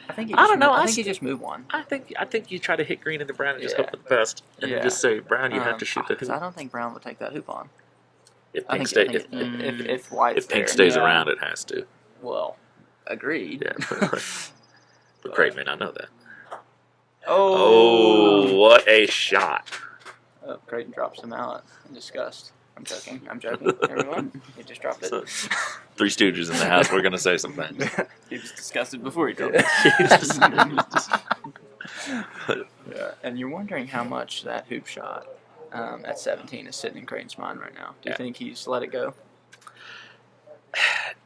I think he I just don't know, Moved, I I think he st- just moved one. I think you try to hit green in the brown and just Yeah. hope for the best, and Yeah. then just say, Brown, you have to shoot the 'cause hoop. I don't think Brown would take that hoop on. If I pink, think, stay, I think if White's if pink there, stays yeah. around, it has to. Well, agreed. Yeah. But Crayton may not know that. Oh. Oh, what a shot! Oh, Crayton drops the mallet in disgust. I'm joking. Everyone. He just dropped it. So, Three Stooges in the house. We're gonna say some things. He was disgusted before he dropped it. Yeah. And you're wondering how much that hoop shot at 17 is sitting in Crayton's mind right now. Do you Yeah. think he's let it go?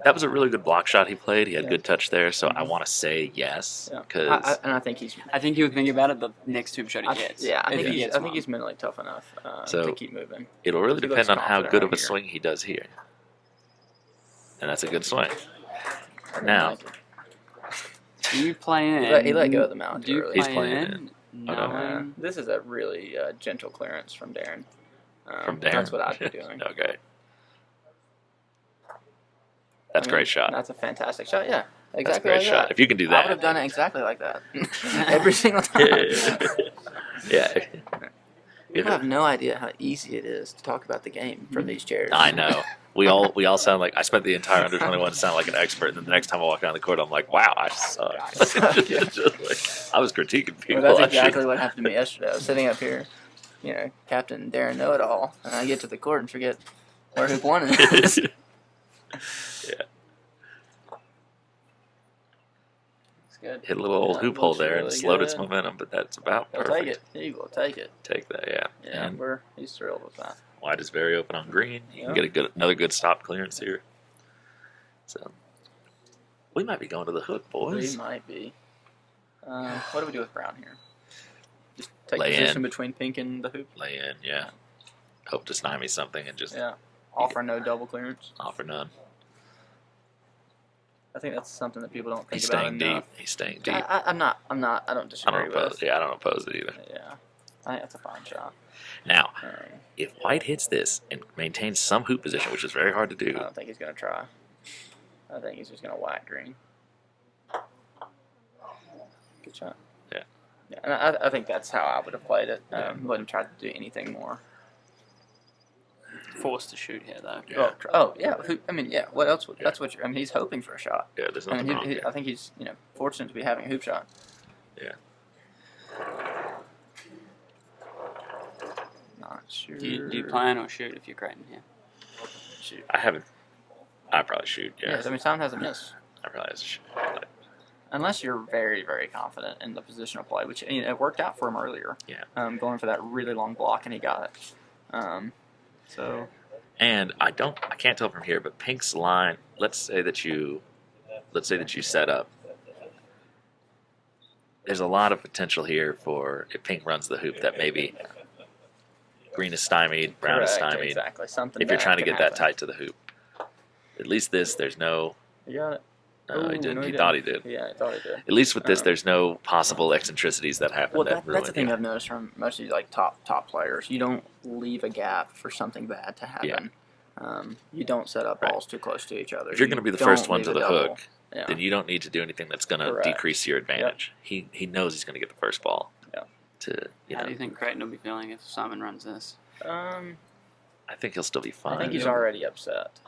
that was a really good block shot he played. He had Yeah. good touch there, so I want to say yes. Yeah. Because And I think he's. I think he would think about it the next hoop shot he gets. I if think he he's. gets I think one. he's mentally tough enough So, to keep moving. it'll really He depend looks on how confident good right of a here. swing he does here. And that's a good swing. I didn't Now, like it. Do you play in? He let go of the mount Do you early. He's play playing in? Oh, no. knowing- This is a really gentle clearance from Darin. from Darin. That's what I'd be doing. Okay. That's a I mean, great shot. That's a fantastic shot. Yeah, exactly. That's a great like shot. That. If you can do I that. would have done it exactly like that every single time. Yeah. People have no idea how easy it is to talk about the game from these chairs. I know. We all sound like I spent the entire under 21 to sound like an expert, and then the next time I walk down the court, I'm like, wow, I suck. I was critiquing people. Well, that's exactly what happened to me yesterday. I was sitting up here, Captain Darin Know-It-All, and I get to the court and forget where hoop one is. Yeah. It's good. Hit a little old Yeah, hoop hole looks there and really slowed its good. momentum, but that's about He'll perfect. take it. He will take it. Take that, yeah. Yeah, And he's thrilled with that. wide is very open on green. You can Yeah. get another good stop clearance here. So we might be going to the hook, boys. We might be. What do we do with brown here? Just take Lay position in. between pink and the hoop. Lay in, yeah. Hope to stymie something and just Yeah. Offer no double clearance. offer none. I think that's something that people don't think He's about staying enough. deep. He's staying deep. I'm not. I don't I disagree don't oppose. with. Yeah, I don't oppose it either. Yeah. I think that's a fine shot. Now, Um, if White hits this and maintains some hoop position, which is very hard to I do, don't think he's gonna try. I think he's just gonna whack green. Good shot. Yeah. Yeah, and I think that's how I would have played it. Wouldn't try to do anything more. Forced to shoot here though. Yeah. Yeah. What else? Yeah. That's what. He's hoping for a shot. yeah, there's I nothing mean, wrong here. I think he's fortunate to be having a hoop shot. Yeah. Not sure. Do you plan or shoot if you're Crayton here? Shoot. I haven't. I probably shoot. Yeah, Yes, I mean, Simon has a miss. I probably shoot. Like, Unless you're very, very confident in the positional play, which it worked out for him earlier. Yeah. Going for that really long block, and he got it. So. and I can't tell from here, but Pink's line. Let's say that you set up. There's a lot of potential here for if Pink runs the hoop that maybe green is stymied, brown is Correct, stymied. Exactly. Something. If you're bad trying to can get that happen. tight to the hoop. At least there's no. You got it. No, he Ooh, didn't. no, He he thought he did. Yeah, I thought he did. At least with this, Um, there's no possible eccentricities that happen Well, that ruin that's the thing you. I've noticed from most of these top players. You don't leave a gap for something bad to happen. You don't set up Right. balls too close to each other. If you're going to be the first one to the double. hook, Yeah. then you don't need to do anything that's going to Correct. decrease your advantage. He knows he's going to get the first ball. Yeah. How do you think Crayton will be feeling if Simon runs this? I I think he'll still be fine. think he's already upset.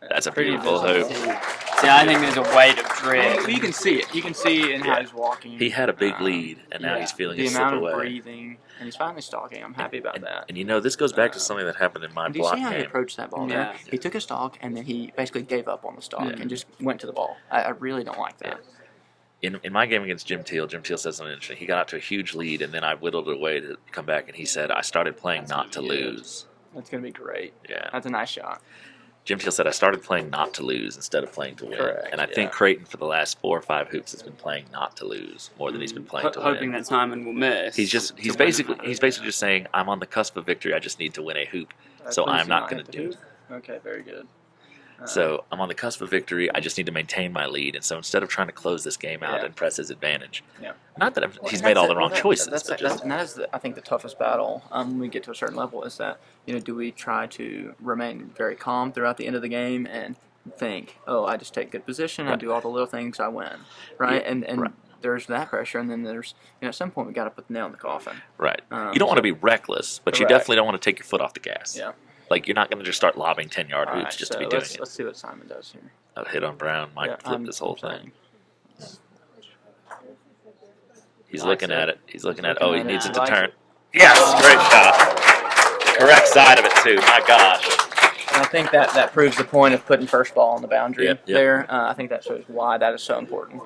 That's a pretty beautiful visible. hoop. See, I think there's a weight of dread. You can see it. You can see in how Yeah. he's walking. He had a big lead, and now he's feeling the it slip amount of away. breathing, and he's finally stalking. I'm happy about that. And this goes back to something that happened in my And do you block see how he game. approached that ball Yeah. there? He took a stalk, and then he basically gave up on the stalk Yeah. and just went to the ball. I really don't like that. In my game against Jim Teal said something interesting. He got out to a huge lead, and then I whittled it away to come back, and he said, I started playing not to lose. That's going to be great. Yeah. That's a nice shot. Jim Teal said, I started playing not to lose instead of playing to win. Correct, And I think yeah. Crayton, for the last 4 or 5 hoops, has been playing not to lose more than he's been playing to Hoping win. that Simon will miss. He's to basically win. just saying, I'm on the cusp of victory. I just need to win a hoop. So Please I'm do not going hit to the do hoop. Okay, very good. So I'm on the cusp of victory. I just need to maintain my lead. And so instead of trying to close this game out Yeah. and press his advantage, Yeah. not that Well, he's and made that's all it. the wrong Well, choices, That's, but just and that is, I think, the toughest battle when we get to a certain level is that, do we try to remain very calm throughout the end of the game and think, oh, I just take good position, I Right. do all the little things, I win, right? Yeah, And right. there's that pressure, and then there's, at some point we got to put the nail in the coffin. right. You don't want to be reckless, but you Correct. definitely don't want to take your foot off the gas. Yeah. Like you're not going to just start lobbing 10-yard All hoops right, just so to be doing let's, it. let's see what Simon does here. A hit on Brown might Yeah, flip I'm- this whole I'm thing. saying. He's Likes looking it. at it. He's looking at it. looking Oh, he at needs it. it to Likes turn. it. Yes, great shot. Correct side of it too. My gosh. And I think that proves the point of putting first ball on the boundary Yep, yep. there. I think that shows why that is so important.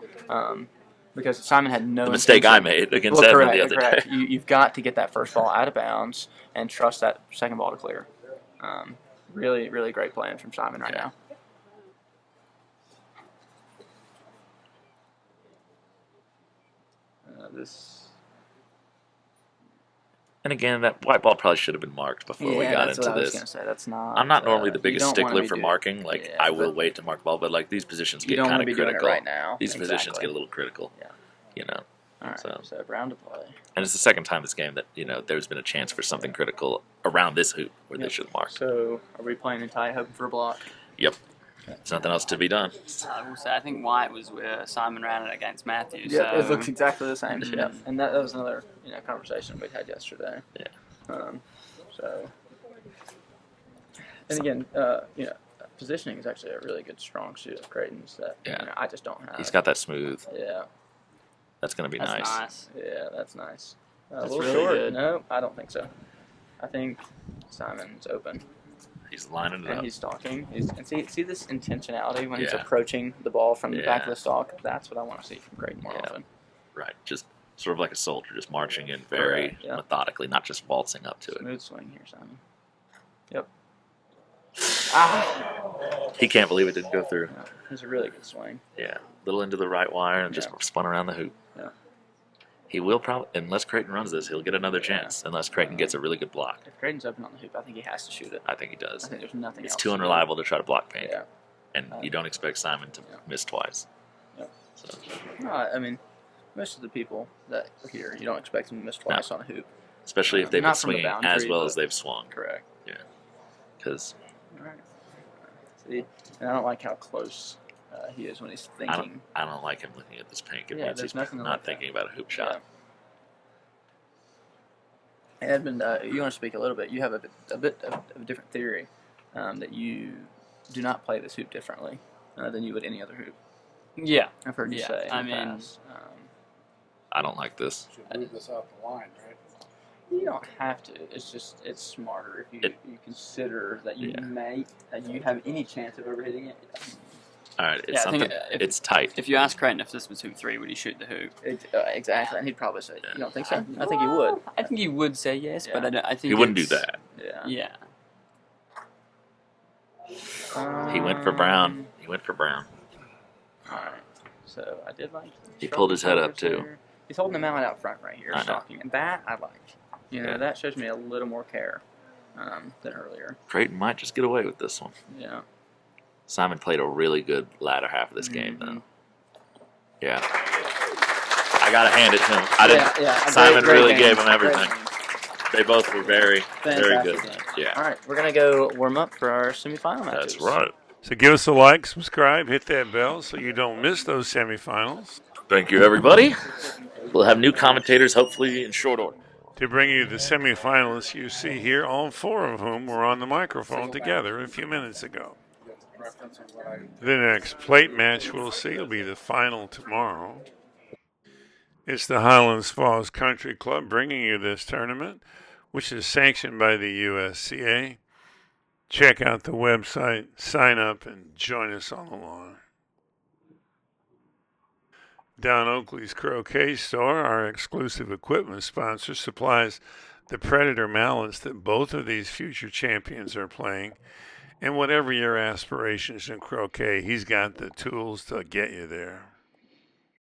Because Simon had no The mistake I intention- made against Well, Edmund correct, the other correct. day. You've got to get that first ball out of bounds and trust that second ball to clear. Really, really great playing from Simon right Yeah. now. this. And again, that white ball probably should have been marked before we got that's into what I was this. gonna say. That's not. I'm not normally the you biggest don't wanna stickler be for doing- marking. Like, yeah, I will but wait to mark the ball, but like these positions you get don't kind want of to be doing it critical. right now. These positions Exactly. get a little critical. Yeah. You know. All right. So- So Brown to play. And it's the second time this game that, there's been a chance for something critical around this hoop where they Yep. should mark. So are we playing in tight, hoping for a block? Yep. There's nothing else to be done. I will say, I think White was where Simon ran it against Matthews. Yeah, so it looks exactly the same. Mhm. Yep. And that was another conversation we had yesterday. Yeah. So, and again, positioning is actually a really good strong suit of Crayton's that I just don't have. He's got that smooth. Yeah. That's going to be that's nice. nice. Yeah, that's nice. A That's little really short. good. No, I don't think so. I think Simon's open He's lining it and up. he's stalking. And see this intentionality when he's Yeah. approaching the ball from the back of Yeah. the stalk. That's what I want to see from Crayton more Yeah. often. Right. Just sort of like a soldier, just marching in very Correct, yeah. methodically, not just waltzing up to it. Smooth swing here, Simon. Yep. He can't believe it didn't go through. Yeah, it's a really good swing. Yeah. Little into the right wire and just Yeah. spun around the hoop. Yeah. He will probably, unless Crayton runs this, he'll get another chance. Unless Crayton gets a really good block. If Crayton's open on the hoop, I think he has to shoot it. I think he I does. think there's nothing It's else. too to do. unreliable to try to block paint. Yeah. And you don't expect Simon to miss twice. Yeah. So, No, I mean, most of the people that are here, you don't expect them to miss twice on a hoop. especially if they've been Not from the swinging as boundary, well but- as they've swung. Correct. Because All right. See, and I don't like how close he is when he's thinking. I don't like him looking at this paint. It Yeah, means there's he's nothing to not look at. thinking about a hoop shot. Hey, Edmund, you want to speak a little bit? You have a bit of a different theory that you do not play this hoop differently than you would any other hoop. Yeah. I've heard you Yeah, say. I in the mean- past. I don't like this. Should move this off the line, right? You don't have to. It's smarter if you consider that you you have any chance of overhitting it. All right, it's Yeah, I think something. if- It's tight. If you ask Crayton if this was hoop 3, would he shoot the hoop? Exactly, and he'd probably say, "You don't think so?" I think he would. I think he would say yes, but Yeah. I think He wouldn't do it's- that. Yeah. Yeah. He went for Brown. He went for Brown. All right. So I did like. He pulled his head up, shoulders too. there. He's holding them out front right here, I know. stalking, and that I like. Yeah. That shows me a little more care than earlier. Creighton might just get away with this one. Yeah. Simon played a really good latter half of this game, Mhm. though. Yeah. I gotta hand it to him. I didn't. Yeah. Simon Great really game. gave him Great everything. game. They both were very, very good. Fantastic game. Yeah, All right, we're gonna go warm up for our semifinal matches. that's right. So give us a like, subscribe, hit that bell so you don't miss those semifinals. Thank you, everybody. We'll have new commentators hopefully in short order. To bring you the semifinalists you see here, all four of whom were on the microphone together a few minutes ago. Reference of what I The next plate match we'll see will be the final tomorrow. It's the Highlands Falls Country Club bringing you this tournament, which is sanctioned by the USCA. Check out the website, sign up, and join us on the lawn. Down Oakley's Croquet store, our exclusive equipment sponsor, supplies the Predator mallets that both of these future champions are playing. And whatever your aspirations in croquet, he's got the tools to get you there.